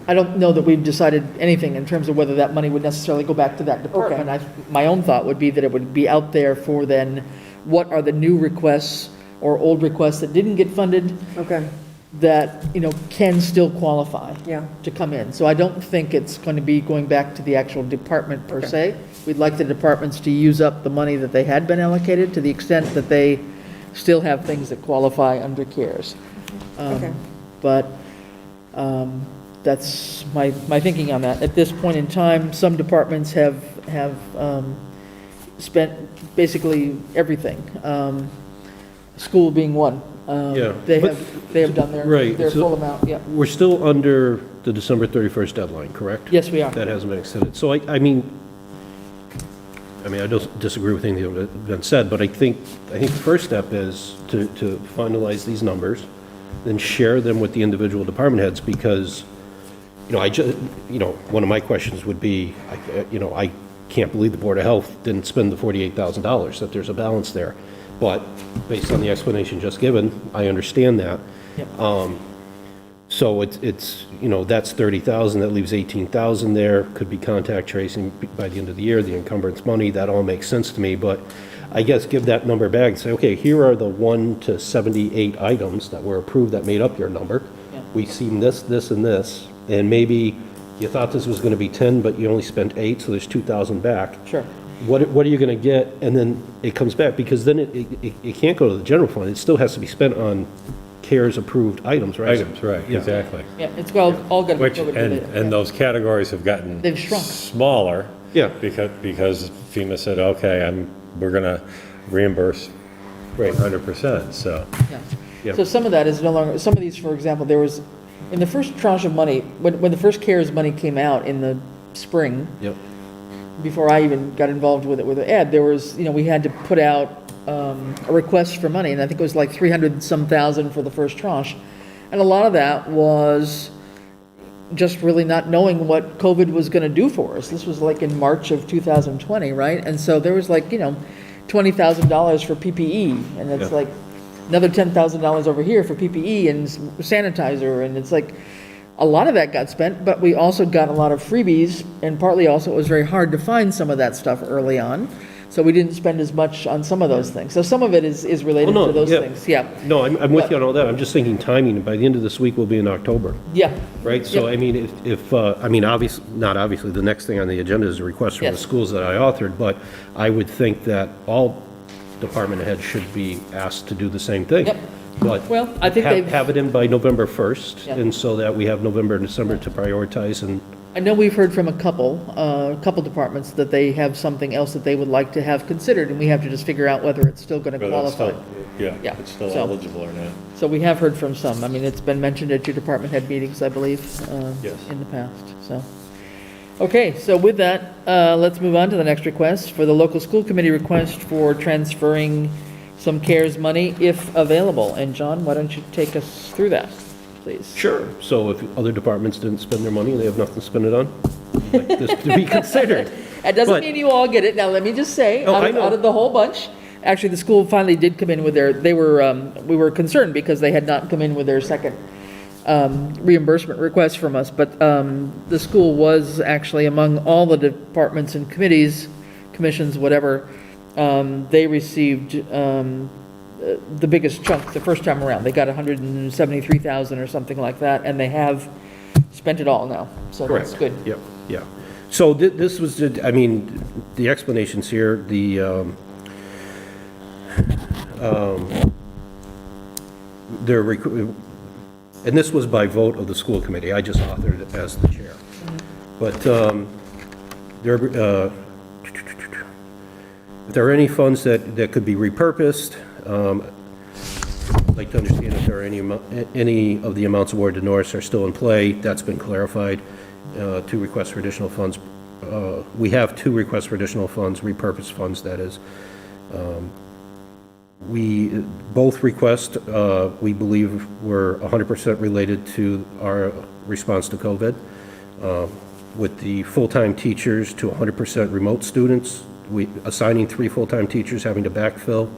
I don't know that we've decided anything in terms of whether that money would necessarily go back to that department. My own thought would be that it would be out there for then, what are the new requests or old requests that didn't get funded Okay, that, can still qualify yeah. to come in. So I don't think it's going to be going back to the actual department per se. We'd like the departments to use up the money that they had been allocated to the extent that they still have things that qualify under CARES. Okay. But that's my thinking on that. At this point in time, some departments have spent basically everything, school being one. Yeah, They but- have done their Right, so- full amount, yeah. We're still under the December 31st deadline, correct? Yes, we are. That hasn't been extended. So I mean, I don't disagree with anything that's been said, but I think the first step is to finalize these numbers, then share them with the individual department heads, because, one of my questions would be, I can't believe the Board of Health didn't spend the $48,000, that there's a balance there. But based on the explanation just given, I understand that. Yep. So it's, you know, that's 30,000, that leaves 18,000 there, could be contact tracing by the end of the year, the encumbrance money, that all makes sense to me, but I guess give that number back and say, okay, here are the 1 to 78 items that were approved that made up your number. Yeah. We've seen this, this, and this, and maybe you thought this was gonna be 10, but you only spent 8, so there's 2,000 back. Sure. What are you gonna get? And then it comes back, because then it can't go to the general fund, it still has to be spent on CARES approved items, right? Items, right, Yeah. exactly. Yeah, it's all going to be Which, COVID and, related. and those categories have gotten They've shrunk. smaller. Yeah. Because FEMA said, okay, we're gonna reimburse 100%, so. Yeah. Yeah. So some of that is no longer, some of these, for example, there was, in the first tranche of money, when the first CARES money came out in the spring, Yep. before I even got involved with it with Ed, there was, we had to put out a request for money, and I think it was like 300-some thousand for the first tranche. And a lot of that was just really not knowing what COVID was going to do for us. This was like in March of 2020, right? And so there was like, $20,000 for PPE, and it's Yeah. like another $10,000 over here for PPE and sanitizer, and it's like, a lot of that got spent, but we also got a lot of freebies, and partly also it was very hard to find some of that stuff early on, so we didn't spend as much on some of those things. So some of it is related Oh, no, to those yeah. things, yeah. No, I'm with you on all that, I'm just thinking timing, by the end of this week, we'll be in October, Yeah, right? So, Yep. I mean, obviously, not obviously, the next thing on the agenda is a request from the Yes. schools that I authored, but I would think that all department heads should be asked to do the same thing. Yep. But Well, I think they've, have it in by November 1st, Yeah. and so that we have November and December to prioritize, and I know we've heard from a couple departments that they have something else that they would like to have considered, and we have to just figure out whether it's still going to Whether it's qualify. still- Yeah, Yeah, it's still so- eligible or not. So we have heard from some. I mean, it's been mentioned at your department head meetings, I believe, Yes. in the past, so. Okay, so with that, let's move on to the next request, for the local school committee request for transferring some CARES money if available. And John, why don't you take us through that, please? sure. So if other departments didn't spend their money, and they have nothing to spend it on, like this to be considered. It doesn't But- mean you all get it. Now, let me just say, Oh, I know. out of the whole bunch, actually, the school finally did come in with we were concerned because they had not come in with their second reimbursement request from us, but the school was actually among all the departments and committees, commissions, whatever, they received the biggest chunk the first time around. They got 173,000 or something like that, and they have spent it all now, so that's good. Yep, yeah. So this was, the explanations here, and this was by vote of the school committee, I just authored it as the chair. But if there are any funds that could be repurposed, I'd like to understand if there are any of the amounts awarded to Norris are still in play. That's been clarified. 2 requests for additional funds. We have 2 requests for additional funds, repurposed funds, that is. Both requests, we believe, were 100% related to our response to COVID. With the full-time teachers to 100% remote students, assigning 3 full-time teachers, having to backfill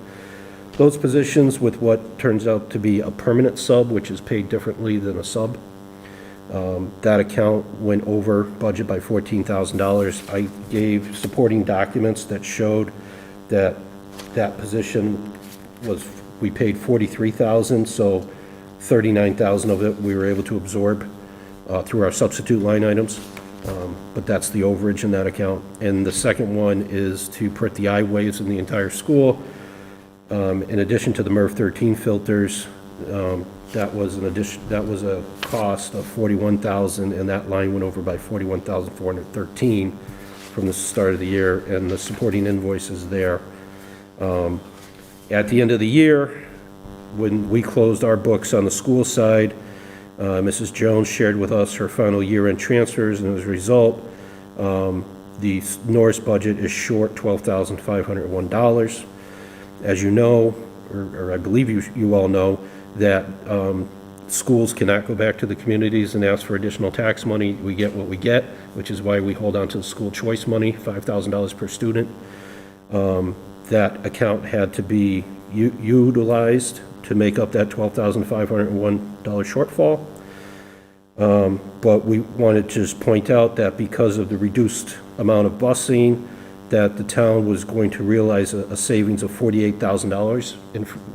those positions with what turns out to be a permanent sub, which is paid differently than a sub. That account went over budget by $14,000. I gave supporting documents that showed that position we paid $43,000, so $39,000 of it we were able to absorb through our substitute line items. But that's the overage in that account. And the second one is to put the eye waves in the entire school. In addition to the MERV 13 filters, that was a cost of $41,000, and that line went over by $41,413 from the start of the year, and the supporting invoices there. At the end of the year, when we closed our books on the school side, Mrs. Jones shared with us her final year-end transfers, and as a result, the Norris budget is short $12,501. As you know, or I believe you all know, that schools cannot go back to the communities and ask for additional tax money. We get what we get, which is why we hold on to the school choice money, $5,000 per student. That account had to be utilized to make up that $12,501 shortfall. But we wanted to just point out that because of the reduced amount of busing, that the town was going to realize a savings of $48,000,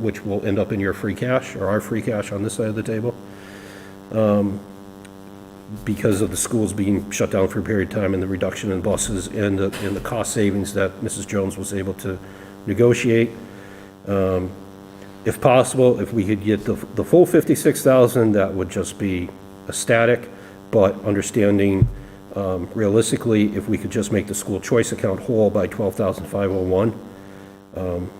which will end up in your free cash, or our free cash on this side of the table, because of the schools being shut down for a period of time and the reduction in buses and the cost savings that Mrs. Jones was able to negotiate. If possible, if we could get the full $56,000, that would just be ecstatic, but understanding realistically, if we could just make the school choice account whole by $12,501,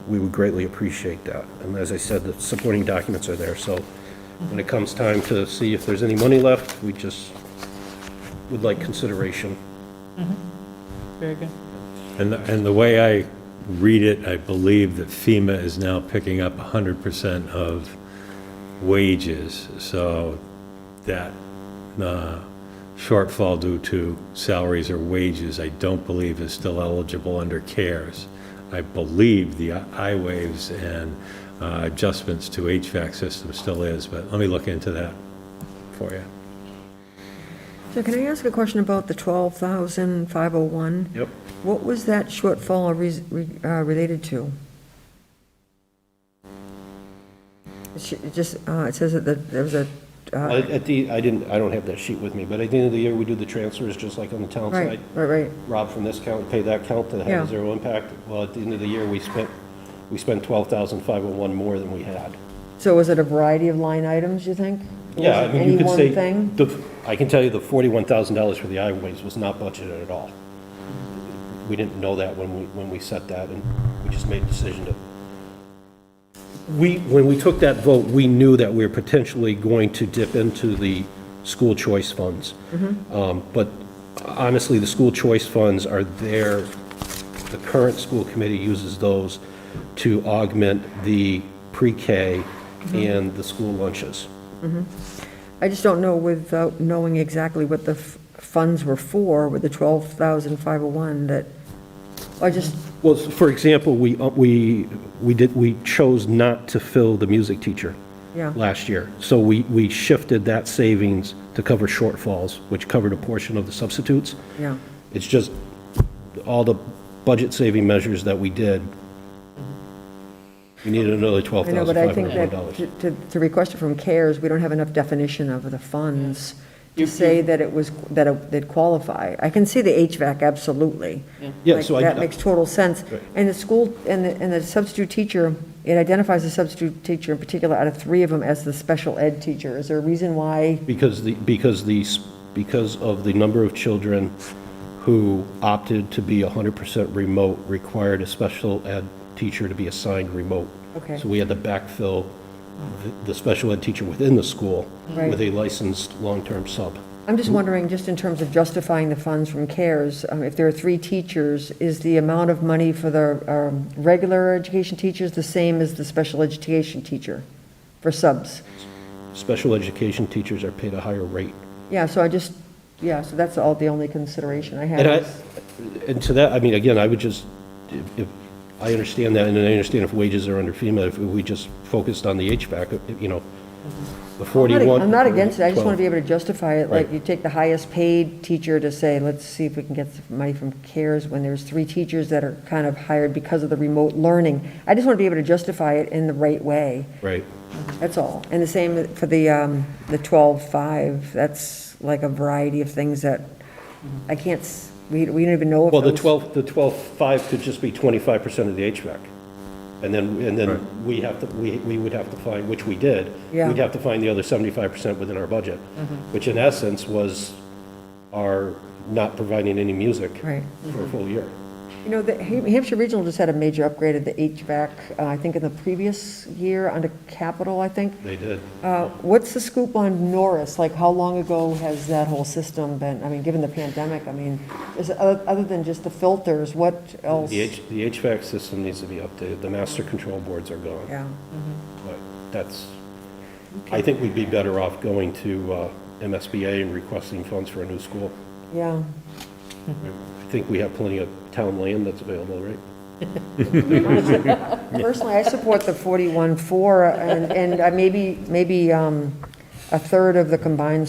we would greatly appreciate that. And as I said, the supporting documents are there, so when it comes time to see if there's any money left, we just would like consideration. Very good. And the way I read it, I believe that FEMA is now picking up 100% of wages, so that shortfall due to salaries or wages, I don't believe is still eligible under CARES. I believe the I-waves and adjustments to HVAC system still is, but let me look into that for you. So can I ask a question about the 12,501? Yep. What was that shortfall related to? It says that there was a... I don't have that sheet with me, but at the end of the year, we do the transfers just like on the town side. Right. Rob from this count, pay that count that Yeah. had zero impact. Well, at the end of the year, we spent 12,501 more than we had. So was it a variety of line items, you think? Yeah, I mean, you could say, Any one thing? I can tell you the $41,000 for the I-waves was not budgeted at all. We didn't know that when we set that, and we just made a decision to. When we took that vote, we knew that we were potentially going to dip into the school choice funds. But honestly, the school choice funds are there. The current school committee uses those to augment the pre-K and the school lunches. I just don't know, without knowing exactly what the funds were for, with the 12,501, that, I just, Well, for example, we chose not to fill the music teacher yeah. last year. So we shifted that savings to cover shortfalls, which covered a portion of the substitutes. Yeah. It's just all the budget saving measures that we did. We needed another I know, but I think that $12,501. to request it from CARES, we don't have enough definition of the funds to say that it was, they'd qualify. I can see the HVAC, absolutely. Yeah, Like, so that makes total sense. Right. And the school, and the substitute teacher, it identifies the substitute teacher in particular out of 3 of them as the special ed teacher. Is there a reason why? Because of the number of children who opted to be 100% remote required a special ed teacher to be assigned remote. Okay. So we had to backfill the special ed teacher within the school Right. with a licensed long-term sub. I'm just wondering, just in terms of justifying the funds from CARES, if there are 3 teachers, is the amount of money for the regular education teachers the same as the special education teacher for subs? Special education teachers are paid a higher rate. Yeah, so so that's the only consideration I have. And to that, I mean, again, I would just, if I understand that, and I understand if wages are under FEMA, if we just focused on the HVAC, the 41. I'm not against it, I just want to be 12. able to justify it, like Right. you take the highest paid teacher to say, let's see if we can get some money from CARES when there's 3 teachers that are kind of hired because of the remote learning. I just want to be able to justify it in the right way, Right. that's all. And the same for the 12.5, that's like a variety of things that I can't, we don't even know if Well, the those- 12.5 could just be 25% of the HVAC. And then we would have to find, which we did, Yeah. we'd have to find the other 75% within our budget, which in essence was our not providing any music Right. for a full year. You know, the Hampshire Regional just had a major upgrade of the HVAC, I think in the previous year under capital, I think. They did. What's the scoop on Norris? Like, how long ago has that whole system been, I mean, given the pandemic, I mean, other than just the filters, what else? The HVAC system needs to be updated. The master control boards are gone. Yeah. But that's, I think we'd be better off going to MSBA and requesting funds for a new school. Yeah. I think we have plenty of town land that's available, right? Personally, I support the 41.4, and maybe a third of the combined,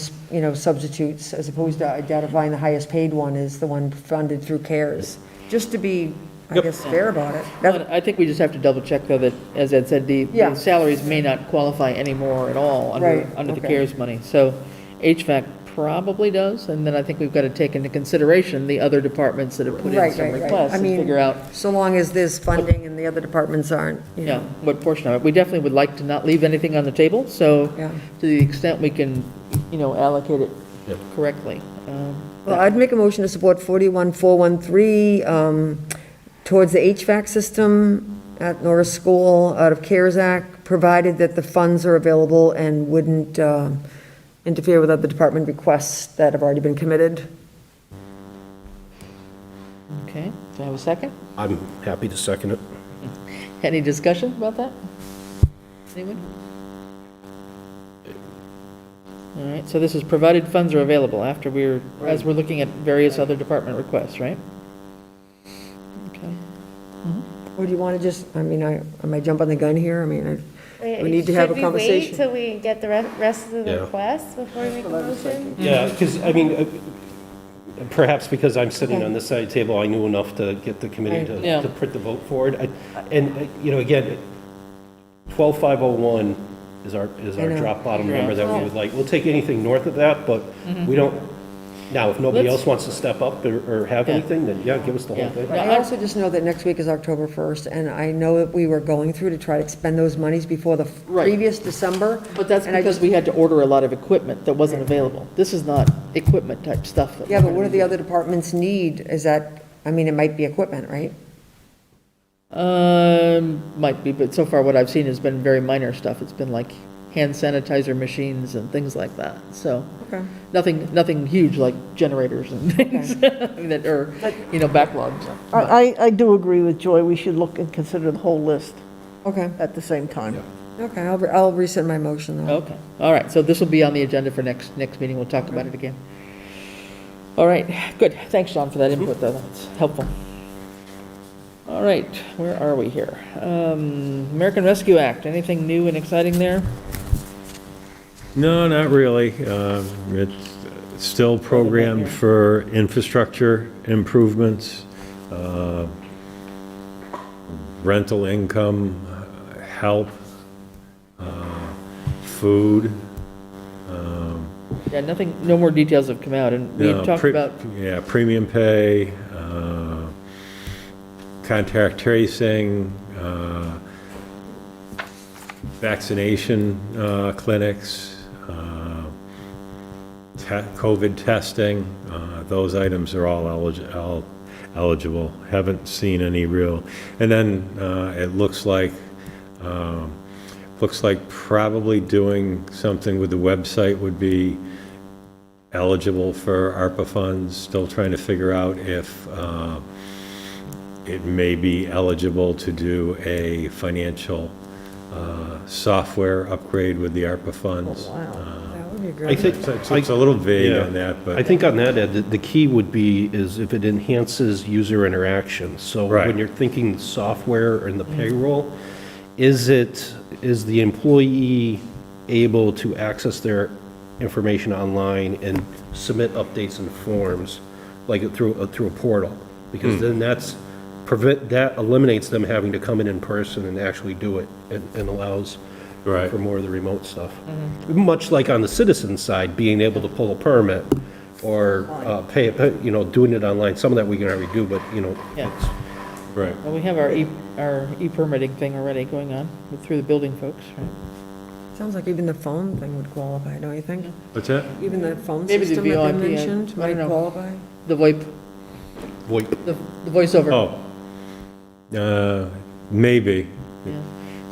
substitutes, as opposed to identifying the highest paid one is the one funded through CARES, just to be, I guess, fair about it. But I think we just have to double check, though, that, as Ed said, the Yeah. salaries may not qualify anymore at all Right, under the okay. CARES money. So HVAC probably does, and then I think we've got to take into consideration the other departments that have put in Right, some right, right. requests I and mean, figure out, So long as there's funding and the other departments aren't, yeah, what portion of it. We definitely would like to not leave anything on the table, so Yeah. to the extent we can, allocate it correctly. Well, I'd make a motion to support 41,413 towards the HVAC system at Norris School out of CARES Act, provided that the funds are available and wouldn't interfere with other department requests that have already been committed. Okay, do I have a second? I'm happy to second it. Any discussion about that? Anyone? All right, so this is provided funds are available after as we're looking at various other department requests, right? Okay. Or do you want to just, I might jump on the gun here, we need to have a conversation. Should we wait till we get the rest of the Yeah. requests before we make a motion? Yeah, because, perhaps because I'm sitting on this side of the table, I knew enough to get the committee Yeah. to print the vote forward. Again, 12,501 is our I know. drop bottom Yeah. number that we would like. We'll take anything north of that, but we don't, now, if nobody Let's- else wants to step up or have Yeah. anything, then yeah, give us the whole Yeah. thing. But I also just know that next week is October 1st, and I know that we were going through to try to expend those monies before the Right. previous December. But that's And I because just- we had to order a lot of equipment that wasn't available. This is not equipment type stuff. that Yeah, we're but what do gonna the other departments need? Is that, it might be equipment, right? do. Might be, but so far what I've seen has been very minor stuff. It's been like hand sanitizer machines and things like that. So Okay. nothing huge like generators and things that are, backlogged. I do agree with Joy, we should look and consider the whole list Okay, at the same time. okay, I'll resend my motion, though. Okay, all right, so this will be on the agenda for next meeting, we'll talk about it again. All right, good, thanks, John, for that input, though, that's helpful. All right, where are we here? American Rescue Act, anything new and exciting there? No, not really. It's still programmed for infrastructure improvements, rental income, help, food. Yeah, no more details have come out, and we had talked about, Yeah, premium pay, contact tracing, vaccination clinics, COVID testing, those items are all eligible. Haven't seen any real, and then it looks like probably doing something with the website would be eligible for ARPA funds. Still trying to figure out if it may be eligible to do a financial software upgrade with the ARPA funds. That would be I great. think, It's a little vague Yeah. on that, but. I think on that, Ed, the key would be is if it enhances user interaction. So Right. when you're thinking software and the payroll, is the employee able to access their information online and submit updates and forms, like through a portal? Because then that eliminates them having to come in person and actually do it, and allows Right. for more of the remote stuff. Much like on the citizen side, being able to pull a permit or doing it online. Some of that we can already do, but, Yeah. it's, Right. well, we have our e-permitting thing already going on through the building folks, right? Sounds like even the phone thing would qualify, don't you think? What's that? Even the phone Maybe the system that VoIP, they mentioned I don't might know. qualify? The VoIP, VoIP. the voiceover. Maybe. Yeah.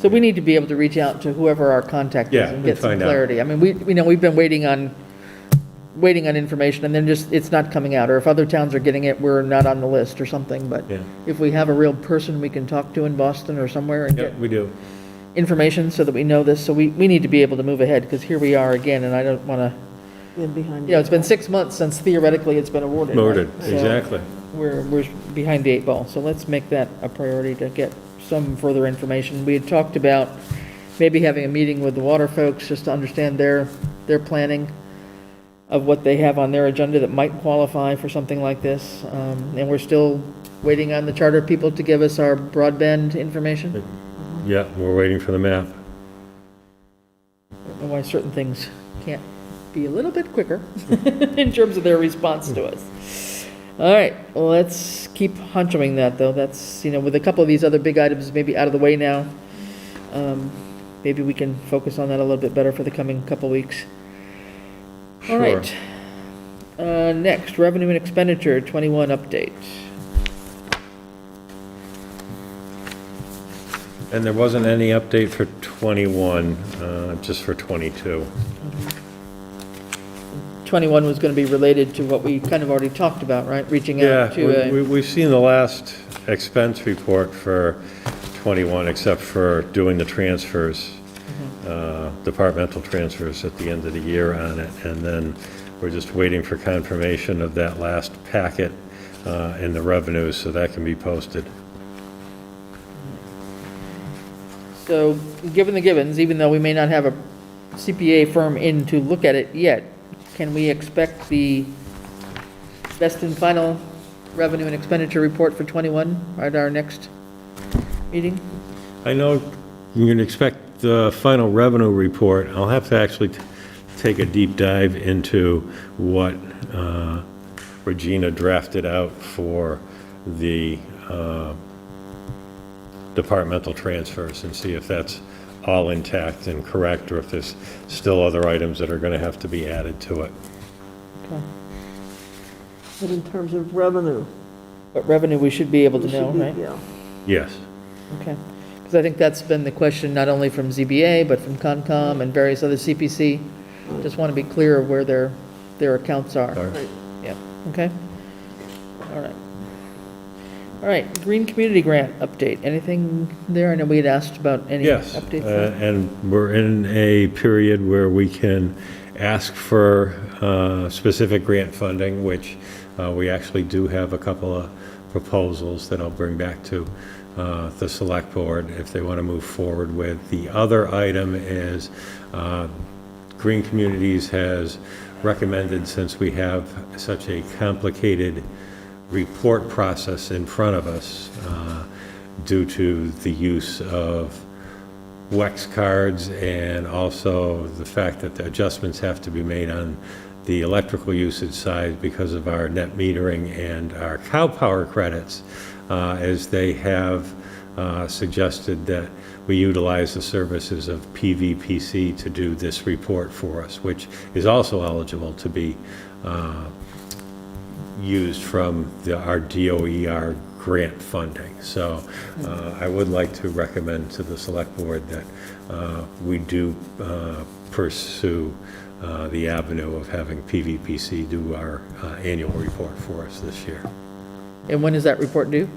So we need to be able to reach out to whoever our contact is Yeah, and and get some find out. clarity. I mean, we've been waiting on information, and then just, it's not coming out, or if other towns are getting it, we're not on the list or something, but Yeah. if we have a real person we can talk to in Boston or somewhere and Yeah, get we do. information so that we know this, so we need to be able to move ahead, because here we are again, and I don't want to, Been behind. it's been 6 months since theoretically it's been awarded. right? Noted, So exactly. We're behind the 8 ball, so let's make that a priority to get some further information. We had talked about maybe having a meeting with the water folks, just to understand their their planning of what they have on their agenda that might qualify for something like this. And we're still waiting on the charter people to give us our broadband information. Yeah, we're waiting for the map. I don't know why certain things can't be a little bit quicker in terms of their response to us. All right, well, let's keep hunching that, though. That's, with a couple of these other big items maybe out of the way now, maybe we can focus on that a little bit better for the coming couple weeks. All right. Next, revenue and expenditure, 21 update. And there wasn't any update for 21, just for 22. 21 was going to be related to what we kind of already talked about, right? Reaching out to Yeah, we've seen the last expense report for 21, except for doing the transfers, departmental transfers at the end of the year on it. And then we're just waiting for confirmation of that last packet in the revenues, so that can be posted. So, given the givens, even though we may not have a CPA firm in to look at it yet, can we expect the best and final revenue and expenditure report for 21 at our next meeting? I know you can expect the final revenue report. I'll have to actually take a deep dive into what Regina drafted out for the departmental transfers and see if that's all intact and correct, or if there's still other items that are going to have to be added to it. Okay. But in terms of revenue. But revenue, we should be able to we know, should be- right? Yeah. Yes. Okay. Because I think that's been the question, not only from ZBA, but from Concom and various other CPC. Just want to be clear of where their accounts are. Right. Yeah, okay. All right. All right, Green Community Grant update. Anything there? I know we had asked about any Yes, updates. and we're in a period where we can ask for specific grant funding, which we actually do have a couple of proposals that I'll bring back to the Select Board if they want to move forward with. The other item is Green Communities has recommended, since we have such a complicated report process in front of us due to the use of WEX cards and also the fact that the adjustments have to be made on the electrical usage side because of our net metering and our cow power credits, as they have suggested that we utilize the services of PVPC to do this report for us, which is also eligible to be used from our DOER grant funding. So I would like to recommend to the Select Board that we do pursue the avenue of having PVPC do our annual report for us this year. And when is that report due?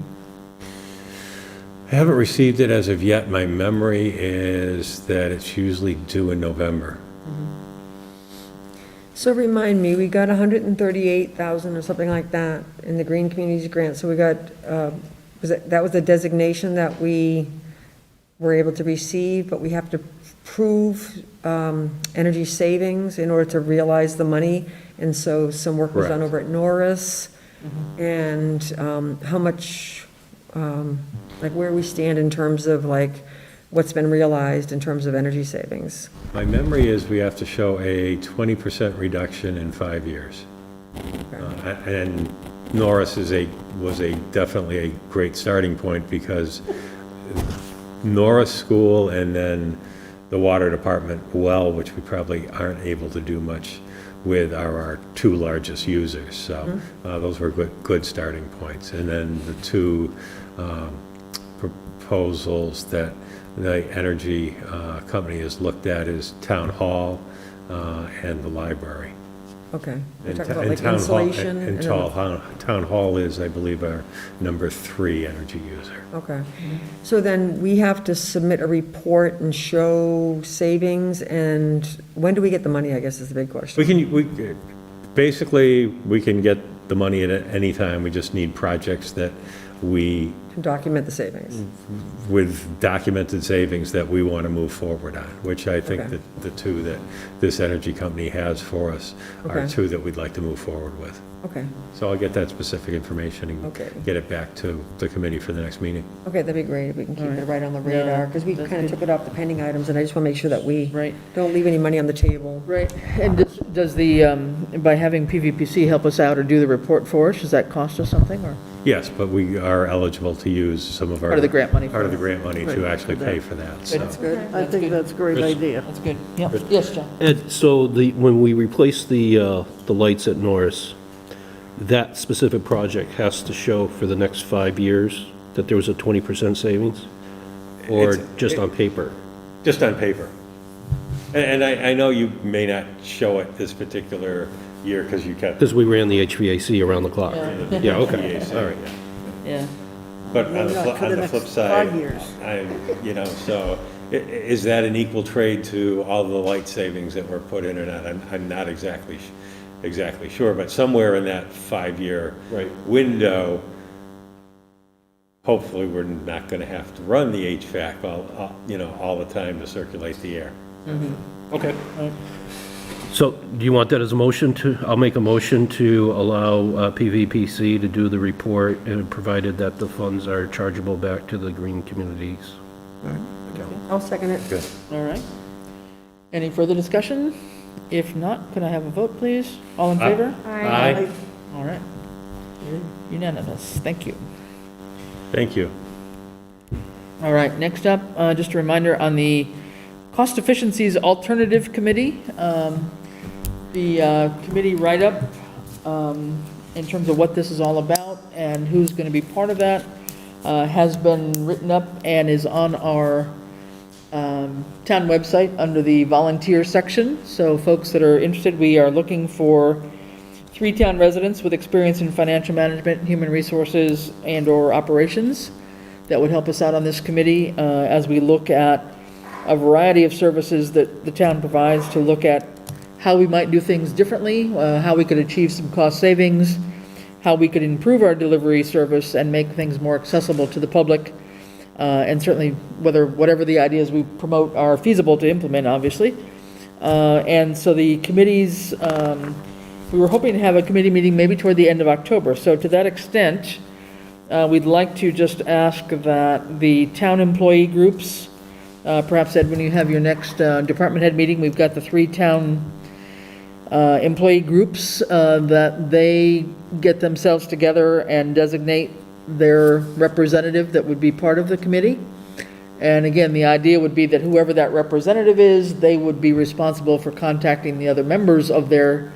I haven't received it as of yet. My memory is that it's usually due in November. So remind me, we got 138,000 or something like that in the Green Communities Grant. So we got, that was the designation that we were able to receive, but we have to prove energy savings in order to realize the money. And so some work was done Correct. over at Norris. And how much, like where we stand in terms of like what's been realized in terms of energy savings. My memory is we have to show a 20% reduction in 5 years. And Norris was definitely a great starting point, because Norris School and then the water department well, which we probably aren't able to do much with, are our two largest users. So those were good starting points. And then the two proposals that the energy company has looked at is Town Hall and the library. Okay. We're And talking ta- about like and Town Hall- insulation. and Town Hall is, I believe, our number 3 energy user. Okay. So then we have to submit a report and show savings, and when do we get the money, I guess is the big question. Basically, we can get the money at any time. We just need projects that we, To document the savings. with documented savings that we want to move forward on, which I think Okay. that the two that this energy company has for us are Okay. two that we'd like to move forward with. Okay, So I'll get that specific information and Okay. get it back to the committee for the next meeting. okay, that'd be great if we can keep All it right. right on the Yeah, radar, because we that's kind of good. took it off the pending items, and I just want to make sure that we Right. don't leave any money on the table. Right. And does the, by having PVPC help us out or do the report for us, does that cost us something, or? Yes, but we are eligible to use some of our. Part of the grant money for Part of the it. grant money to Right, actually for pay that. for that, Good. so. That's good. I think that's a great idea. That's good. Yep. Yes, John? Ed, so when we replace the lights at Norris, that specific project has to show for the next 5 years that there was a 20% savings? Or just on paper? Just on paper. And I know you may not show it this particular year because you kept. Because we ran the HVAC around the clock. Yeah. Yeah, okay, all right. Yeah. But on Maybe not for the the next flip side, 5 years. so is that an equal trade to all the light savings that were put in or not? I'm not exactly sure, but somewhere in that 5-year Right. window, hopefully we're not going to have to run the HVAC all the time to circulate the air. Okay. So do you want that as a motion to, I'll make a motion to allow PVPC to do the report, provided that the funds are chargeable back to the green communities. I'll second it. Good. All right. Any further discussion? If not, could I have a vote, please? All in favor? Aye. All right. Unanimous. Thank you. Thank you. All right, next up, just a reminder on the Cost Efficiencies Alternative Committee. The committee write-up in terms of what this is all about and who's going to be part of that has been written up and is on our town website under the volunteer section. So folks that are interested, we are looking for 3 town residents with experience in financial management, human resources, and/or operations that would help us out on this committee as we look at a variety of services that the town provides, to look at how we might do things differently, how we could achieve some cost savings, how we could improve our delivery service and make things more accessible to the public, and certainly whatever the ideas we promote are feasible to implement, obviously. And so the committees, we were hoping to have a committee meeting maybe toward the end of October. So to that extent, we'd like to just ask that the town employee groups, perhaps Ed, when you have your next department head meeting, we've got the 3 town employee groups, that they get themselves together and designate their representative that would be part of the committee. And again, the idea would be that whoever that representative is, they would be responsible for contacting the other members of their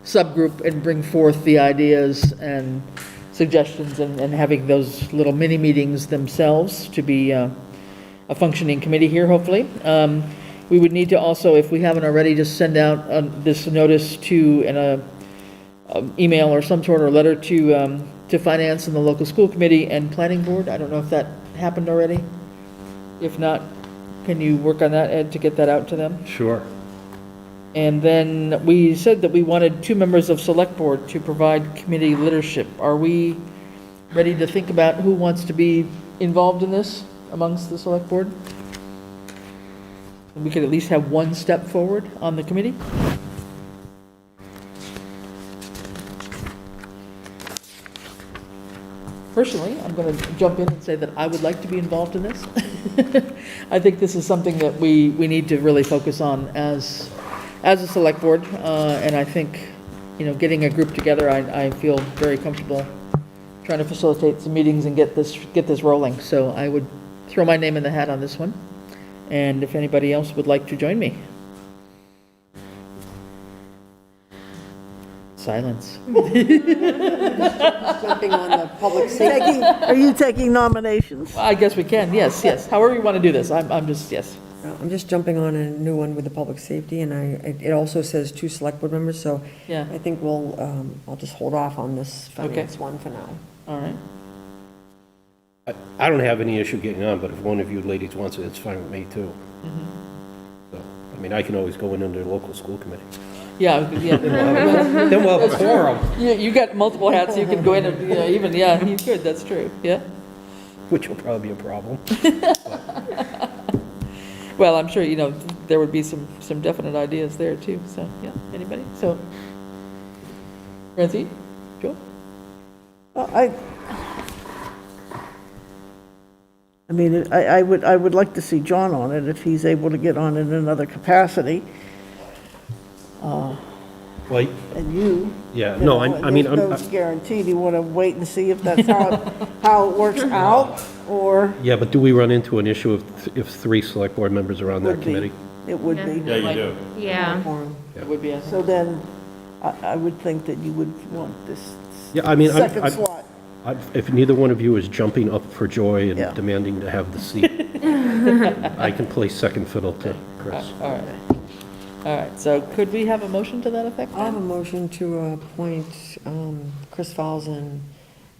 subgroup and bring forth the ideas and suggestions and having those little mini meetings themselves to be a functioning committee here, hopefully. We would need to also, if we haven't already, just send out this notice to an email or some sort of letter to finance and the local school committee and planning board. I don't know if that happened already. If not, can you work on that, Ed, to get that out to them? Sure. And then we said that we wanted 2 members of select board to provide committee leadership. Are we ready to think about who wants to be involved in this amongst the select board? We could at least have 1 step forward on the committee. Personally, I'm going to jump in and say that I would like to be involved in this. I think this is something that we need to really focus on as a select board, and I think, getting a group together, I feel very comfortable trying to facilitate some meetings and get this rolling. So I would throw my name in the hat on this one, and if anybody else would like to join me. Silence. Jumping on the public safety. Are you taking nominations? I guess we can, yes. However you want to do this, I'm just, yes. I'm just jumping on a new one with the public safety, and it also says 2 select board members, so Yeah. I think I'll just hold off on this finance one for now. All right. I don't have any issue getting on, but if one of you ladies wants it, it's fine with me too. So, I mean, I can always go in under the local school committee. Yeah, yeah. Then we'll have a quorum, You got multiple hats, you can go in and, even, yeah, you could, that's true, yeah. which will probably be a problem. Well, I'm sure, there would be some definite ideas there too, so, yeah, anybody? So, Francine? Joe? I mean, I would like to see John on it if he's able to get on in another capacity. Like, And you. yeah, you no, know, I mean, there's no guarantee. Do you want to wait and see if that's how it works out, or? yeah, but do we run into an issue if 3 select board members are on that Would be. committee? It would be. Yeah, you do. Yeah. It would be, I think. So then, I would think that you would want this Yeah, I mean, second slot. if neither one of you is jumping up for joy and Yeah. demanding to have the seat, I can play second fiddle to Chris. All right. All right, so could we have a motion to that effect? I have a motion to appoint Chris Fowles and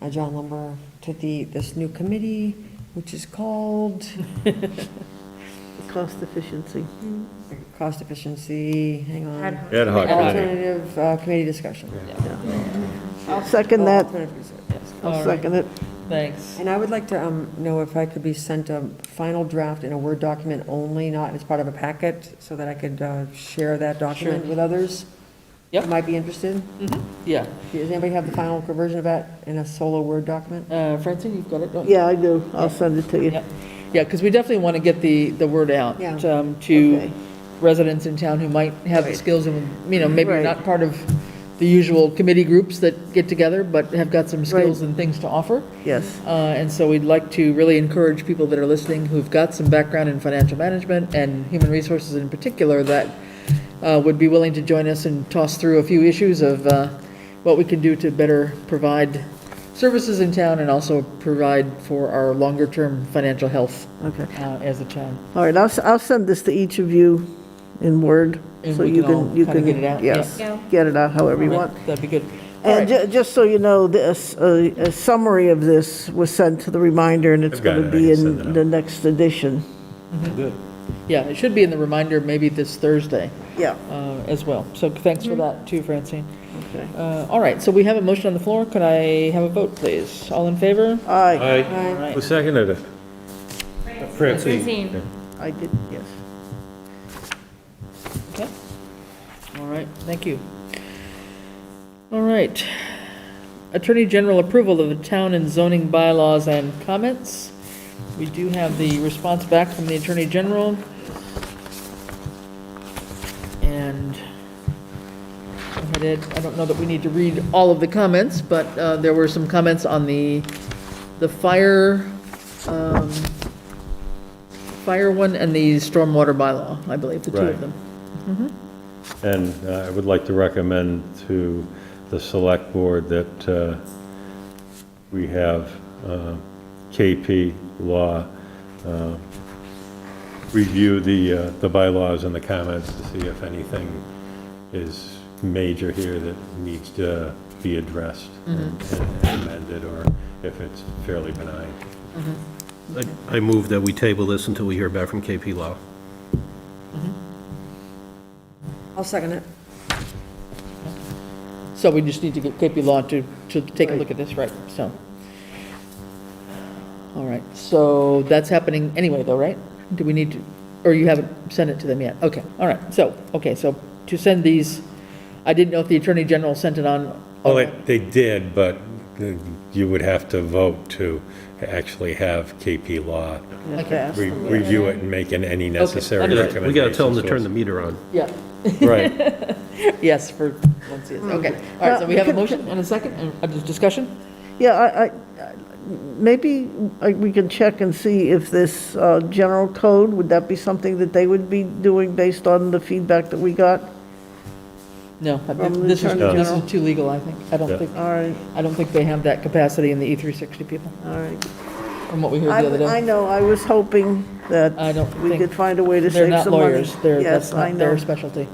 John Lumber to this new committee, which is called Cost efficiency. Cost Efficiency, hang on. Ad hoc. Ad hoc committee. Alternative Committee Discussion. I'll second that. Alternative research, yes. I'll All right. second it. Thanks. And I would like to know if I could be sent a final draft in a Word document only, not as part of a packet, so that I could share that document Sure. with others Yep. who might be interested. Yeah. Does anybody have the final version of that in a solo Word document? Francine, you've got it, don't you? Yeah, I do. I'll send it to you. Yep. Yeah, because we definitely want to get the word out Yeah. to Okay. residents in town who might have the Right. skills and, maybe Right. not part of the usual committee groups that get together, but have got some skills Right. and things to offer. Yes. And so we'd like to really encourage people that are listening who've got some background in financial management and human resources in particular that would be willing to join us and toss through a few issues of what we can do to better provide services in town and also provide for our longer-term financial health Okay. as a town. All right, I'll send this to each of you in Word, And so we you can all can, you kinda can, get it out, yes, yeah. get it out however you want. That'd be good. All And right. just so you know, this, a summary of this was sent to the reminder, and it's I've got going to it. I be can send it in out. the next edition. Good. Yeah, it should be in the reminder maybe this Thursday Yeah, as well. So thanks for that too, Francine. okay. All right, so we have a motion on the floor. Could I have a vote, please? All in favor? Aye, All right. Who seconded it? Francine, Francine. I did, yes. Okay. All right, thank you. All right. Attorney General approval of the town and zoning bylaws and comments. We do have the response back from the Attorney General. And go ahead, Ed. I don't know that we need to read all of the comments, but there were some comments on the fire, fire one and the stormwater bylaw, I believe, the two Right. of them. And I would like to recommend to the select board that we have KP Law review the bylaws and the comments to see if anything is major here that needs to be addressed and amended, or if it's fairly benign. I move that we table this until we hear back from KP Law. I'll second it. So we just need to get KP Law to take a look at this, right, so. All right, so that's happening anyway, though, right? Do we need to, or you haven't sent it to them yet? Okay, all right, so to send these, I didn't know if the Attorney General sent it on. Well, they did, but you would have to vote to actually have KP Law Okay. review it and make any necessary recommendations. We gotta tell them to to turn us. the meter on. Yeah, Right. yes, for once, yes, okay. All right, so we have a motion and a second, and a discussion? Yeah, maybe we can check and see if this general code, would that be something that they would be doing based on the feedback that we got? No, From the this Attorney is General? too legal, I think. I don't Yeah. think, All right, I don't think they have that capacity in the E360 people, all right. from what we heard the other day. I know, I was hoping that I don't we think- could find a way to They're save not some money. lawyers, that's Yes, I not their know. specialty.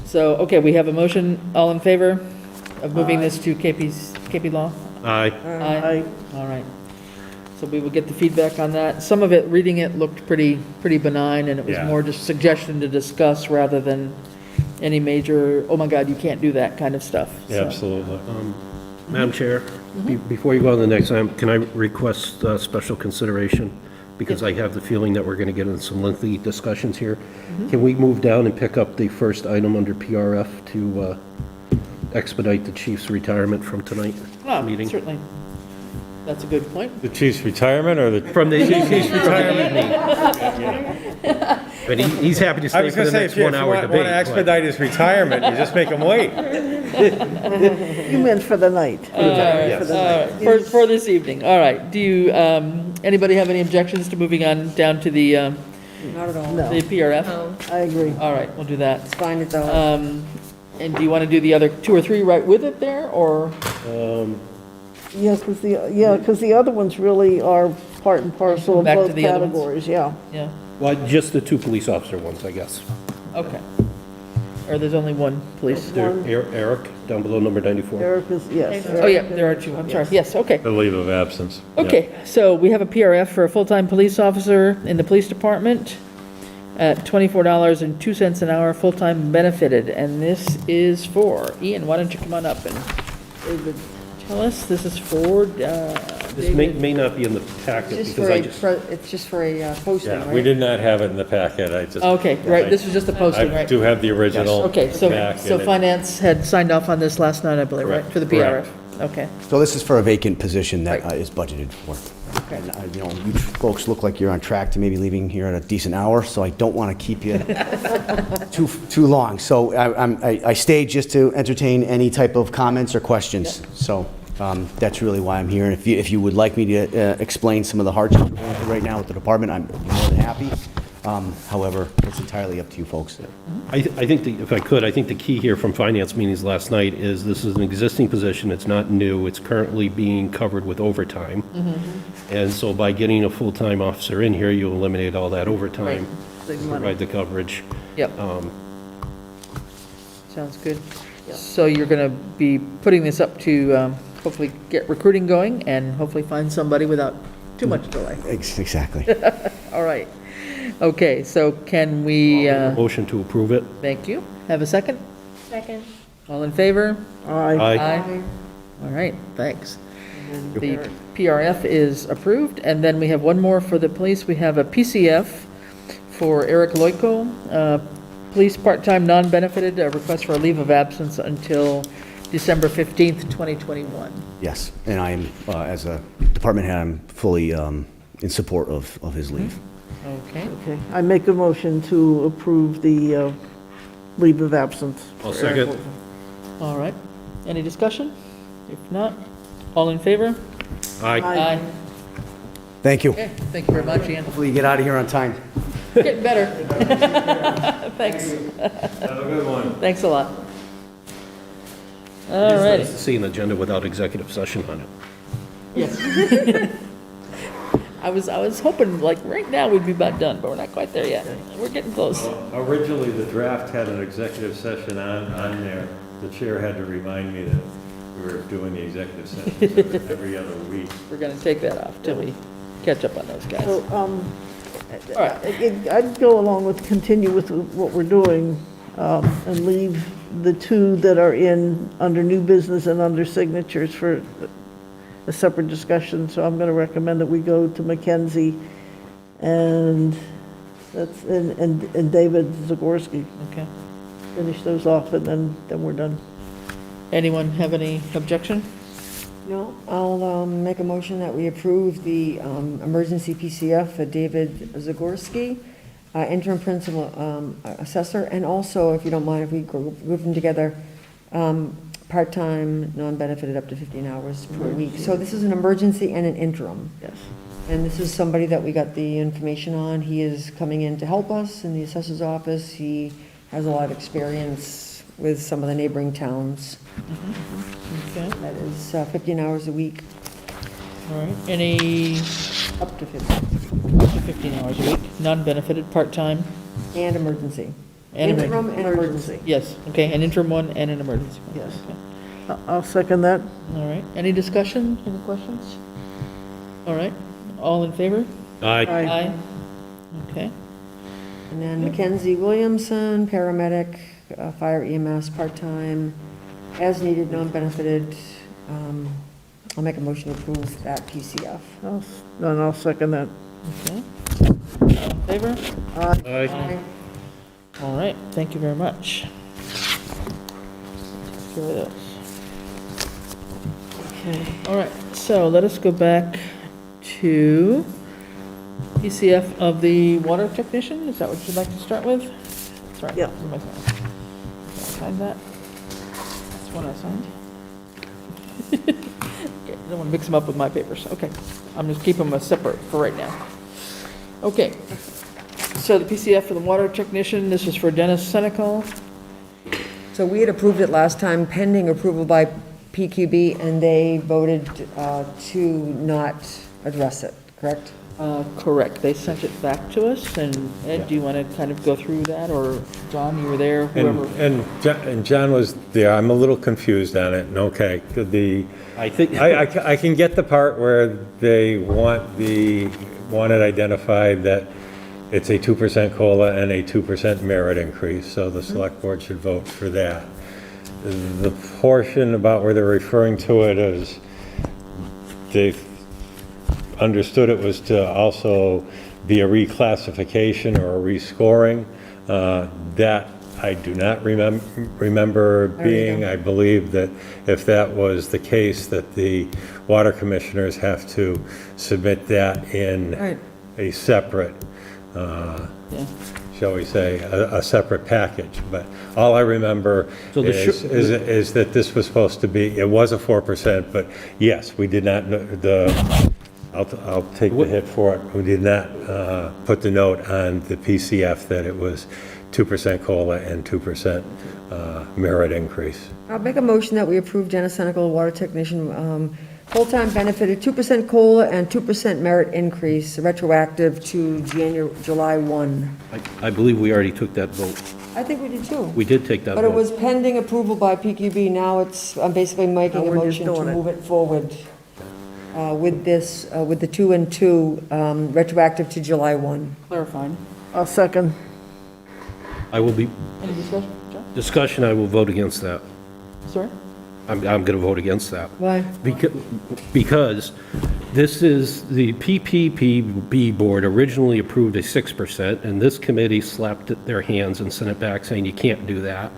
So, okay, we have a motion, all in favor of moving this to KP Law? Aye. Aye. All right. So we will get the feedback on that. Some of it, reading it, looked pretty benign, and it was Yeah. more just suggestion to discuss rather than any major, oh my God, you can't do that kind of stuff. So- Absolutely. Madam Chair, before you go on to the next item, can I request special consideration? Because I have the feeling that we're going to get into some lengthy discussions here. Can we move down and pick up the first item under PRF to expedite the chief's retirement from tonight's meeting? Certainly. That's a good point. The chief's retirement or the? From the chief's retirement. But he's happy to I stay was for going the to say, next if you 1 hour want debate. to expedite his retirement, you just make him wait. You meant for the night. For the night. For this evening, all right. Do you, anybody have any objections to moving on down to the Not at all. No, the PRF? Oh, I agree. All right, we'll do that. It's fine, it's all. And do you want to do the other 2 or 3 right with it there, or? Yeah, because the other ones really are part and parcel of Back to both the other ones? categories, yeah. Yeah, Well, just the 2 police officer ones, I guess. okay. Or there's only one police? There, Eric, down below number 94. Eric is, yes. Oh, yeah, there are 2, I'm sorry, yes, okay. The leave of absence. Yeah. Okay, so we have a PRF for a full-time police officer in the police department at $24.02 an hour, full-time benefited, and this is for, Ian, why don't you come on up and tell us, this is for, This may not be in the packet Just because for I a, just, it's just for a posting, Yeah, right? we did not have it in the packet, I just. okay, right, this is just a posting, I right? do have the original. Okay, so, back, so and it- finance had signed off on this last night, I believe, right, Correct, for the PRF? correct. Okay, So this is for a vacant position that Right. is budgeted for. Okay. And, you know, you folks look like you're on track to maybe leaving here at a decent hour, so I don't want to keep you too long. So I stayed just to entertain any type of comments or questions. So that's really why I'm here. And if you would like me to explain some of the hardships we're going through right now with the department, I'm more than happy. However, it's entirely up to you folks. I think, if I could, I think the key here from finance meetings last night is this is an existing position, it's not new, it's currently being covered with overtime. And so by getting a full-time officer in here, you eliminate all that overtime, Big money. provide the coverage. Yep. Sounds good. So you're going to be putting this up to hopefully get recruiting going and hopefully find somebody without too much delay. Exactly. All right. Okay, so can we, Motion to approve it. thank you, have a second? second. All in favor? Aye. All right, thanks. The PRF is approved, and then we have one more for the police. We have a PCF for Eric Loico, police part-time, non-benefited, a request for a leave of absence until December 15th, 2021. Yes, and I am, as a department head, I'm fully in support of his leave. Okay, Okay, I make a motion to approve the leave of absence. I'll second. all right. Any discussion? If not, all in favor? Aye. Aye. Thank you. Okay, thank you very much, Ian. Hopefully you get out of here on time. Getting better. Thanks. Have a good one. Thanks a lot. All It's nice righty. to see an agenda without executive session on it. Yes. I was hoping, like, right now we'd be about done, but we're not quite there yet. We're getting close. Originally, the draft had an executive session on there. The chair had to remind me that we were doing the executive session every other week. We're gonna take that off till we catch up on those guys. So, All right. I'd go along with, continue with what we're doing, and leave the 2 that are under new business and under signatures for a separate discussion. So I'm going to recommend that we go to Mackenzie and David Zagorski. Okay. Finish those off, and then we're done. Anyone have any objection? No, I'll make a motion that we approve the emergency PCF for David Zagorski, interim principal assessor, and also, if you don't mind, if we group them together, part-time, non-benefited up to 15 hours per week. So this is an emergency and an interim. Yes. And this is somebody that we got the information on. He is coming in to help us in the assessor's office. He has a lot of experience with some of the neighboring towns. Okay, That is 15 hours a week, all right. Any, up to 15, up to 15 hours a week, non-benefited, part-time, and emergency. and Interim and emergency. Yes, okay, an interim one and an emergency one. Yes. Okay. I'll second that. All right. Any discussion, any questions? All right. All in favor? Aye. Aye. Okay. And then Mackenzie Williamson, paramedic, fire EMS, part-time, as needed, non-benefited. I'll make a motion to approve that PCF. I'll second that. Okay. All in favor? Aye. All right, thank you very much. Take care of those. Okay, all right, so let us go back to PCF of the water technician. Is that what you'd like to start with? Sorry. Yeah. where am I signing? Did I sign that? That's one I signed. Okay, I don't want to mix them up with my papers. Okay, I'm just keeping them separate for right now. Okay, so the PCF for the water technician, this is for Dennis Senecal. So we had approved it last time pending approval by PQB, and they voted to not address it, correct? Correct, they sent it back to us, and Ed, do you want to kind of go through that, or John, you were there, whoever? And John was there. I'm a little confused on it, and okay, I think. I can get the part where they want it identified that it's a 2% COLA and a 2% merit increase, so the select board should vote for that. The portion about where they're referring to it is, they've understood it was to also be a reclassification or a rescoring. That I do not remember being. I believe that if that was the case, that the water commissioners have to submit that in a separate, shall we say, a separate package. But all I remember is that this was supposed to be, it was a 4%, but yes, we did not, I'll take the hit for it. We did not put the note on the PCF that it was 2% COLA and 2% merit increase. I'll make a motion that we approve Dennis Senecal, water technician, full-time benefited, 2% COLA and 2% merit increase, retroactive to July 1. I believe we already took that vote. I think we did too. We did take that vote. But it was pending approval by PQB. Now I'm basically making a motion to move it forward with this, with the 2 and 2, retroactive to July 1. Clarifying. I'll second. I will be, Any discussion, John? discussion, I will vote against that. Sorry? I'm going to vote against that. Why? Because this is, the PPPB board originally approved a 6%, and this committee slapped their hands and sent it back saying you can't do that.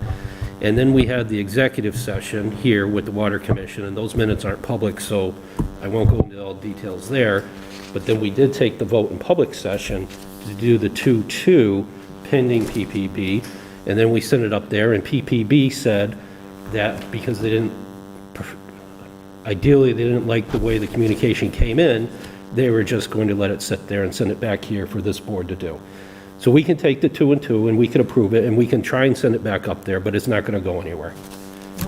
And then we had the executive session here with the Water Commission, and those minutes aren't public, so I won't go into all the details there. But then we did take the vote in public session to do the 2-2 pending PPP, and then we sent it up there, and PPB said that because they didn't, ideally, they didn't like the way the communication came in, they were just going to let it sit there and send it back here for this board to do. So we can take the 2 and 2, and we can approve it, and we can try and send it back up there, but it's not going to go anywhere.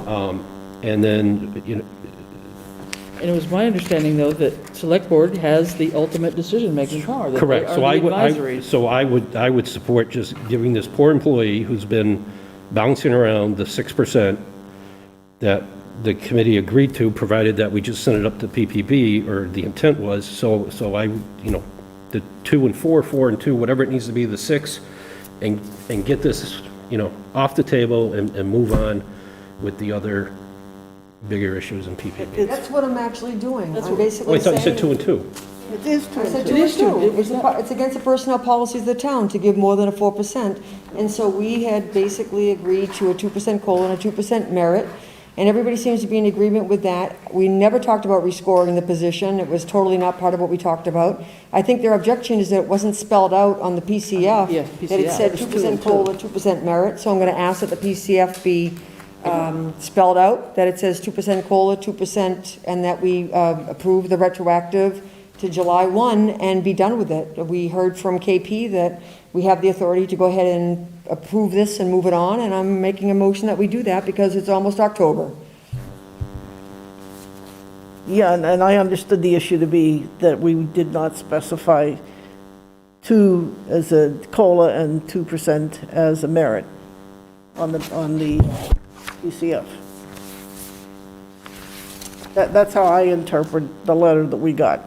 And then, you know. And it was my understanding, though, that select board has the ultimate decision-making power. That Correct. They So are the advisory. I would support just giving this poor employee who's been bouncing around the 6% that the committee agreed to, provided that we just sent it up to PPB, or the intent was, so I, you know, the 2 and 4, 4 and 2, whatever it needs to be, the 6, and get this, you know, off the table and move on with the other bigger issues in PPP. That's what I'm actually doing. I'm Oh, basically I thought saying. you said 2 and 2. It is 2 I said and 2 2. and 2. It's against the personnel policies of the town to give more than a 4%. And so we had basically agreed to a 2% COLA and a 2% merit, and everybody seems to be in agreement with that. We never talked about rescoring the position. It was totally not part of what we talked about. I think their objection is that it wasn't spelled out on the PCF. Yeah, That it PCF. said It's 2 2% and 2. COLA, 2% merit. So I'm going to ask that the PCF be spelled out, that it says 2% COLA, 2%, and that we approve the retroactive to July 1 and be done with it. We heard from KP that we have the authority to go ahead and approve this and move it on, and I'm making a motion that we do that because it's almost October. Yeah, and I understood the issue to be that we did not specify 2 as a COLA and 2% as a merit on the PCF. That's how I interpret the letter that we got.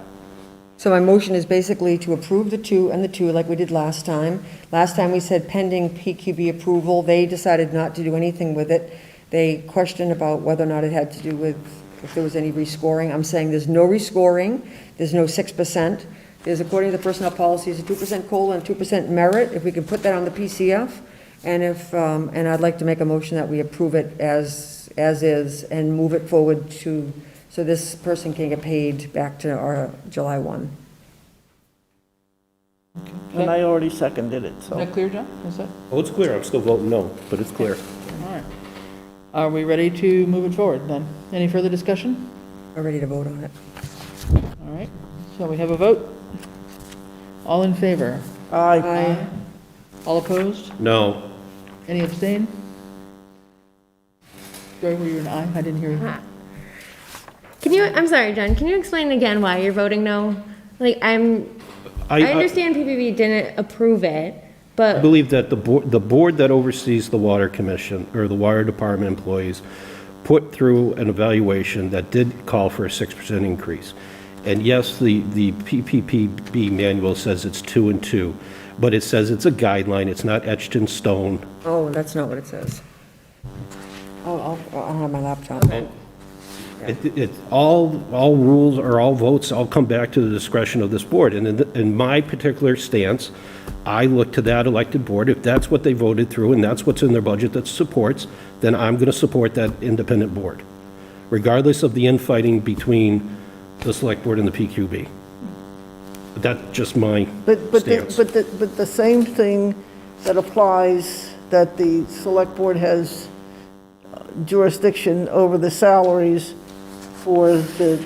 So my motion is basically to approve the 2 and the 2 like we did last time. Last time we said pending PQB approval. They decided not to do anything with it. They questioned about whether or not it had to do with if there was any rescoring. I'm saying there's no rescoring, there's no 6%. There's, according to the personnel policies, a 2% COLA and 2% merit, if we can put that on the PCF. And if, and I'd like to make a motion that we approve it as is and move it forward to, so this person can get paid back to our July 1. And I already seconded it, Is so. that clear, John? Is that, Oh, it's clear, I'm still voting no, but it's clear. all right. Are we ready to move it forward then? Any further discussion? We're ready to vote on it. All right, so we have a vote. All in favor? Aye. All opposed? No. Any abstain? Joy, were you an aye? I didn't hear you. Can you, I'm sorry, Jen, can you explain again why you're voting no? Like, I understand PPP didn't approve it, I but believe that the board that oversees the water commission, or the water department employees, put through an evaluation that did call for a 6% increase. And yes, the PPPB manual says it's 2 and 2, but it says it's a guideline, it's not etched in stone. Oh, that's not what it says. Oh, I'll have my laptop. All rules or all votes all come back to the discretion of this board. And in my particular stance, I look to that elected board. If that's what they voted through and that's what's in their budget that supports, then I'm going to support that independent board, regardless of the infighting between the select board and the PQB. But that's just my stance. But the same thing that applies, that the select board has jurisdiction over the salaries for the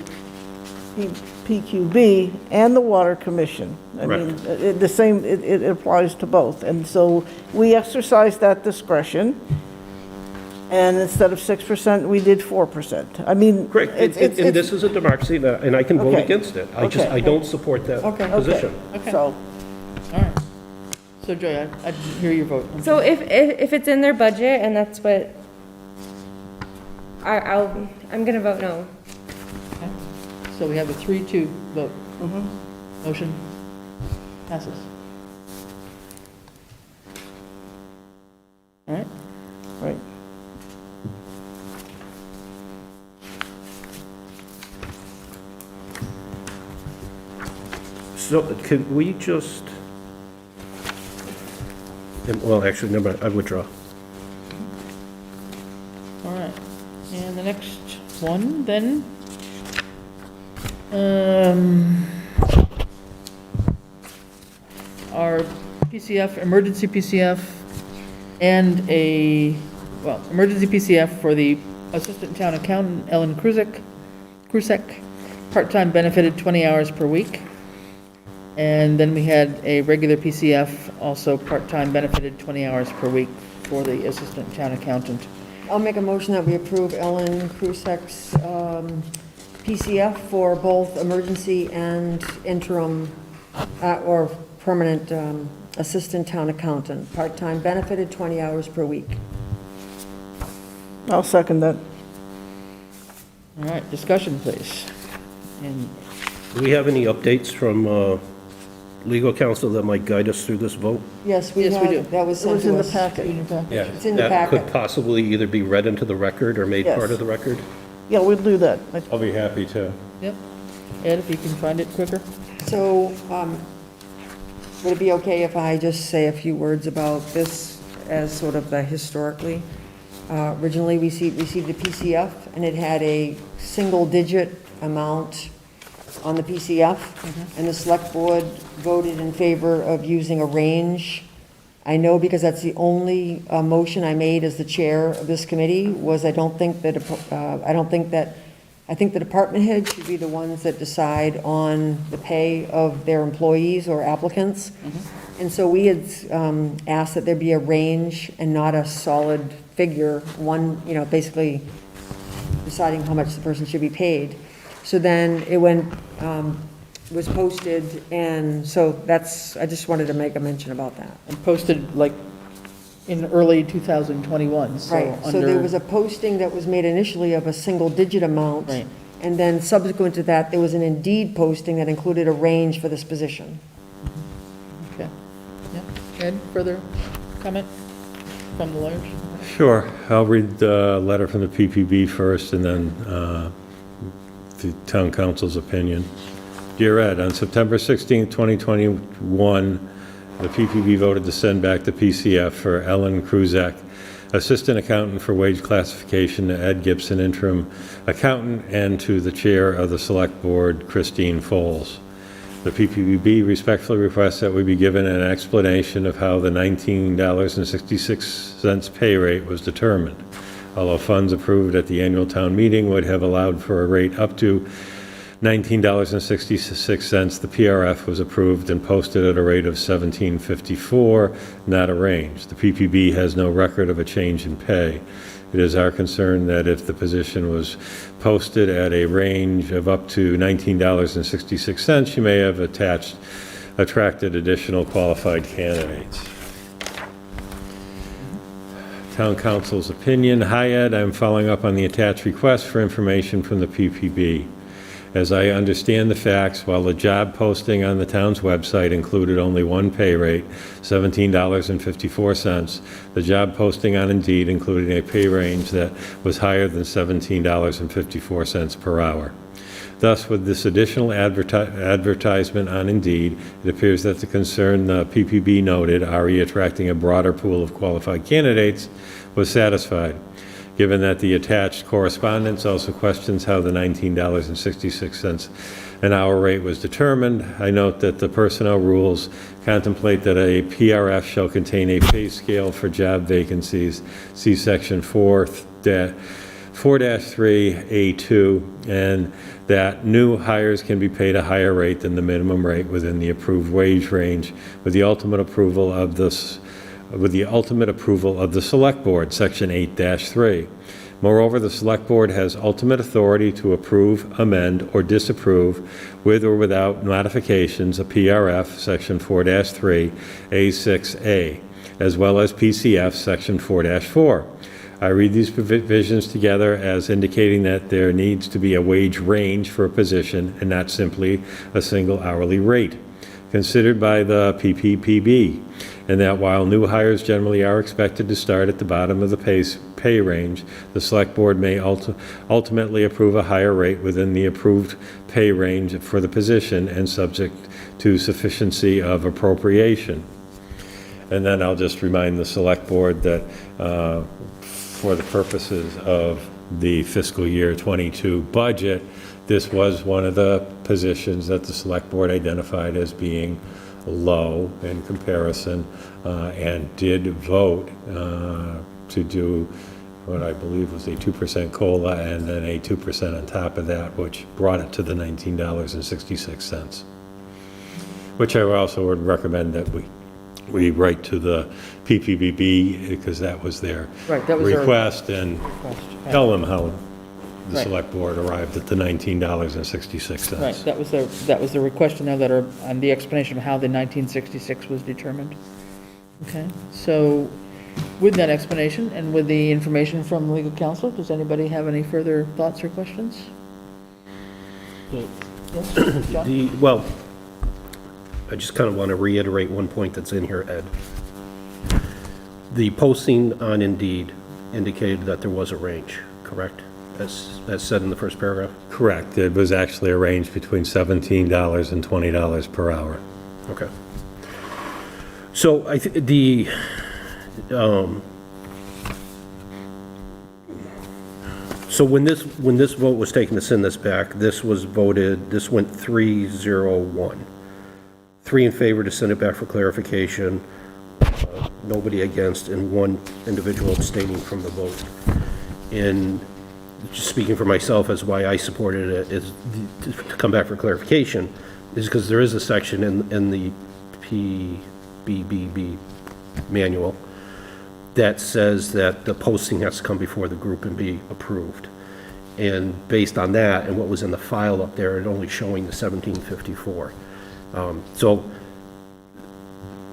PQB and the water commission. I mean, the same, it applies to both. And so we exercise that discretion, and instead of 6%, we did 4%. I mean. Correct, and this is a democracy, and I can vote Okay. against it. I don't support that Okay. position. Okay. So, All right. So Joy, I didn't hear your vote. so if it's in their budget and that's what, I'm gonna vote no. Okay. So we have a 3-2 vote. Motion passes. All right. right. So can we just, well, actually, never mind, I withdraw. All right. And the next one then. Our PCF, emergency PCF, and emergency PCF for the Assistant Town Accountant, Ellen Krusek, part-time benefited 20 hours per week. And then we had a regular PCF, also part-time benefited 20 hours per week for the Assistant Town Accountant. I'll make a motion that we approve Ellen Krusek's PCF for both emergency and interim or permanent assistant town accountant, part-time benefited 20 hours per week. I'll second that. All right, discussion, please. And Do we have any updates from legal counsel that might guide us through this vote? Yes, we Yes, we do. have, that was It was sent in to the us. packet. Yeah. It's in the That could packet. possibly either be read into the record or made Yes. part of the record? Yeah, we'll do that. I'll be happy to. Yep. Ed, if you can find it quicker. So, would it be okay if I just say a few words about this as sort of the historically? Originally, we received a PCF, and it had a single-digit amount on the PCF, and the select board voted in favor of using a range. I know because that's the only motion I made as the chair of this committee, was I think the department heads should be the ones that decide on the pay of their employees or applicants. And so we had asked that there be a range and not a solid figure, basically deciding how much the person should be paid. So then it was posted, and so I just wanted to make a mention about that. And posted like in early 2021, so Right, so there was a posting that was made initially of a single-digit amount. Right. And then subsequent to that, there was an Indeed posting that included a range for this position. Okay. Yeah. Ed, further comment from the lawyers? Sure. I'll read the letter from the PPB first and then the town council's opinion. Dear Ed, on September 16, 2021, the PPB voted to send back the PCF for Ellen Kruzak, Assistant Accountant for Wage Classification, to Ed Gibson, Interim Accountant, and to the Chair of the Select Board, Christine Foles. The PPB respectfully requests that we be given an explanation of how the $19.66 pay rate was determined. Although funds approved at the annual town meeting would have allowed for a rate up to $19.66, the PRF was approved and posted at a rate of $17.54, not arranged. The PPB has no record of a change in pay. It is our concern that if the position was posted at a range of up to $19.66, you may have attracted additional qualified candidates. Town Council's opinion. Hi Ed, I'm following up on the attached request for information from the PPB. As I understand the facts, while the job posting on the town's website included only one pay rate, $17.54, the job posting on Indeed included a pay range that was higher than $17.54 per hour. Thus, with this additional advertisement on Indeed, it appears that the concern the PPB noted, re attracting a broader pool of qualified candidates, was satisfied. Given that the attached correspondence also questions how the $19.66 an hour rate was determined, I note that the personnel rules contemplate that a PRF shall contain a pay scale for job vacancies, see section 4-3A2, and that new hires can be paid a higher rate than the minimum rate within the approved wage range, with the ultimate approval of the Select Board, Section 8-3. Moreover, the Select Board has ultimate authority to approve, amend, or disapprove, with or without modifications, a PRF, Section 4-3A6A, as well as PCF, Section 4-4. I read these provisions together as indicating that there needs to be a wage range for a position and not simply a single hourly rate considered by the PPPB, and that while new hires generally are expected to start at the bottom of the pay range, the Select Board may ultimately approve a higher rate within the approved pay range for the position and subject to sufficiency of appropriation. And then I'll just remind the Select Board that for the purposes of the fiscal year 22 budget, this was one of the positions that the Select Board identified as being low in comparison, and did vote to do what I believe was a 2% COLA and then a 2% on top of that, which brought it to the $19.66, which I also would recommend that we write to the PPPB, because that was their Right, that was their request, and tell them how the Right. Select Board arrived at the $19.66. Right, that was the request in their letter, and the explanation of how the 1966 was determined. Okay, so with that explanation and with the information from legal counsel, does anybody have any further thoughts or questions? Yes, John? Well, I just kind of want to reiterate one point that's in here, Ed. The posting on Indeed indicated that there was a range, correct? As said in the first paragraph? Correct. It was actually a range between $17 and $20 per hour. Okay. So so when this vote was taken to send this back, this went 3-0-1. 3 in favor to send it back for clarification, nobody against, and 1 individual abstaining from the vote. And just speaking for myself as why I supported it is to come back for clarification, is because there is a section in the PBBB manual that says that the posting has to come before the group and be approved. And based on that and what was in the file up there, it only showing the 1754. So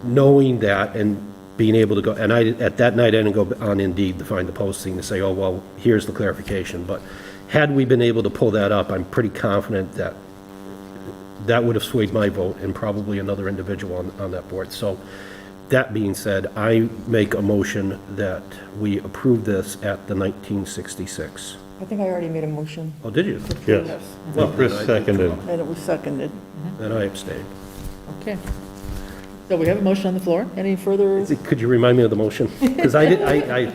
knowing that and being able to go, and at that night I didn't go on Indeed to find the posting to say, oh, well, here's the clarification. But had we been able to pull that up, I'm pretty confident that that would have swayed my vote and probably another individual on that board. So that being said, I make a motion that we approve this at the 1966. I think I already made a motion. Oh, did you? Yes. Well, Chris then I- seconded. And it was seconded. Then I abstain. Okay. So we have a motion on the floor. Any further? Could you remind me of the motion? Because I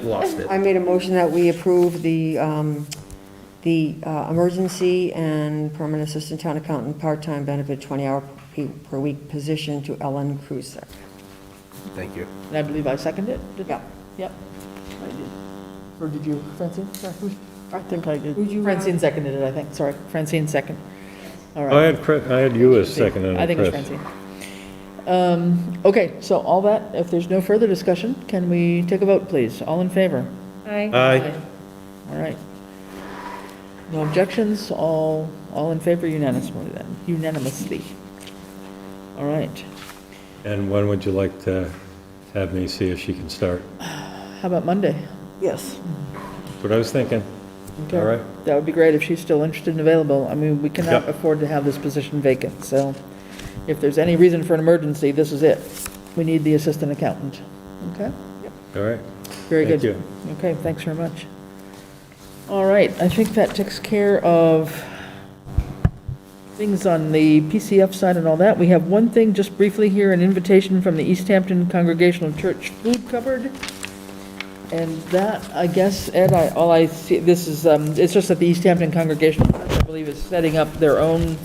lost it. I made a motion that we approve the emergency and permanent assistant town accountant part-time benefit 20-hour per week position to Ellen Krusek. Thank you. And I believe I seconded it? Yeah. Yep. I did. Or did you, Francine? Sorry, I think I did. Francine seconded it, I think. Sorry, Francine second. All I right. had you as second and I think it's Chris. Francine. Okay, so all that, if there's no further discussion, can we take a vote, please? All in favor? Aye. Aye. All right. No objections, all in favor unanimously then, unanimously. All right. And when would you like to have me see if she can start? How about Monday? Yes. That's what I was thinking. Okay. All right. That would be great if she's still interested and available. I mean, we cannot Yeah. afford to have this position vacant, so if there's any reason for an emergency, this is it. We need the assistant accountant. Okay? All right. Very good. Thank you. Okay, thanks very much. All right, I think that takes care of things on the PCF side and all that. We have one thing, just briefly here, an invitation from the Easthampton Congregational Church Food Cupboard. And that, I guess, Ed, all I see, this is, it's just that the Easthampton Congregational Church, I believe, is setting up their own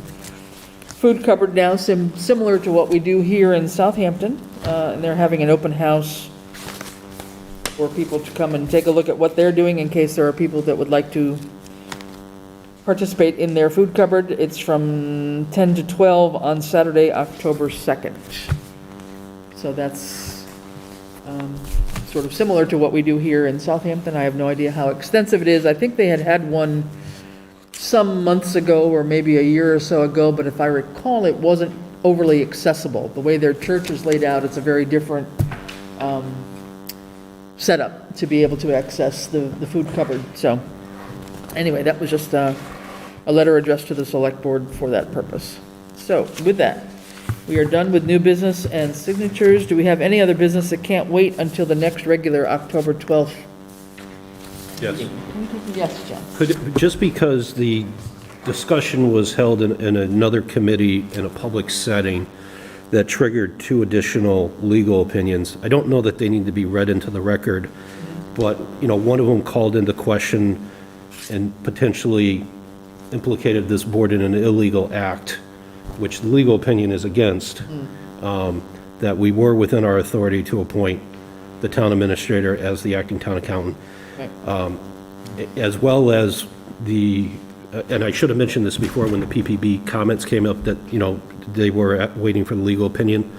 food cupboard now, similar to what we do here in Southampton. And they're having an open house for people to come and take a look at what they're doing in case there are people that would like to participate in their food cupboard. It's from 10 to 12 on Saturday, October 2nd. So that's sort of similar to what we do here in Southampton. I have no idea how extensive it is. I think they had one some months ago or maybe a year or so ago, but if I recall, it wasn't overly accessible. The way their church is laid out, it's a very different setup to be able to access the food cupboard. So anyway, that was just a letter addressed to the select board for that purpose. So with that, we are done with new business and signatures. Do we have any other business that can't wait until the next regular October 12th? Yes. Yes, John. Just because the discussion was held in another committee in a public setting that triggered 2 additional legal opinions, I don't know that they need to be read into the record, but, one of them called into question and potentially implicated this board in an illegal act, which the legal opinion is against, that we were within our authority to appoint the town administrator as the acting town accountant. As well as and I should have mentioned this before when the PPB comments came up, that, they were waiting for the legal opinion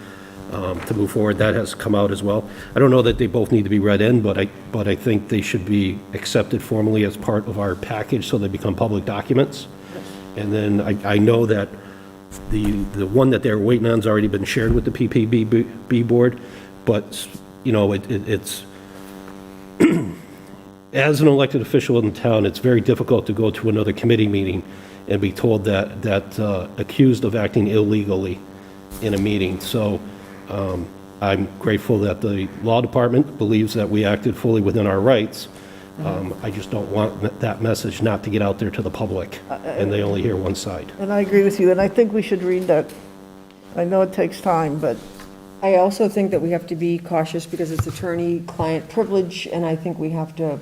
to move forward. That has come out as well. I don't know that they both need to be read in, but I think they should be accepted formally as part of our package so they become public documents. And then I know that the one that they're waiting on has already been shared with the PPB board, but, it's as an elected official in town, it's very difficult to go to another committee meeting and be told that accused of acting illegally in a meeting. So I'm grateful that the law department believes that we acted fully within our rights. I just don't want that message not to get out there to the public, and they only hear one side. And I agree with you, and I think we should read that. I know it takes time, but I also think that we have to be cautious because it's attorney-client privilege, and I think we have to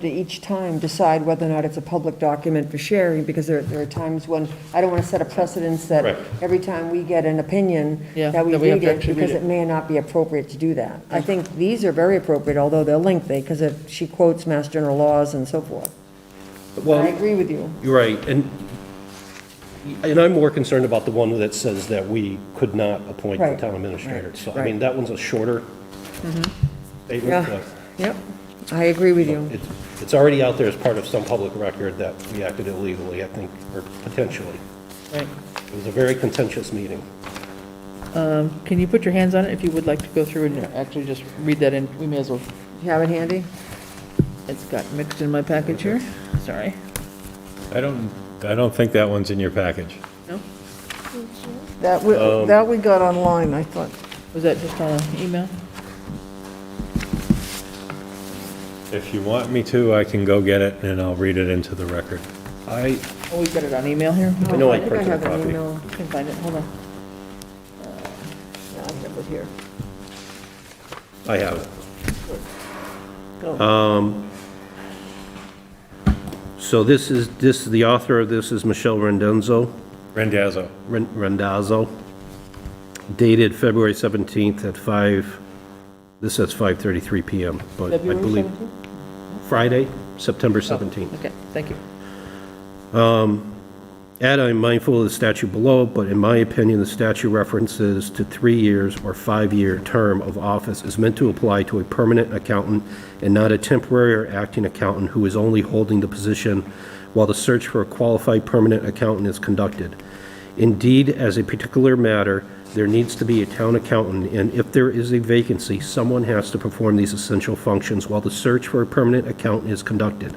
each time decide whether or not it's a public document for sharing, because there are times when I don't want to set a precedence that Right. every time we get an opinion, Yeah, that we that we have read to it, actually because read it. it may not be appropriate to do that. I think these are very appropriate, although they're lengthy, because she quotes Mass General laws and so forth. Well, I agree with you. You're right, and I'm more concerned about the one that says that we could not appoint the Right, town administrator. right, So, I right. mean, that one's a shorter statement, Yeah. but Yep, I agree with you. it's already out there as part of some public record that we acted illegally, I think, or potentially. Right. It was a very contentious meeting. Can you put your hands on it if you would like to go through and actually just read that in? We may as well. You have it handy? It's got mixed in my package here. Sorry. I don't think that one's in your package. No? That we got online, I thought. Was that just on an email? If you want me to, I can go get it and I'll read it into the record. I Oh, we've got it on email here? know I think I printed a have an copy. email. I can find it, hold on. Yeah, I have it here. I have it. Go. So the author of this is Michelle Rendazzo. Randazzo, dated February 17th at 5, this says 5:33 PM, but I February believe 17th? Friday, September 17th. Okay, thank you. Add, I'm mindful of the statute below, but in my opinion, the statute references to 3 years or 5-year term of office is meant to apply to a permanent accountant and not a temporary or acting accountant who is only holding the position while the search for a qualified permanent accountant is conducted. Indeed, as a particular matter, there needs to be a town accountant, and if there is a vacancy, someone has to perform these essential functions while the search for a permanent accountant is conducted.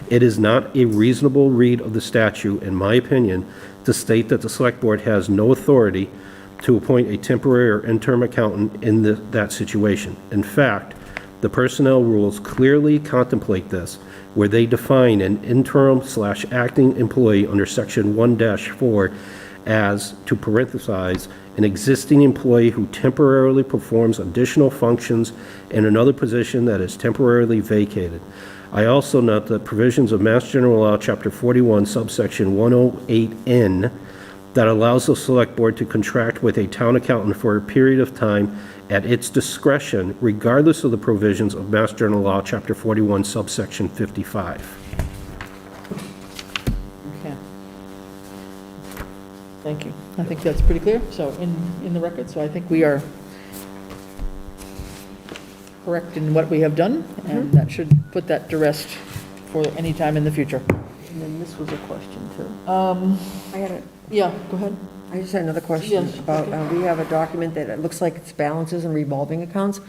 It is not a reasonable read of the statute, in my opinion, to state that the Select Board has no authority to appoint a temporary or interim accountant in that situation. In fact, the personnel rules clearly contemplate this, where they define an interim/acting employee under Section 1-4 as, to parenthesize, an existing employee who temporarily performs additional functions in another position that is temporarily vacated. I also note that provisions of Mass General Law, Chapter 41, subsection 108N, that allows the Select Board to contract with a town accountant for a period of time at its discretion, regardless of the provisions of Mass General Law, Chapter 41, subsection 55. Okay. Thank you. I think that's pretty clear, so in the record, so I think we are correct in what we have done, and that should put that to rest for any time in the future. And then this was a question, too. I had a, Yeah, go ahead. I just had another question Yes, about, we have a document that it looks like it's balances and revolving accounts.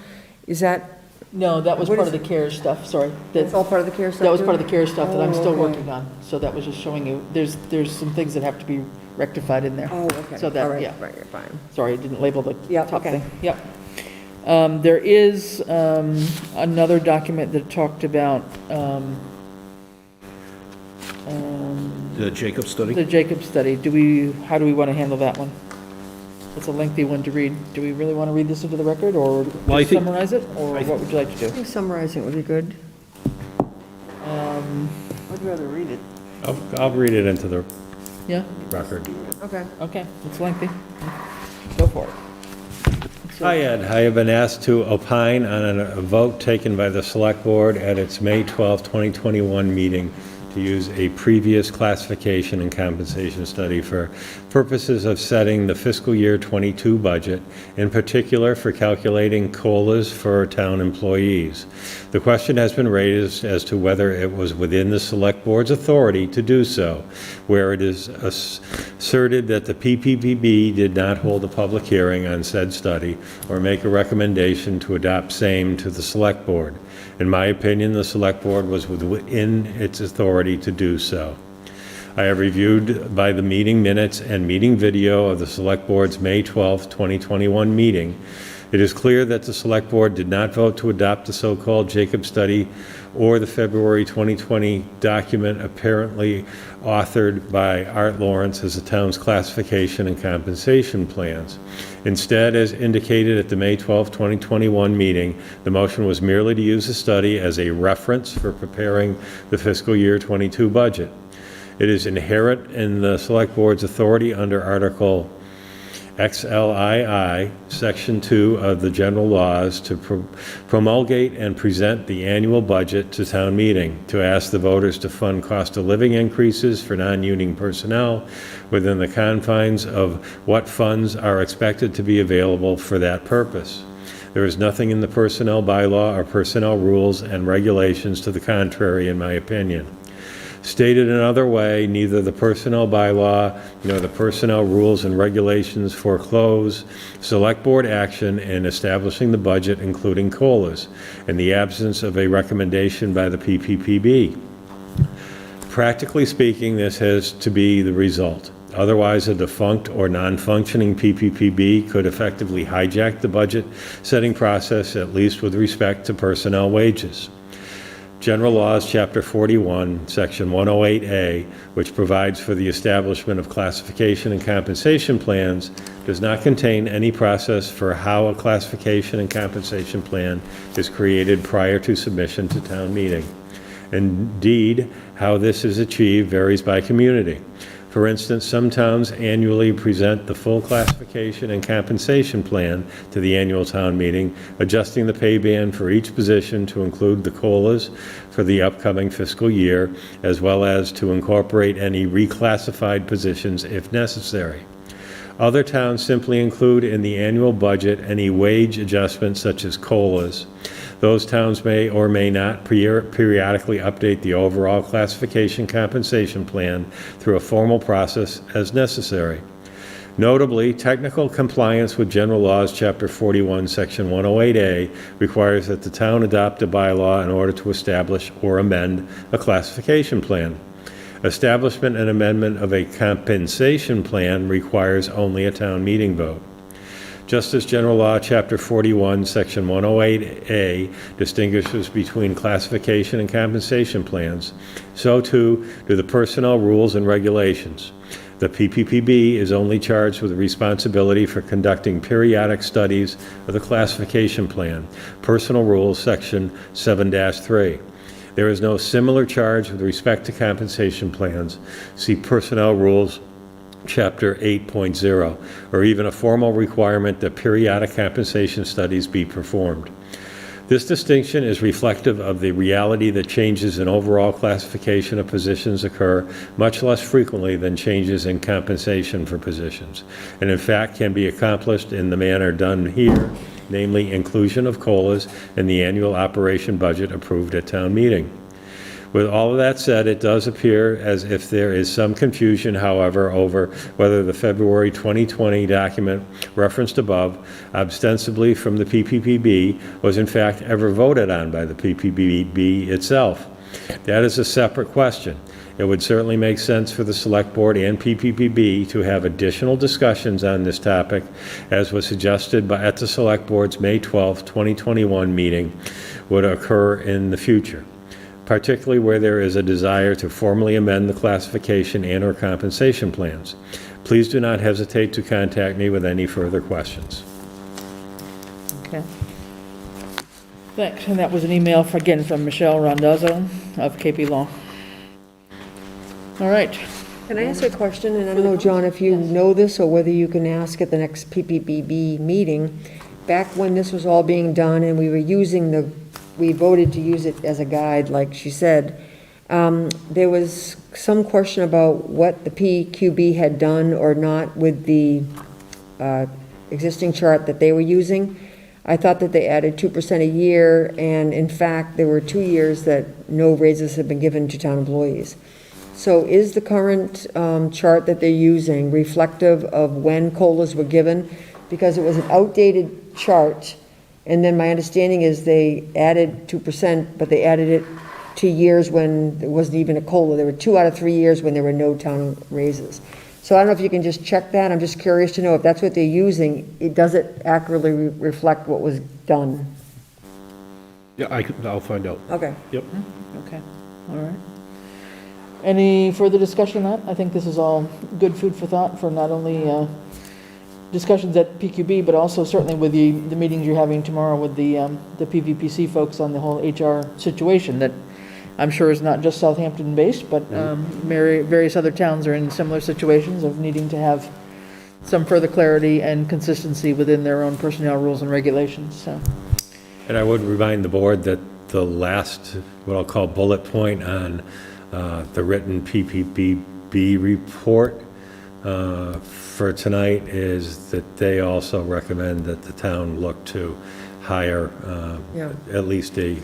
Is that, No, that was What part is of the CARES stuff, sorry. that's all part of the CARES stuff? That was too? part of the CARES stuff that I'm Oh, still okay. working on, so that was just showing you, there's some things that have to be rectified in there. Oh, okay. So that, All right, yeah. right, you're fine. Sorry, I didn't label the Yep, top okay. thing. Yep. There is another document that talked about The Jacob study? the Jacob study. How do we want to handle that one? It's a lengthy one to read. Do we really want to read this into the record, or Well, I just think- summarize it, or what would you like to I do? think summarizing would be good. I'd rather read it. I'll read it into the Yeah? record. Okay. Okay, it's lengthy. Go for it. Hi, Ed. I have been asked to opine on a vote taken by the Select Board at its May 12, 2021 meeting to use a previous classification and compensation study for purposes of setting the fiscal year '22 budget, in particular for calculating COLAs for town employees. The question has been raised as to whether it was within the Select Board's authority to do so, where it is asserted that the PPPB did not hold a public hearing on said study or make a recommendation to adopt same to the Select Board. In my opinion, the Select Board was within its authority to do so. I have reviewed by the meeting minutes and meeting video of the Select Board's May 12, 2021 meeting. It is clear that the Select Board did not vote to adopt the so-called Jacob study or the February 2020 document apparently authored by Art Lawrence as the town's classification and compensation plans. Instead, as indicated at the May 12, 2021 meeting, the motion was merely to use the study as a reference for preparing the fiscal year '22 budget. It is inherent in the Select Board's authority under Article XLII, Section 2 of the General Laws to promulgate and present the annual budget to town meeting, to ask the voters to fund cost of living increases for non-union personnel within the confines of what funds are expected to be available for that purpose. There is nothing in the personnel bylaw or personnel rules and regulations to the contrary, in my opinion. Stated another way, neither the personnel bylaw nor the personnel rules and regulations foreclose Select Board action in establishing the budget, including COLAs, in the absence of a recommendation by the PPPB. Practically speaking, this has to be the result. Otherwise, a defunct or non-functioning PPPB could effectively hijack the budget-setting process, at least with respect to personnel wages. General Laws, Chapter 41, Section 108A, which provides for the establishment of classification and compensation plans, does not contain any process for how a classification and compensation plan is created prior to submission to town meeting. Indeed, how this is achieved varies by community. For instance, some towns annually present the full classification and compensation plan to the annual town meeting, adjusting the pay band for each position to include the COLAs for the upcoming fiscal year, as well as to incorporate any reclassified positions if necessary. Other towns simply include in the annual budget any wage adjustments such as COLAs. Those towns may or may not periodically update the overall classification compensation plan through a formal process as necessary. Notably, technical compliance with General Laws, Chapter 41, Section 108A requires that the town adopt a bylaw in order to establish or amend a classification plan. Establishment and amendment of a compensation plan requires only a town meeting vote. Just as General Law, Chapter 41, Section 108A distinguishes between classification and compensation plans, so too do the personnel rules and regulations. The PPPB is only charged with the responsibility for conducting periodic studies of the classification plan, Personnel Rules, Section 7-3. There is no similar charge with respect to compensation plans. See Personnel Rules, Chapter 8.0, or even a formal requirement that periodic compensation studies be performed. This distinction is reflective of the reality that changes in overall classification of positions occur much less frequently than changes in compensation for positions, and in fact can be accomplished in the manner done here, namely inclusion of COLAs in the annual operation budget approved at town meeting. With all of that said, it does appear as if there is some confusion, however, over whether the February 2020 document referenced above, ostensibly from the PPPB, was in fact ever voted on by the PPPB itself. That is a separate question. It would certainly make sense for the Select Board and PPPB to have additional discussions on this topic, as was suggested at the Select Board's May 12, 2021 meeting, would occur in the future, particularly where there is a desire to formally amend the classification and/or compensation plans. Please do not hesitate to contact me with any further questions. Okay. Thanks. And that was an email, again, from Michelle Randazzo of KP Law. All right. Can I ask a question? And I don't know, John, if you know this or whether you can ask at the next PPPB meeting. Back when this was all being done and we were using we voted to use it as a guide, like she said, there was some question about what the PQB had done or not with the existing chart that they were using. I thought that they added 2% a year, and in fact, there were 2 years that no raises had been given to town employees. So is the current chart that they're using reflective of when COLAs were given? Because it was an outdated chart. And then my understanding is they added 2%, but they added it to years when there wasn't even a COLA. There were 2 out of 3 years when there were no town raises. So I don't know if you can just check that. I'm just curious to know if that's what they're using, does it accurately reflect what was done? Yeah, I'll find out. Okay. Yep. Okay, all right. Any further discussion on that? I think this is all good food for thought for not only discussions at PQB, but also certainly with the meetings you're having tomorrow with the PVPC folks on the whole HR situation that I'm sure is not just Southampton based, but various other towns are in similar situations of needing to have some further clarity and consistency within their own personnel rules and regulations. So. And I would remind the board that the last, what I'll call bullet point on the written PPPB report for tonight is that they also recommend that the town look to hire at least a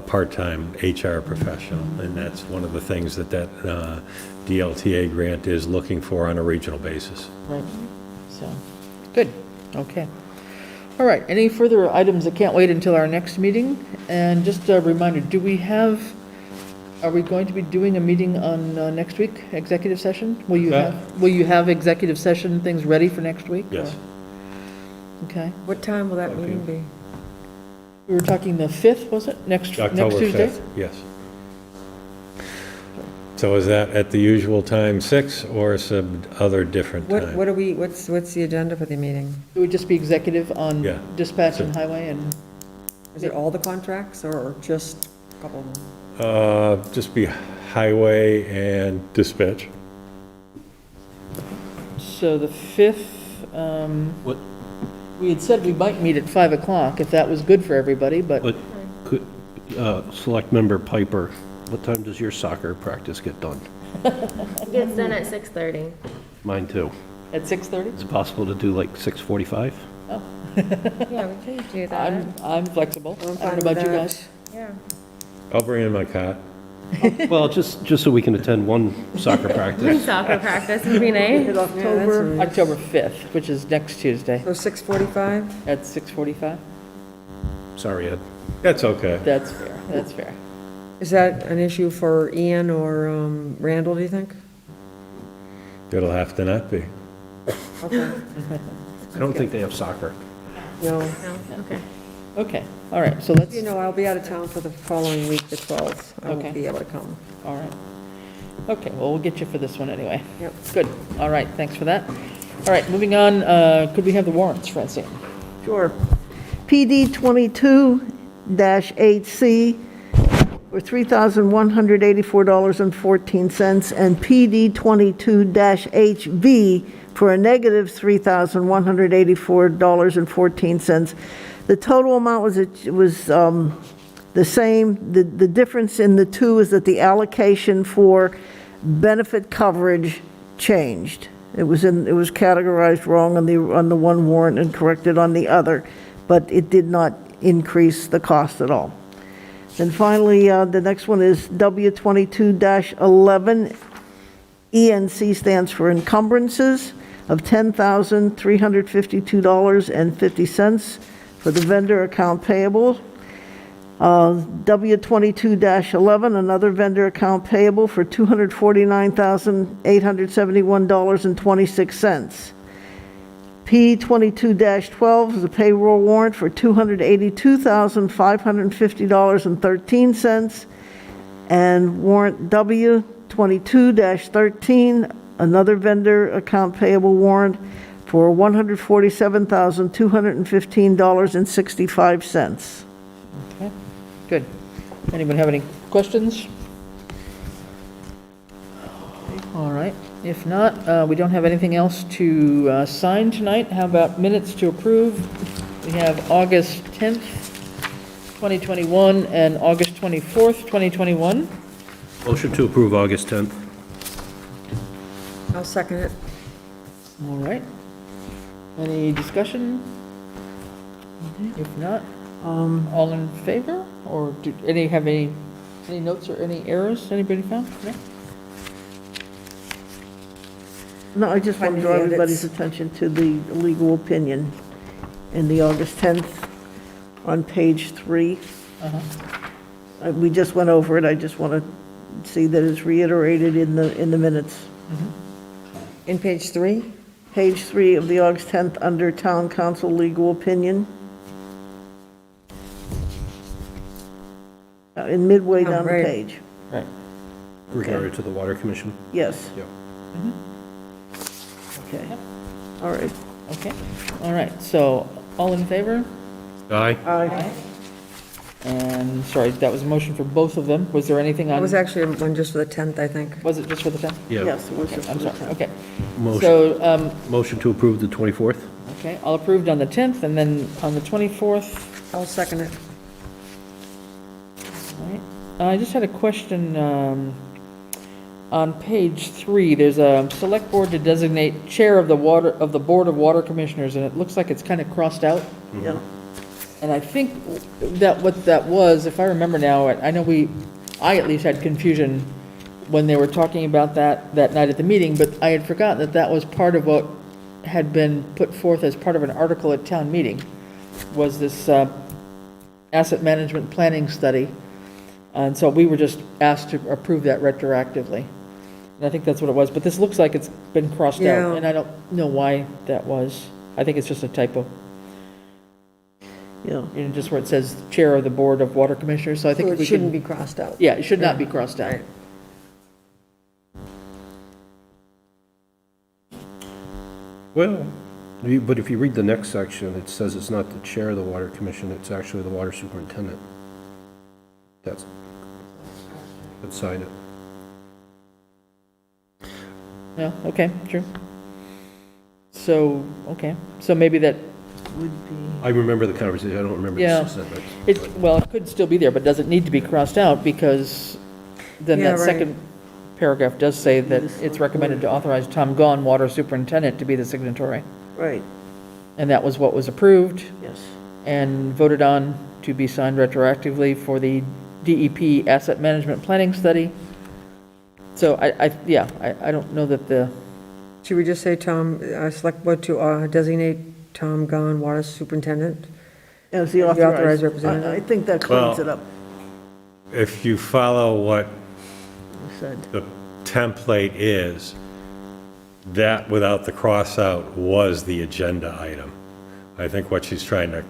part-time HR professional, and that's one of the things that DLTA grant is looking for on a regional basis. Right. So, good. Okay. All right. Any further items that can't wait until our next meeting? And just a reminder, do we have Are we going to be doing a meeting on next week, executive session? Will Yeah. you have executive session things ready for next week? Yes. or- Okay. What time will that meeting be? We were talking the 5th, was it? Next October Tuesday? 5th, yes. So is that at the usual time, 6, or some other different What time? are we, what's the agenda for the meeting? It would just be executive on Yeah. dispatch and highway and, Is it all the contracts or just a couple of them? Just be highway and dispatch. so the 5th, What, we had said we might meet at 5 o'clock if that was good for everybody, but what, could, Select Member Piper, what time does your soccer practice get done? It gets done at 6:30. Mine too. at 6:30? Is it possible to do like 6:45? Yeah, we can do that. I'm flexible. I I'm don't fine know with about you that. guys. Yeah. I'll bring in my cot. Well, just so we can attend one soccer practice. Soccer practice would be nice. October 5th, which is next Tuesday, So 6:45? at 6:45? Sorry, Ed. That's okay. That's fair, that's fair. Is that an issue for Ian or Randall, do you think? It'll have to not be. Okay. I don't think they have soccer. No. No, okay. Okay, all right, so let's, You know, I'll be out of town for the following week, the 12th. I Okay. won't be able to come. all right. Okay, well, we'll get you for this one anyway. Yep. Good, all right, thanks for that. All right, moving on, could we have the warrants, Francine? Sure. PD 22-8C for $3,184.14, and PD 22-HV for a negative $3,184.14. The total amount was the same. The difference in the two is that the allocation for benefit coverage changed. It was categorized wrong on the one warrant and corrected on the other, but it did not increase the cost at all. Then finally, the next one is W22-11. ENC stands for encumbrances of $10,352.50 for the vendor account payable. W22-11, another vendor account payable for $249,871.26. P22-12 is a payroll warrant for $282,550.13. And warrant W22-13, another vendor account payable warrant for $147,215.65. Okay, good. Anyone have any questions? All right, if not, we don't have anything else to sign tonight. How about minutes to approve? We have August 10th, 2021, and August 24th, 2021. Motion to approve August 10th. I'll second it. All right. Any discussion? If not, all in favor? Or do any have any notes or any errors anybody found? No? No, I just want to draw Finding the everybody's edits. attention to the legal opinion in the August 10th on page 3. We just went over it. I just want to see that it's reiterated in the minutes. In page 3? Page 3 of the August 10th, under Town Council legal opinion. In midway Oh, down the right. page. Right. Regarding to the Water Commission. Yes. Yeah. Okay. All right. Okay, all right, so all in favor? Aye. Aye. And, sorry, that was a motion for both of them. Was there anything It on, was actually one just for the 10th, I think. was it just for the 10th? Yeah. Yes, it was just I'm for the sorry, 10th. okay. Motion, So, motion to approve the 24th. okay, all approved on the 10th, and then on the 24th, I'll second it. all right. I just had a question, on page 3, there's a select board to designate chair of the Board of Water Commissioners, and it looks like it's kind of crossed out. Yeah. And I think that what that was, if I remember now, I know I at least had confusion when they were talking about that night at the meeting, but I had forgotten that that was part of what had been put forth as part of an article at town meeting, was this asset management planning study. And so we were just asked to approve that retroactively. And I think that's what it was, but this looks like it's been crossed Yeah. out, and I don't know why that was. I think it's just a typo. Yeah. Just where it says Chair of the Board of Water Commissioners, so I think So if we it shouldn't can. be crossed out. Yeah, it should not be crossed out. Right. Well, but if you read the next section, it says it's not the chair of the water commission, it's actually the water superintendent. That's beside it. Yeah, okay, true. So, okay, so maybe that would be. I remember the conversation, I don't remember Yeah. the specifics. Well, it could still be there, but does it need to be crossed out? Because then Yeah, that right. second paragraph does say that it's recommended to authorize Tom Gahn, Water Superintendent, to be the signatory. Right, And that was what was approved yes. and voted on to be signed retroactively for the DEP Asset Management Planning Study. So I don't know that the, Should we just say select board to designate Tom Gahn, water superintendent? As the As the authorized authorized representative? I think that cleans Well- it up, If you follow what you said. the template is, that without the cross-out was the agenda item. I think what she's trying to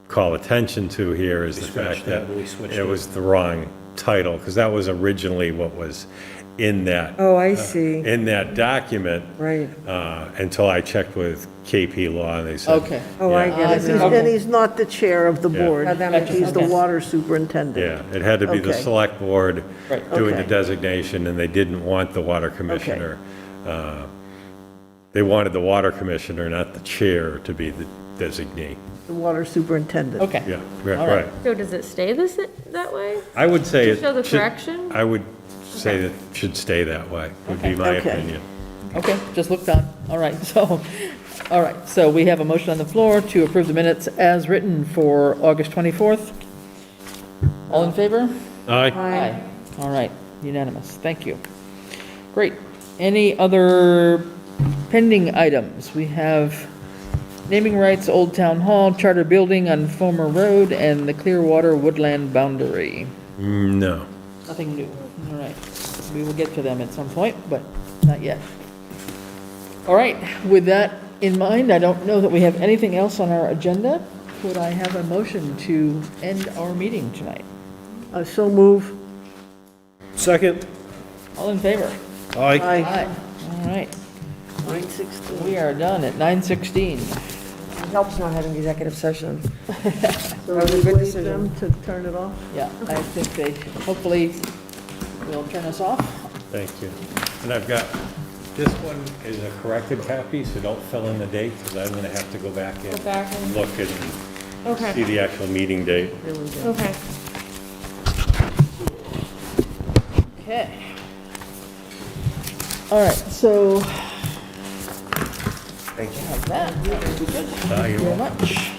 call attention to here is We the scratched fact that that when we switched it it. was the wrong title, because that was originally what was in that. Oh, I see. In that document, Right. until I checked with KP Law, and they said. okay. Oh, I Yeah. get it now. And he's not the chair of the Yeah. board, Yeah, that makes he's the sense. water superintendent. Yeah, it had to be the Okay. select board Right. doing the Okay. designation, and they didn't want the water commissioner. They wanted the water commissioner, not the chair, to be the designee. The water superintendent. Okay. Yeah, All right. right. So does it stay that way? I would say To it show the should- correction? I would say that it should stay that way, would be my Okay. opinion. Okay, just looked on. All right, so we have a motion on the floor to approve the minutes as written for August 24th. All in favor? Aye. Aye. All right, unanimous. Thank you. Great. Any other pending items? We have naming rights, Old Town Hall, Charter Building on Fulmer Road, and the Clearwater Woodland boundary. No. Nothing new. All right. We will get to them at some point, but not yet. All right, with that in mind, I don't know that we have anything else on our agenda. Could I have a motion to end our meeting tonight? So move. Second? All in favor? Aye. Aye. All right, 9:16. we are done at 9:16. It helps not having executive session. So That was a we good leave decision. them to turn it off? Yeah, I think they hopefully will turn us off. Thank you. And I've got, this one is a corrected copy, so don't fill in the date, because I'm going to have to go back Go and back and, look and see okay, the actual meeting date. okay. Okay. All right, so Thank you. have that. That would be good. You're Thank you very much.